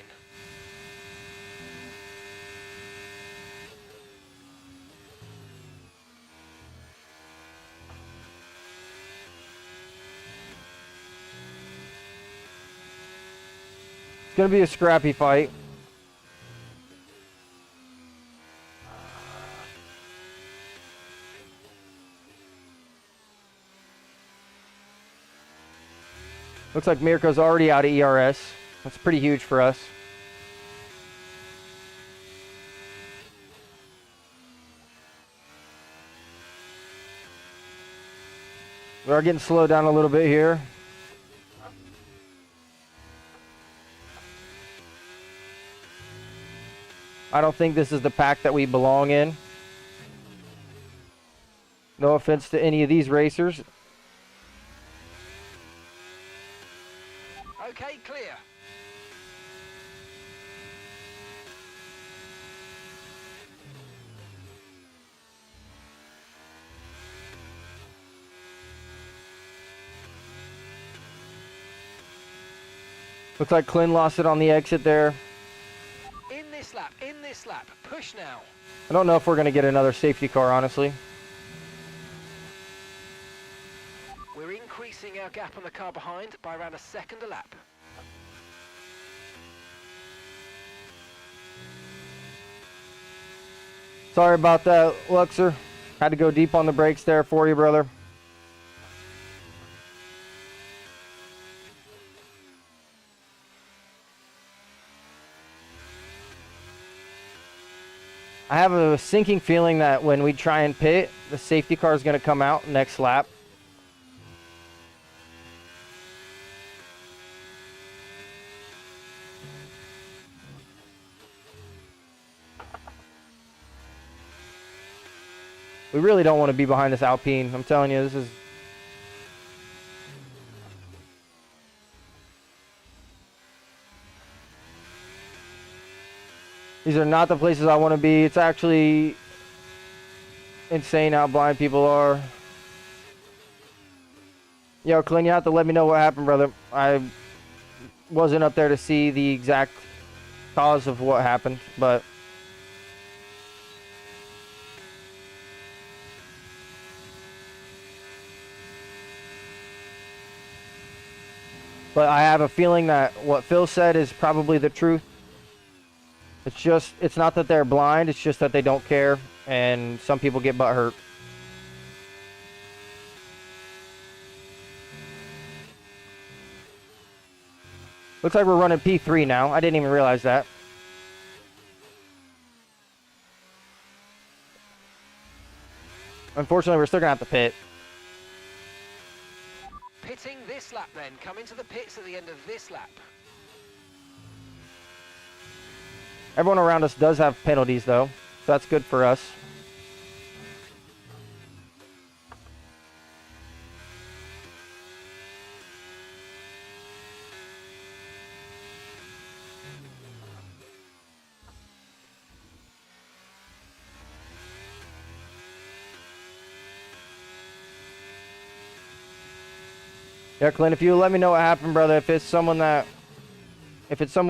It's going to be a scrappy fight. Looks like Mirko's already out of ERS. That's pretty huge for us. We are getting slowed down a little bit here. I don't think this is the pack that we belong in. No offense to any of these racers. Okay, clear. Looks like Clint lost it on the exit there. In this lap, push now. I don't know if we're going to get another safety car, honestly. We're increasing our gap on the car behind by around a second a lap. Sorry about that, Luxor. Had to go deep on the brakes there for you, brother. I have a sinking feeling that when we try and pit, the safety car is going to come out next lap. We really don't want to be behind this Alpine. I'm telling you, this is... These are not the places I want to be. It's actually insane how blind people are. Yo, Clint, you have to let me know what happened, brother. I wasn't up there to see the exact cause of what happened, but... But I have a feeling that what Phil said is probably the truth. It's not that they're blind, it's just that they don't care, and some people get butt hurt. Looks like we're running P3 now. I didn't even realize that. Unfortunately, we're still gonna have to pit. Pitting this lap then, coming to the pits at the end of this lap. Everyone around us does have penalties, though. So that's good for us. Yeah, Clint, if you let me know what happened, brother, if it's someone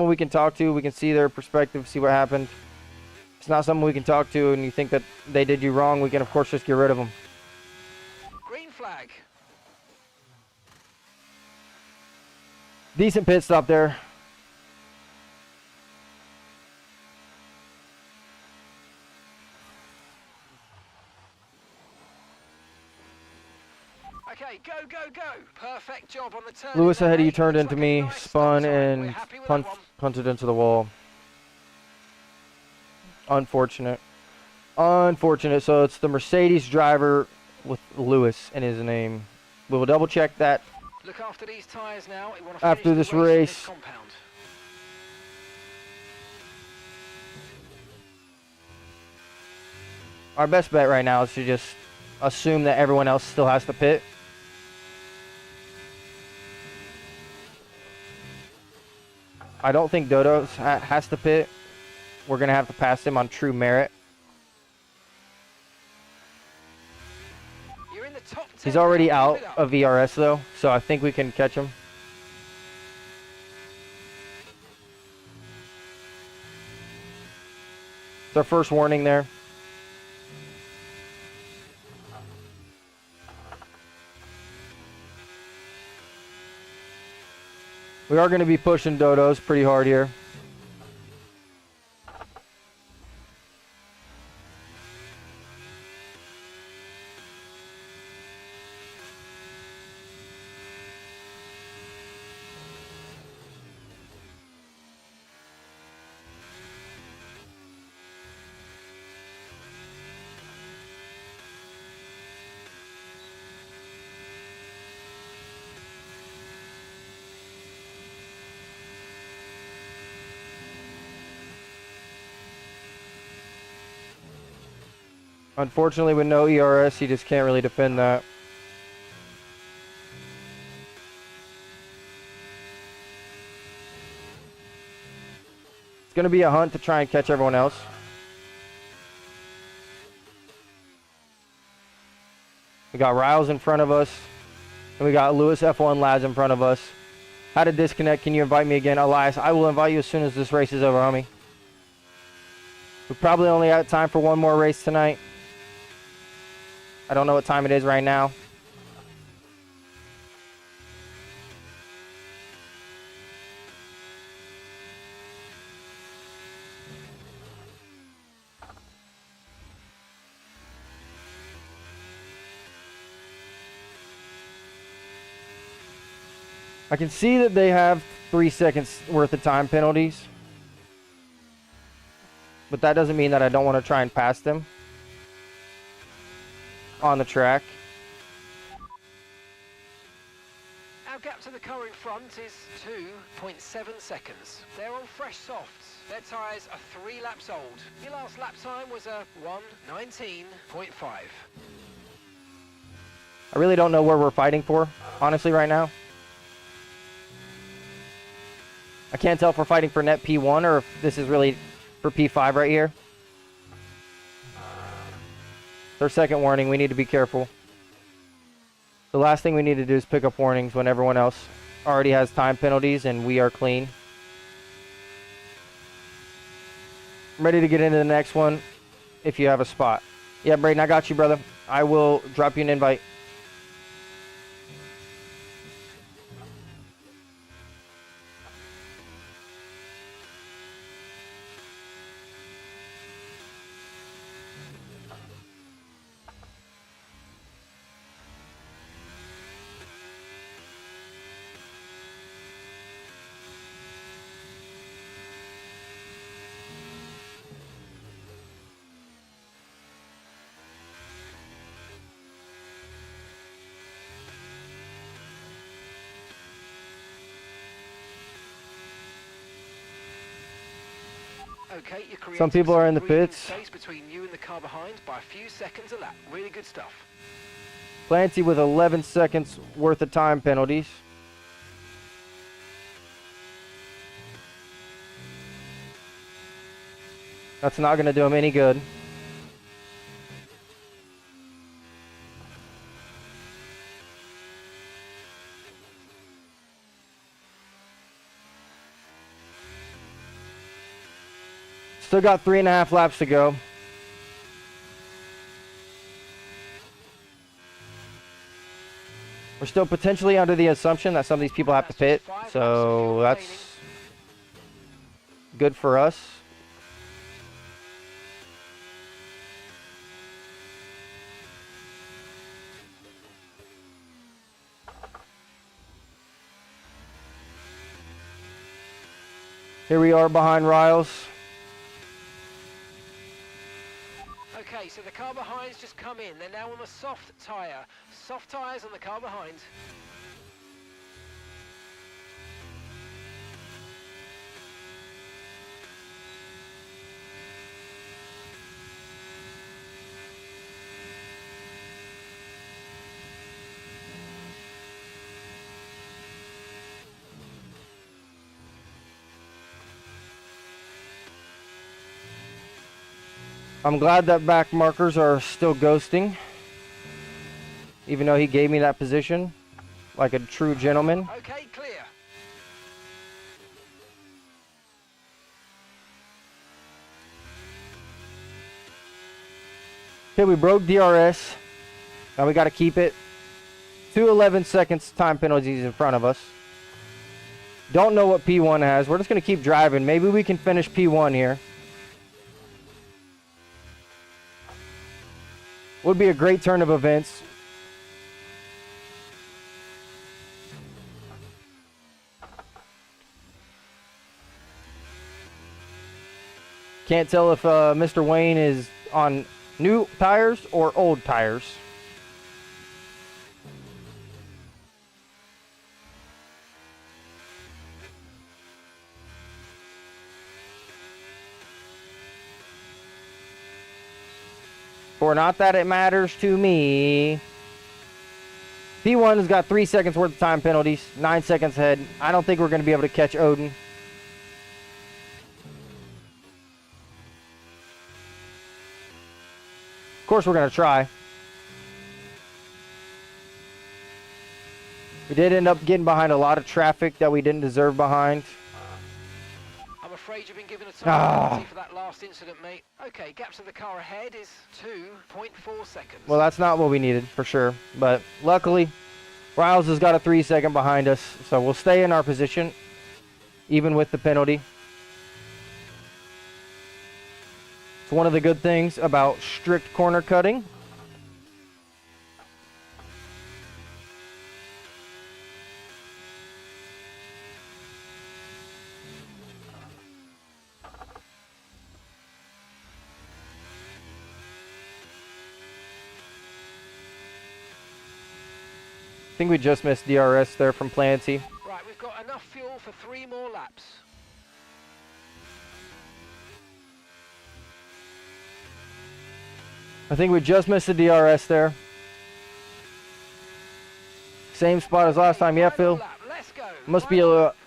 we can talk to, we can see their perspective, see what happened. If it's not someone we can talk to and you think that they did you wrong, we can, of course, just get rid of them. Green flag. Decent pit stop there. Okay, go, go, go. Perfect job on the turn. Lewis ahead of you Looks turned like into a me, nice spun, stop time. We're and happy with that one. punted into the wall. Unfortunate. Unfortunate. So it's the Mercedes driver with Lewis in his name. We will double check that Look after these tyres now. You want to after finish this the race in race. this compound. Our best bet right now is to just assume that everyone else still has to pit. I don't think Dodo has to pit. We're going to have to pass him on true merit. You're in the top 10 He's already now. out Keep it up. of ERS though, so I think we can catch him. It's our first warning there. We are going to be pushing Dodos pretty hard here. Unfortunately, with no ERS, he just can't really defend that. It's going to be a hunt to try and catch everyone else. We got Riles in front of us. And we got Lewis F1 Lads in front of us. How to disconnect? Can you invite me again? Elias, I will invite you as soon as this race is over, homie. We probably only have time for one more race tonight. I don't know what time it is right now. I can see that they have 3 seconds worth of time penalties. But that doesn't mean that I don't want to try and pass them on the track. Our gap to the car in front is 2.7 seconds. They're on fresh softs. Their tyres are 3 laps old. Your last lap time was a 1:19.5. I really don't know where we're fighting for, honestly, right now. I can't tell if we're fighting for net P1 or if this is really for P5 right here. Their second warning, we need to be careful. The last thing we need to do is pick up warnings when everyone else already has time penalties and we are clean. I'm ready to get into the next one if you have a spot. Yeah, Braden, I got you, brother. I will drop you an invite. Okay, you're creating Some people are in the breathing pits. space between you and the car behind by a few seconds a lap. Really good stuff. Clancy with 11 seconds worth of time penalties. That's not going to do him any good. Still got 3.5 laps to go. We're still potentially under the assumption that some of these people have to pit, so that's good for us. Here we are behind Riles. Okay, so the car behind's just come in. They're now on a soft tyre. Soft tyres on the car behind. I'm glad that back markers are still ghosting, even though he gave me that position like a true gentleman. Okay, clear. Okay, we broke DRS. Now we got to keep it. 2:11 seconds time penalties in front of us. Don't know what P1 has. We're just going to keep driving. Maybe we can finish P1 here. Would be a great turn of events. Can't tell if Mr. Wayne is on new tires or old tires. For not that it matters to me. P1 has got 3 seconds worth of time penalties. 9 seconds ahead. I don't think we're going to be able to catch Odin. Of course, we're going to try. We did end up getting behind a lot of traffic that we didn't deserve behind. I'm afraid you've been given a time penalty for that last incident, mate. Okay, gap to the car ahead is 2.4 seconds. Well, that's not what we needed, for sure. But luckily, Riles has got a 3 second behind us, so we'll stay in our position, even with the penalty. It's one of the good things about strict corner cutting. I think we just missed DRS there from Planty. Right, we've got enough fuel for 3 more laps. I think we just missed the DRS there. Same spot as last time. Yeah, Phil. Let's go.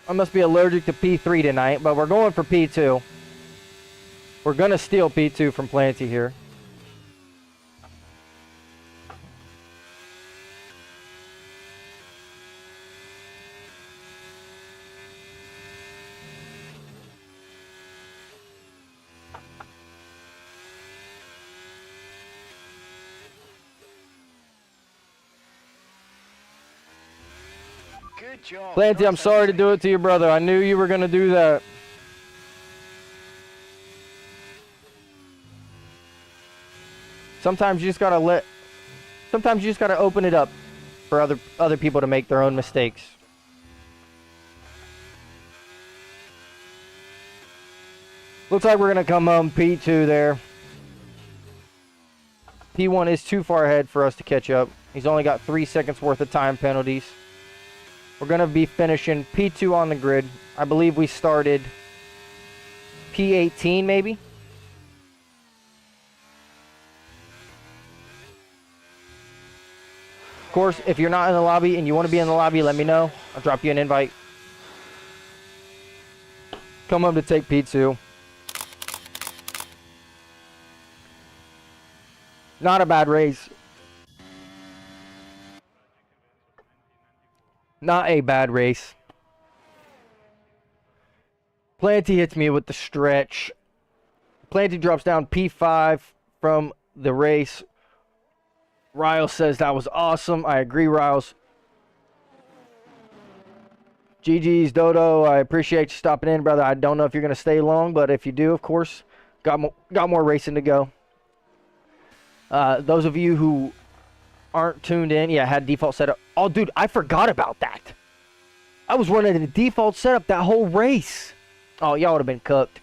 I must be allergic to P3 tonight, but we're going for P2. We're gonna steal P2 from Planty here. Good job. Planty, I'm sorry to do it to your brother. I knew you were gonna do that. Sometimes you just gotta open it up for other people to make their own mistakes. Looks like we're gonna come home P2 there. P1 is too far ahead for us to catch up. He's only got 3 seconds worth of time penalties. We're gonna be finishing P2 on the grid. I believe we started P18 maybe. Of course, if you're not in the lobby and you want to be in the lobby, let me know. I'll drop you an invite. Come home to take P2. Not a bad race. Not a bad race. Planty hits me with the stretch. Planty drops down P5 from the race. Riles says that was awesome. I agree, Riles. GG's, Dodo. I appreciate you stopping in, brother. I don't know if you're going to stay long, but if you do, of course, got more racing to go. Those of you who aren't tuned in, yeah, had default setup. Oh, dude, I forgot about that. I was running a default setup that whole race. Oh, y'all would have been cooked.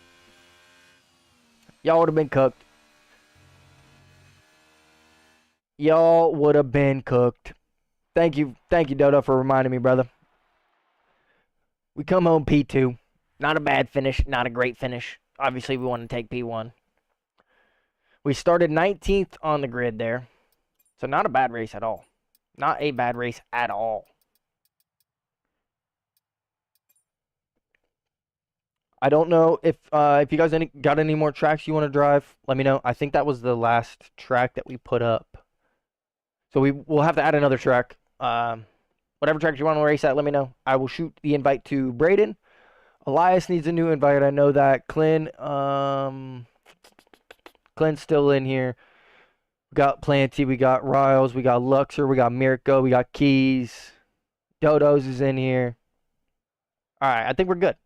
Y'all would have been cooked. Y'all would have been cooked. Thank you, Dodo, for reminding me, brother. We come home P2. Not a bad finish, not a great finish. Obviously, we want to take P1. We started 19th on the grid there. So not a bad race at all. Not a bad race at all. I don't know if you guys got any more tracks you want to drive. Let me know. I think that was the last track that we put up. So we'll have to add another track. Whatever track you want to race at, let me know. I will shoot the invite to Braden. Elias needs a new invite. I know that. Clint's still in here. We got Planty, we got Riles, we got Luxor, we got Mirko, we got Keys. Dodo's is in here. Alright, I think we're good. I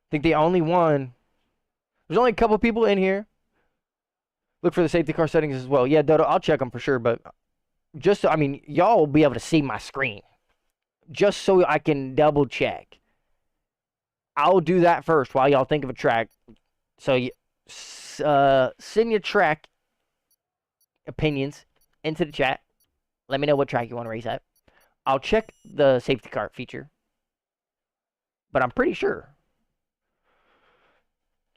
think the only one... There's only a couple people in here. Look for the safety car settings as well. Yeah, Dodo, I'll check them for sure, but... Just so, I mean, y'all will be able to see my screen. Just so I can double check. I'll do that first while y'all think of a track. So, send your track opinions into the chat. Let me know what track you want to race at. I'll check the safety car feature. But I'm pretty sure.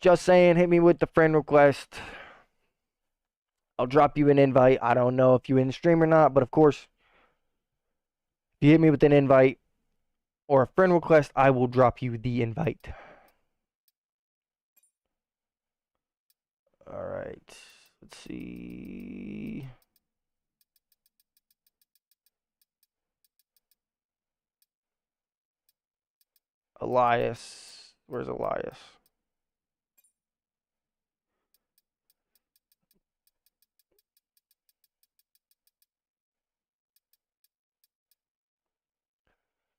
Just saying, hit me with the friend request. I'll drop you an invite. I don't know if you in the stream or not, but of course, if you hit me with an invite or a friend request, I will drop you the invite. All right. Let's see. Elias. Where's Elias?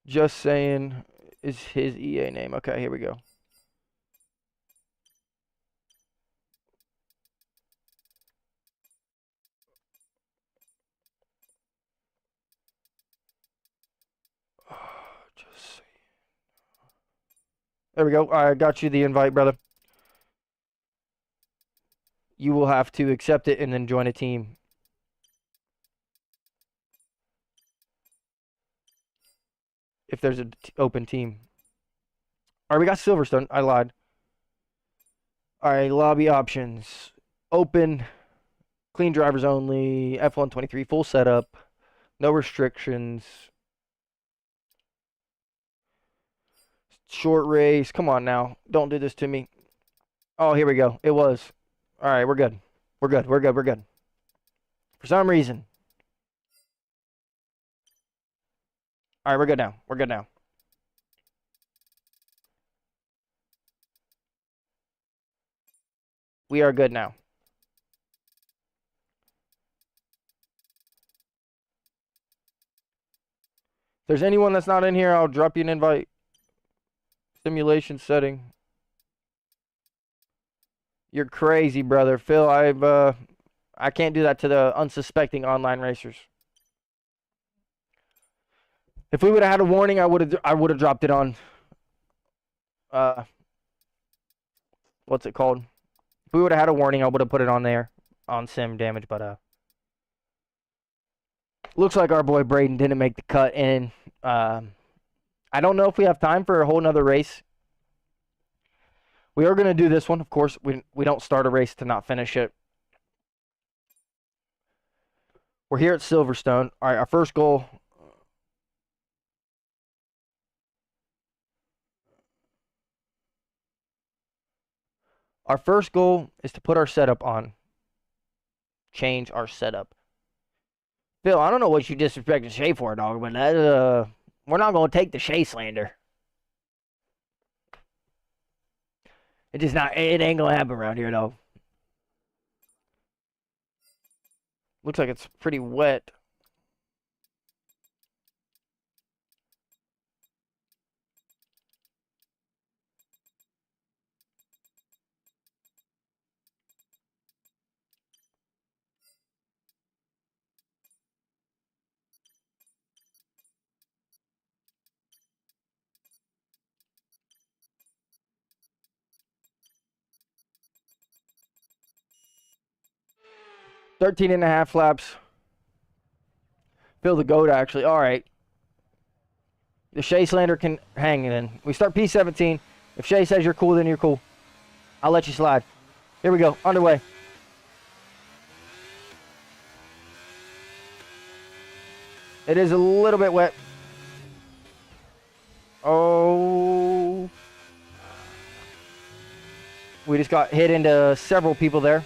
Just saying is his EA name. Okay, here we go. Just saying. There we go. I got you the invite, brother. You will have to accept it and then join a team. If there's an open team. All right, we got Silverstone. I lied. All right, lobby options. Open, clean drivers only, F123, full setup, no restrictions. Short race. Come on now. Don't do this to me. Oh, here we go. It was. All right, we're good. We're good. We're good. We're good. For some reason. All right, we're good now. We're good now. We are good now. If there's anyone that's not in here, I'll drop you an invite. Simulation setting. You're crazy, brother. Phil, I can't do that to the unsuspecting online racers. If we would have had a warning, I would have dropped it on what's it called? If we would have had a warning, I would have put it on there on sim damage, but looks like our boy Braden didn't make the cut in. I don't know if we have time for a whole nother race. We are going to do this one, of course. We don't start a race to not finish it. We're here at Silverstone. All right, our first goal. Our first goal is to put our setup on. Change our setup. Phil, I don't know what you disrespected Shay for, dog, but that, we're not going to take the Shay slander. It ain't going to happen around here, though. Looks like it's pretty wet. Thirteen and a half laps. Phil the GOAT, actually. All right. The Shay slander can hang then. We start P17. If Shay says you're cool, then you're cool. I'll let you slide. Here we go. Underway. It is a little bit wet. Oh. We just got hit into several people there.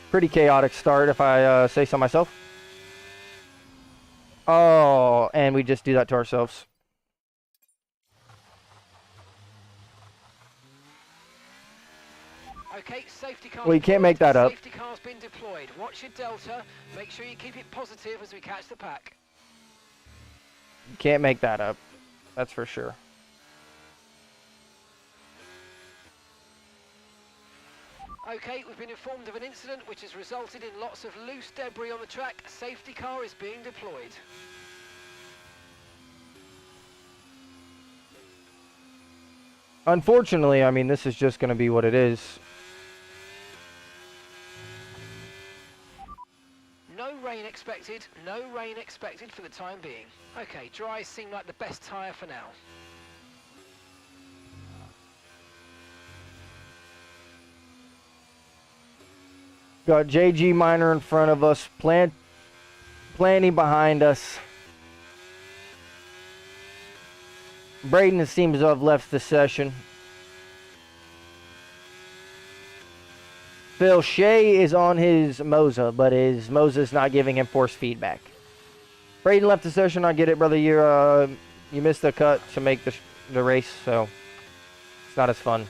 Pretty chaotic start, if I say so myself. Oh, and we just do that to ourselves. Okay, safety car. Well, you can't make that up. Safety car's been deployed. Watch your delta. Make sure you keep it positive as we catch the pack. You can't make that up. That's for sure. Okay, we've been informed of an incident which has resulted in lots of loose debris on the track. A safety car is being deployed. Unfortunately, I mean, this is just going to be what it is. No rain expected. noted, no rain expected for the time being. Okay, dry seem like the best tyre for now. Got JG Minor in front of us, Planty behind us. Braden seems to have left the session. Phil Shea is on his Moza, but his Moza's not giving him force feedback. Braden left the session. I get it, brother. You missed the cut to make the race, so it's not as fun.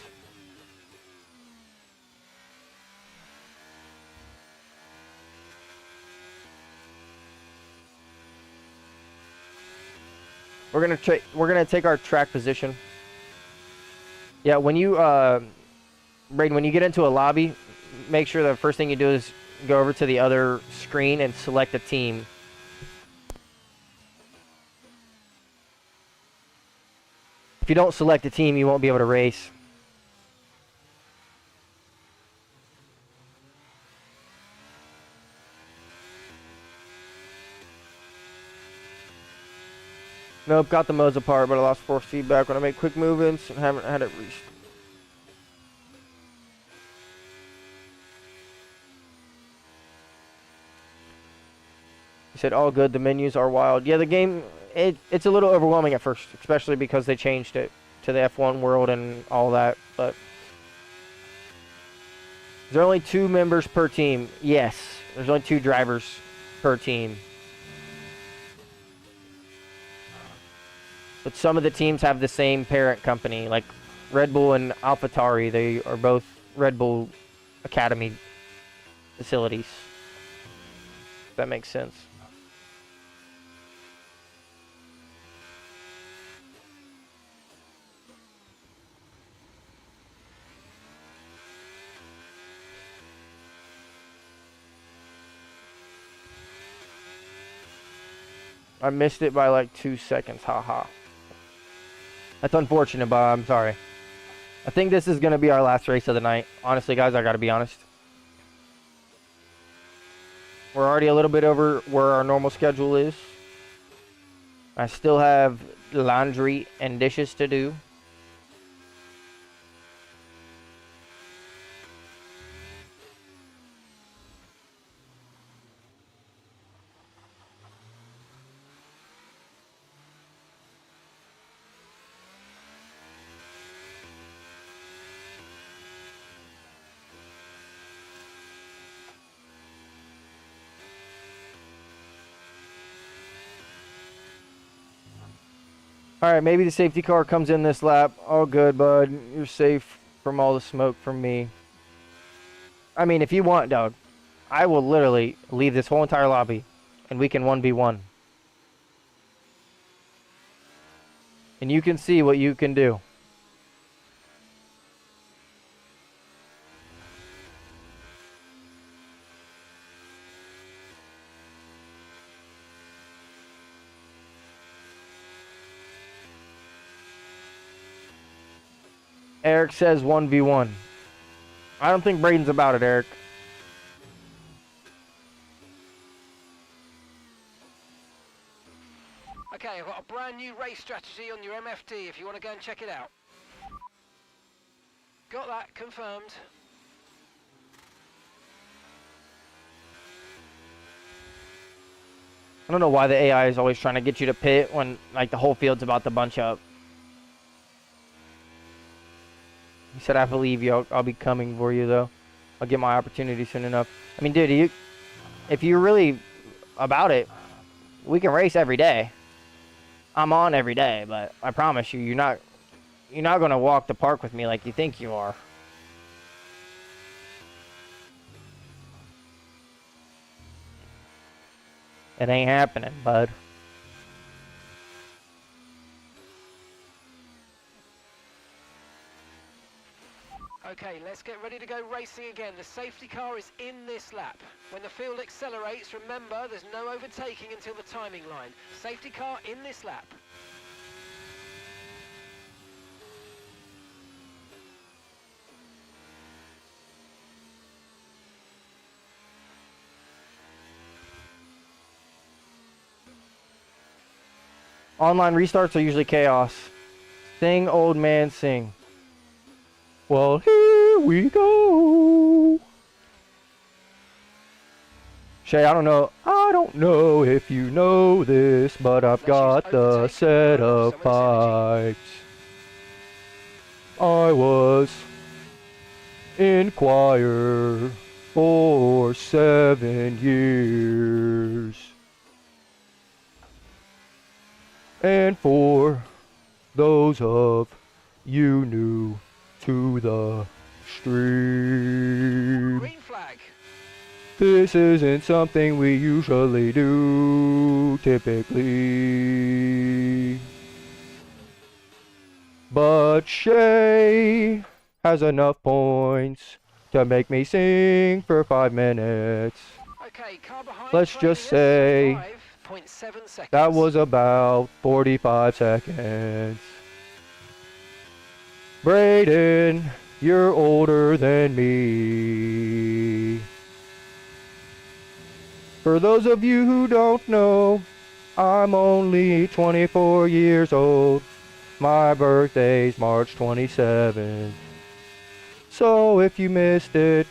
We're gonna take our track position. Yeah, when you Braden, when you get into a lobby, make sure the first thing you do is go over to the other screen and select a team. If you don't select a team, you won't be able to race. Nope, got the modes apart, but I lost force feedback when I made quick movements and haven't had it reached. He said, all good, the menus are wild. Yeah, the game, it's a little overwhelming at first, especially because they changed it to the F1 world and all that, but... Is there only 2 members per team? Yes, there's only 2 drivers per team. But some of the teams have the same parent company, like Red Bull and AlphaTauri. They are both Red Bull Academy facilities. If that makes sense. I missed it by like 2 seconds, haha. That's unfortunate, but I'm sorry. I think this is going to be our last race of the night. Honestly, guys, I got to be honest. We're already a little bit over where our normal schedule is. I still have laundry and dishes to do. Alright, maybe the safety car comes in this lap. All good, bud. You're safe from all the smoke from me. I mean, if you want, dog, I will literally leave this whole entire lobby and we can 1v1. And you can see what you can do. Eric says 1v1. I don't think Braden's about it, Eric. Okay, I've got a brand new race strategy on your MFD if you want to go and check it out. Got that confirmed. I don't know why the AI is always trying to get you to pit when like the whole field's about to bunch up. He said, I believe you. I'll be coming for you, though. I'll get my opportunity soon enough. I mean, dude, if you're really about it, we can race every day. I'm on every day, but I promise you, you're not going to walk the park with me like you think you are. It ain't happening, bud. Okay, let's get ready to go racing again. The safety car is in this lap. When the field accelerates, remember there's no overtaking until the timing line. Safety car in this lap. Online restarts are usually chaos. Sing, old man, sing. Well, here we go. Shay, I don't know if you know this, but I've got the set of pipes. I was in choir for 7 years. And for those of you new to the stream, Green flag. this isn't something we usually do, typically. But Shay has enough points to make me sing for 5 minutes. Okay, car behind. Let's just say 5.7 seconds. that was about 45 seconds. Brayden, you're older than me. For those of you who don't know, I'm only 24 years old. My birthday's March 27th. So if you missed it,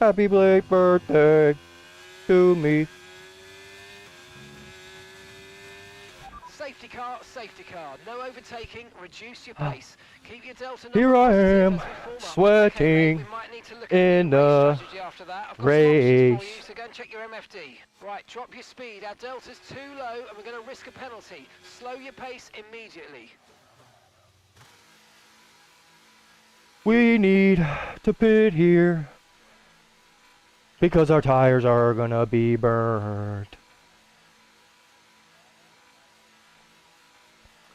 happy late birthday to me. Safety car. No overtaking. Reduce your pace. Keep your delta number Here I positive am, as we form up. sweating Okay, we might need to look at in a new race the strategy after that. I've got some race. options for you, so go and check your MFD. Right, drop your speed. Our delta's too low, and we're going to risk a penalty. Slow your pace immediately. We need to pit here because our tires are gonna be burnt.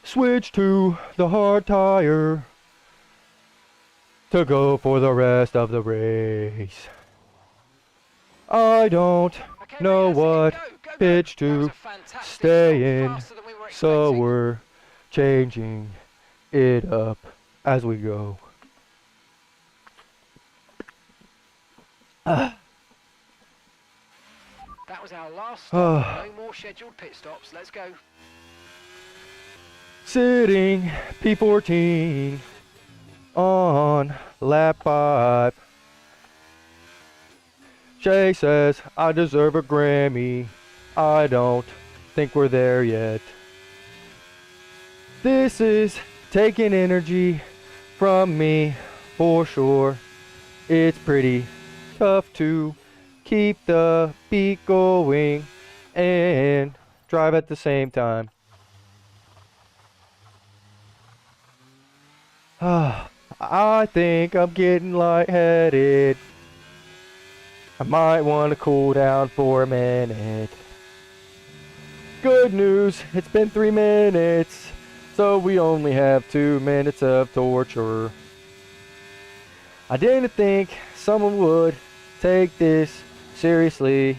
Switch to the hard tire to go for the rest of the race. I don't Okay, know mate, that's it. what Go. pitch That was to a fantastic stay stop, in, faster than we were so expecting. we're changing it up as we go. That was our last stop. No more scheduled pit stops. Let's go. Sitting P14 on lap 5. Shay says I deserve a Grammy. I don't think we're there yet. This is taking energy from me for sure. It's pretty tough to keep the beat going and drive at the same time. I think I'm getting lightheaded. I might want to cool down for a minute. Good news, it's been 3 minutes, so we only have 2 minutes of torture. I didn't think someone would take this seriously,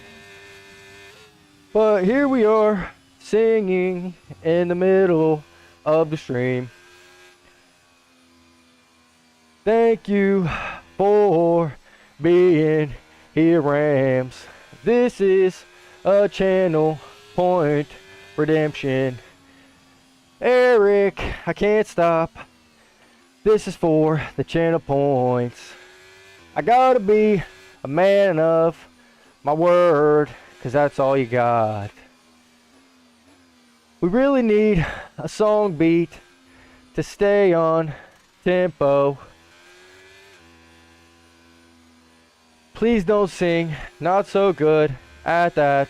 but here we are, singing in the middle of the stream. Thank you for being here, Rams. This is a channel point redemption. Eric, I can't stop. This is for the channel points. I gotta be a man of my word, 'cause that's all you got. We really need a song beat to stay on tempo. Please don't sing, not so good at that.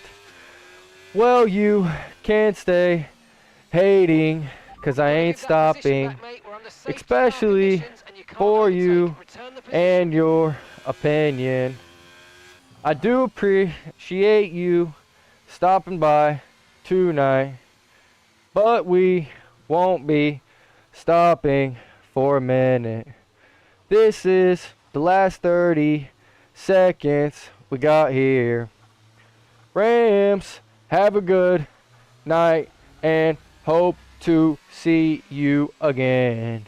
Well, you can't stay hating, 'cause I ain't stopping, especially for you and your opinion. I do appreciate you stopping by tonight, but we won't be stopping for a minute. This is the last 30 seconds we got here. Rams, have a good night and hope to see you again.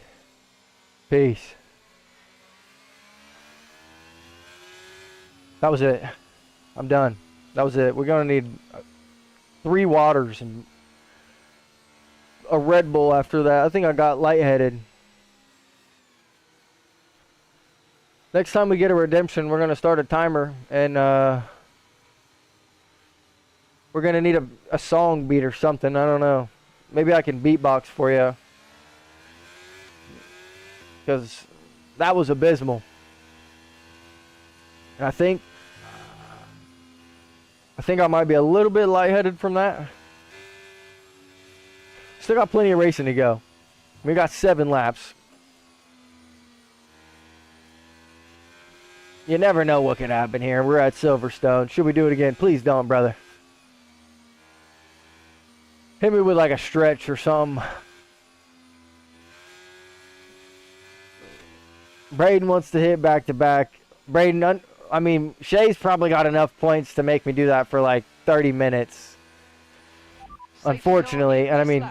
Peace. That was it. I'm done. That was it. We're gonna need 3 waters and a Red Bull after that. I think I got lightheaded. Next time we get a redemption, we're gonna start a timer, and we're gonna need a song beat or something. I don't know. Maybe I can beatbox for you, because that was abysmal. And I think I might be a little bit lightheaded from that. Still got plenty of racing to go. We got 7 laps. You never know what could happen here. We're at Silverstone. Should we do it again? Please don't, brother. Hit me with like a stretch or something. Braden wants to hit back to back. Braden, I mean, Shay's probably got enough points to make me do that for like 30 minutes. Unfortunately, and I mean,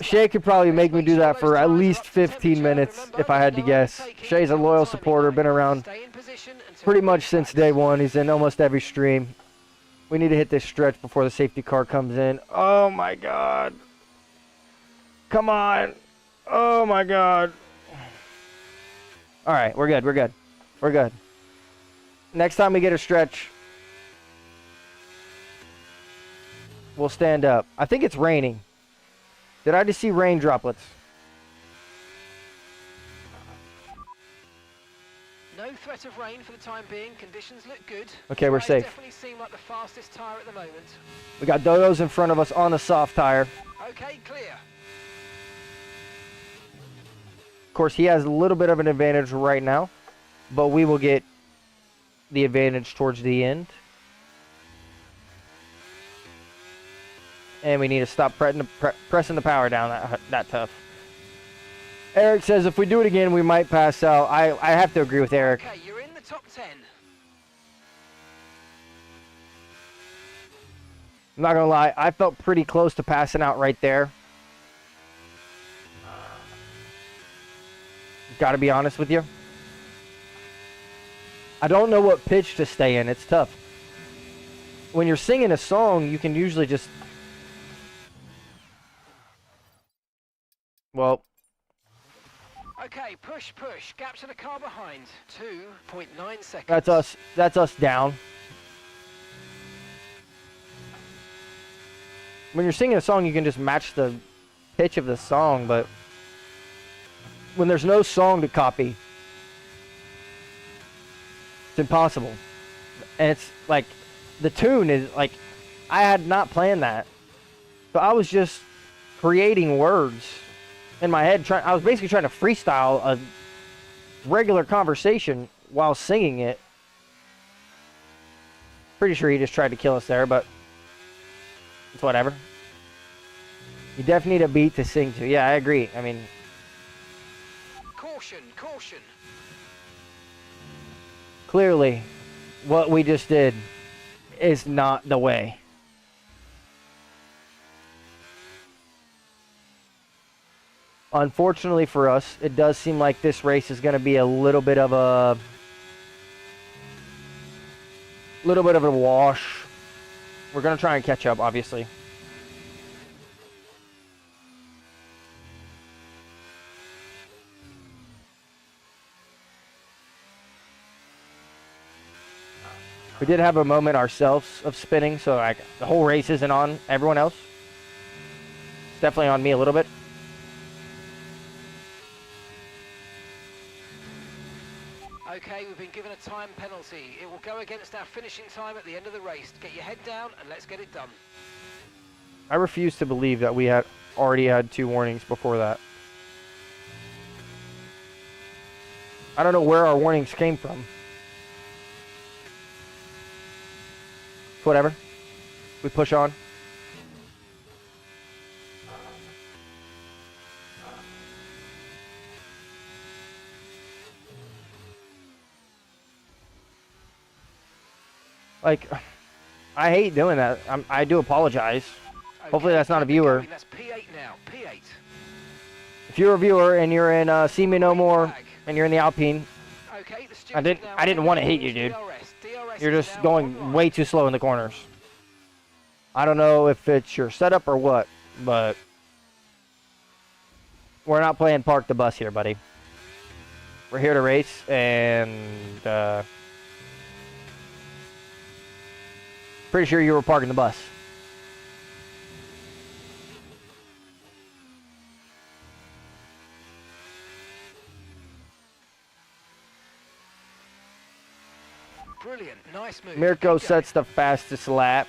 Shay could probably make me do that for at least 15 minutes if I had to guess. Shay's a loyal supporter, been around pretty much since day one. He's in almost every stream. We need to hit this stretch before the safety car comes in. Oh my God. Come on. Oh my God. All right, we're good, we're good. We're good. Next time we get a stretch, we'll stand up. I think it's raining. Did I just see rain droplets? No threat of rain for the time being. Conditions look good. Okay, we're safe. Definitely seem like the fastest tire at the moment. We got Dodos in front of us on the soft tire. Okay, clear. Of course, he has a little bit of an advantage right now, but we will get the advantage towards the end. And we need to stop pressing the power down that tough. Eric says if we do it again, we might pass out. I have to agree with Eric. Okay, you're in the top 10. I'm not going to lie. I felt pretty close to passing out right there. Got to be honest with you. I don't know what pitch to stay in. It's tough. When you're singing a song, you can usually just... Well... Okay, push, push. Gap to the car behind. 2.9 seconds. That's us. That's us down. When you're singing a song, you can just match the pitch of the song, but when there's no song to copy, it's impossible. And it's like, the tune is like, I had not planned that. So I was just creating words in my head. I was basically trying to freestyle a regular conversation while singing it. Pretty sure he just tried to kill us there, but it's whatever. You definitely need a beat to sing to. Yeah, I agree. I mean... Caution, caution. Clearly, what we just did is not the way. Unfortunately for us, it does seem like this race is going to be a little bit of a wash. We're going to try and catch up, obviously. We did have a moment ourselves of spinning, so like the whole race isn't on everyone else. It's definitely on me a little bit. Okay, we've been given a time penalty. It will go against our finishing time at the end of the race. Get your head down and let's get it done. I refuse to believe that we had already had 2 warnings before that. I don't know where our warnings came from. Whatever. We push on. Like, I hate doing that. I do apologize. Okay, hopefully that's not a viewer. That's P8 now. P8. If you're a viewer and you're in See Me No More and you're in the Alpine, okay, I didn't want to hate you, dude. You're just going way too slow in the corners. I don't know if it's your setup or what, but We're not playing park the bus here, buddy. We're here to race, and pretty sure you were parking the bus. Brilliant, nice move. Mirko sets the fastest lap.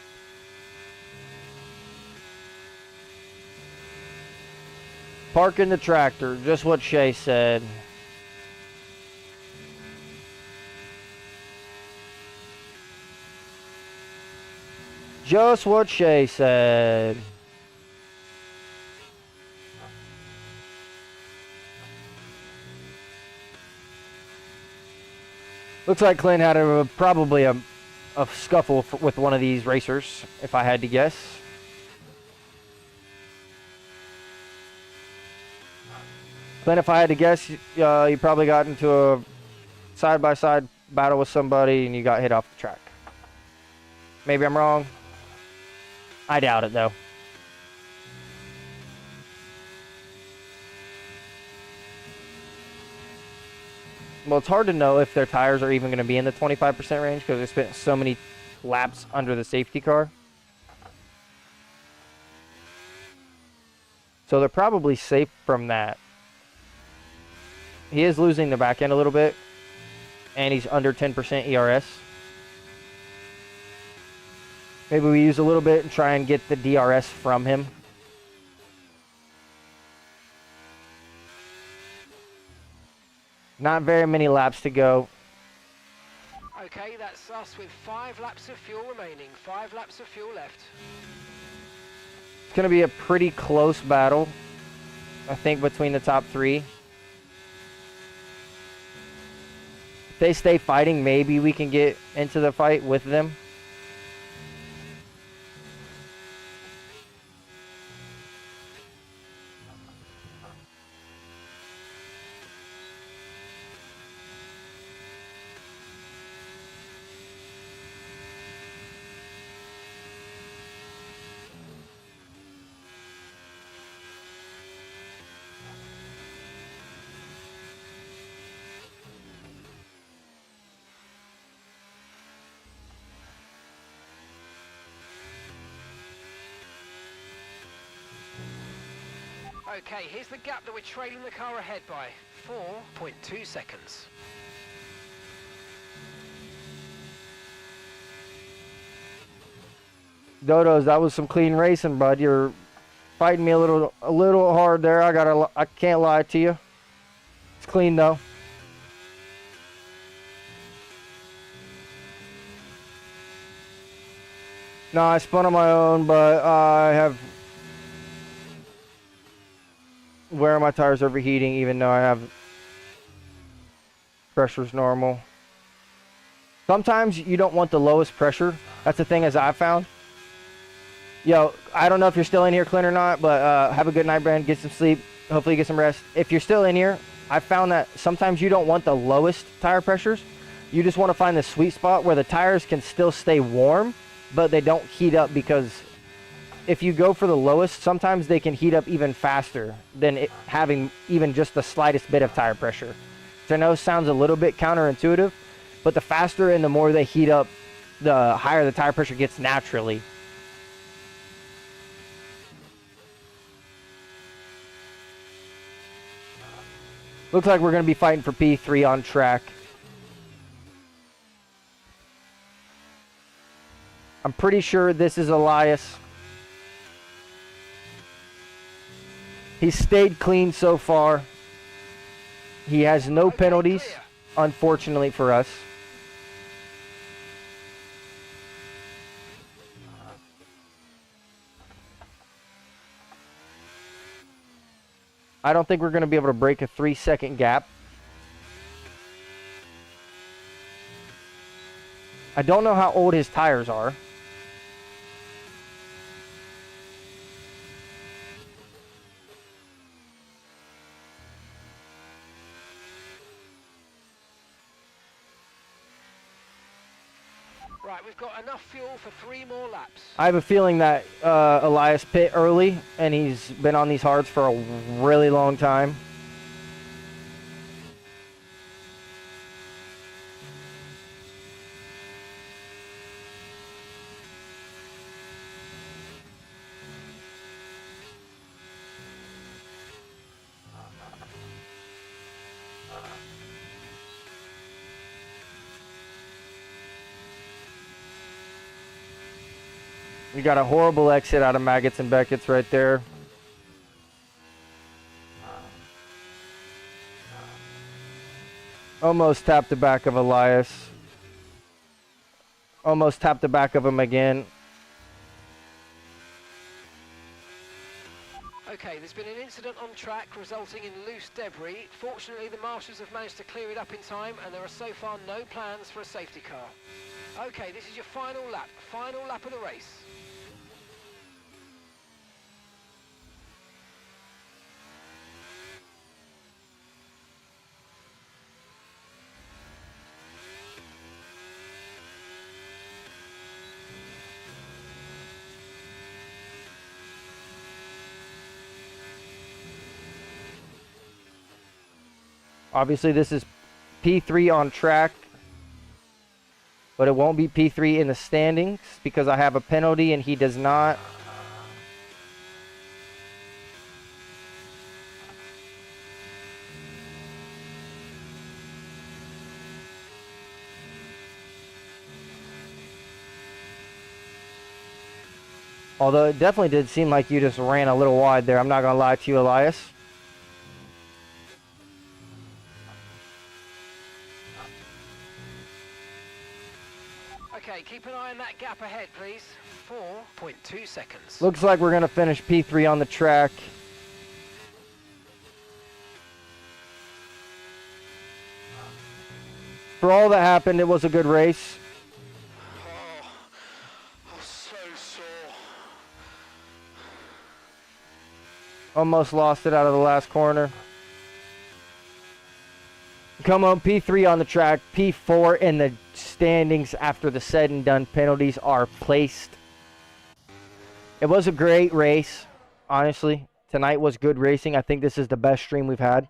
Parking the tractor, just what Shay said. Just what Shay said. Looks like Clint had probably a scuffle with one of these racers, if I had to guess. Clint, if I had to guess, you probably got into a side-by-side battle with somebody and you got hit off the track. Maybe I'm wrong. I doubt it, though. Well, it's hard to know if their tires are even going to be in the 25% range because they spent so many laps under the safety car. So they're probably safe from that. He is losing the back end a little bit, and he's under 10% ERS. Maybe we use a little bit and try and get the DRS from him. Not very many laps to go. Okay, that's us with 5 laps of fuel remaining. 5 laps of fuel left. It's going to be a pretty close battle, I think, between the top 3. If they stay fighting, maybe we can get into the fight with them. Okay, here's the gap that we're trailing the car ahead by. 4.2 seconds. Dodos, that was some clean racing, bud. You're fighting me a little hard there. I can't lie to you. It's clean though. No, I spun on my own, but I have where are my tires overheating even though I have pressure's normal. Sometimes you don't want the lowest pressure. That's the thing as I found. Yo, I don't know if you're still in here, Clint, or not, but have a good night, Brand. Get some sleep. Hopefully get some rest. If you're still in here, I found that sometimes you don't want the lowest tire pressures. You just want to find the sweet spot where the tires can still stay warm, but they don't heat up, because if you go for the lowest, sometimes they can heat up even faster than having even just the slightest bit of tire pressure. So I know it sounds a little bit counterintuitive, but the faster and the more they heat up, the higher the tire pressure gets naturally. Looks like we're going to be fighting for P3 on track. I'm pretty sure this is Elias. He's stayed clean so far. He has no penalties, unfortunately for us. I don't think we're going to be able to break a 3-second gap. I don't know how old his tires are. Right, we've got enough fuel for 3 more laps. I have a feeling that Elias pit early, and he's been on these hards for a really long time. We got a horrible exit out of Maggots and Beckett's right there. Almost tapped the back of Elias. Almost tapped the back of him again. Okay, there's been an incident on track resulting in loose debris. Fortunately, the marshals have managed to clear it up in time, and there are so far no plans for a safety car. Okay, this is your final lap of the race. Obviously, this is P3 on track, but it won't be P3 in the standings because I have a penalty and he does not. Although it definitely did seem like you just ran a little wide there. I'm not going to lie to you, Elias. Okay, keep an eye on that gap ahead, please. 4.2 seconds. Looks like we're going to finish P3 on the track. For all that happened, it was a good race. Oh, I'm so sore. Almost lost it out of the last corner. Come on, P3 on the track, P4 in the standings after the said and done penalties are placed. It was a great race, honestly. Tonight was good racing. I think this is the best stream we've had,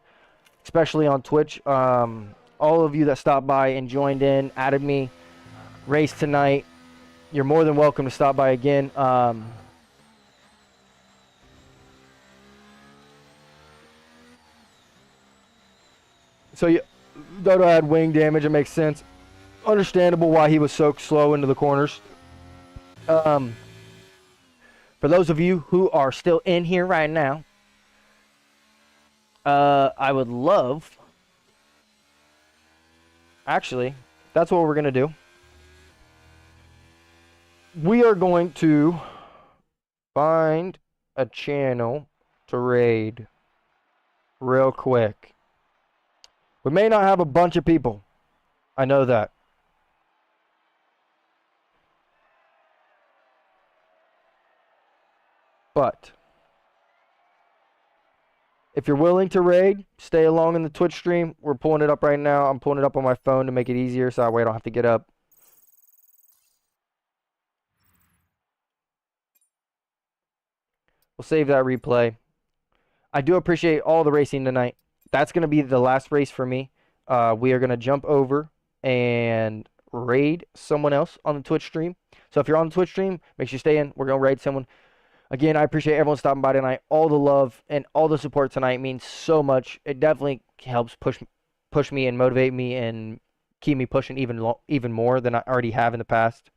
especially on Twitch. All of you that stopped by and joined in, added me, raced tonight. You're more than welcome to stop by again. So you, Dodo had wing damage. It makes sense. Understandable why he was so slow into the corners. For those of you who are still in here right now, I would love... Actually, that's what we're going to do. We are going to find a channel to raid real quick. We may not have a bunch of people. I know that. But if you're willing to raid, stay along in the Twitch stream. We're pulling it up right now. I'm pulling it up on my phone to make it easier so that way I don't have to get up. We'll save that replay. I do appreciate all the racing tonight. That's going to be the last race for me. We are going to jump over and raid someone else on the Twitch stream. So if you're on the Twitch stream, make sure you stay in. We're going to raid someone. Again, I appreciate everyone stopping by tonight. All the love and all the support tonight means so much. It definitely helps push me and motivate me and keep me pushing even more than I already have in the past.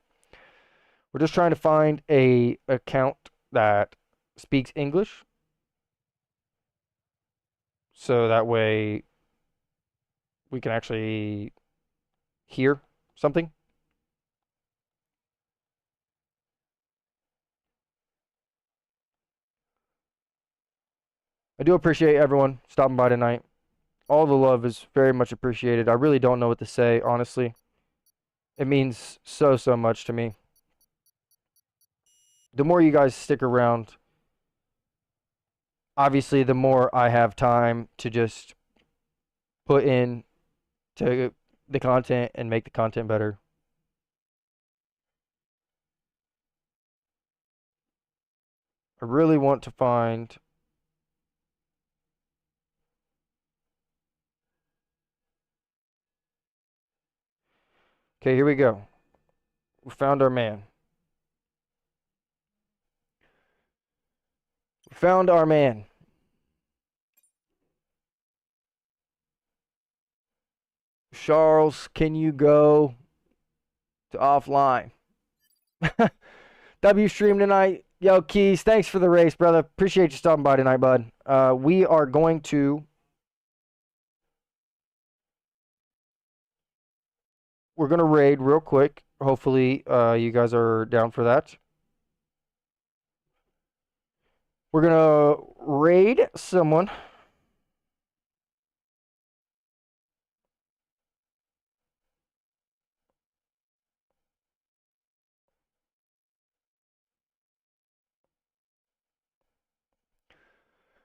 We're just trying to find a account that speaks English, so that way we can actually hear something. I do appreciate everyone stopping by tonight. All the love is very much appreciated. I really don't know what to say, honestly. It means so much to me. The more you guys stick around, obviously the more I have time to just put in to the content and make the content better. I really want to find. Okay, here we go. We found our man. We found our man. Charles, can you go to offline? W stream tonight. Yo, Keys, thanks for the race, brother. Appreciate you stopping by tonight, bud. We are going to. We're going to raid real quick. Hopefully, you guys are down for that. We're going to raid someone.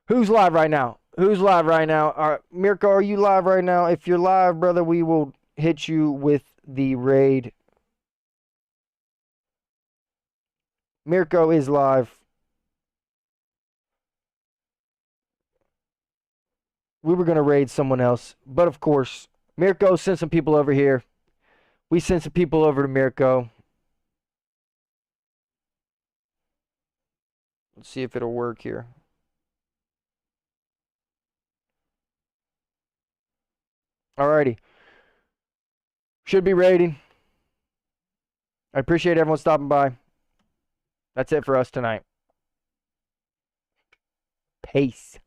Who's live right now? Who's live right now? Mirko, are you live right now? If you're live, brother, we will hit you with the raid. Mirko is live. We were going to raid someone else, but of course, Mirko sent some people over here. We sent some people over to Mirko. Let's see if it'll work here. Alrighty. Should be raiding. I appreciate everyone stopping by. That's it for us tonight. Peace.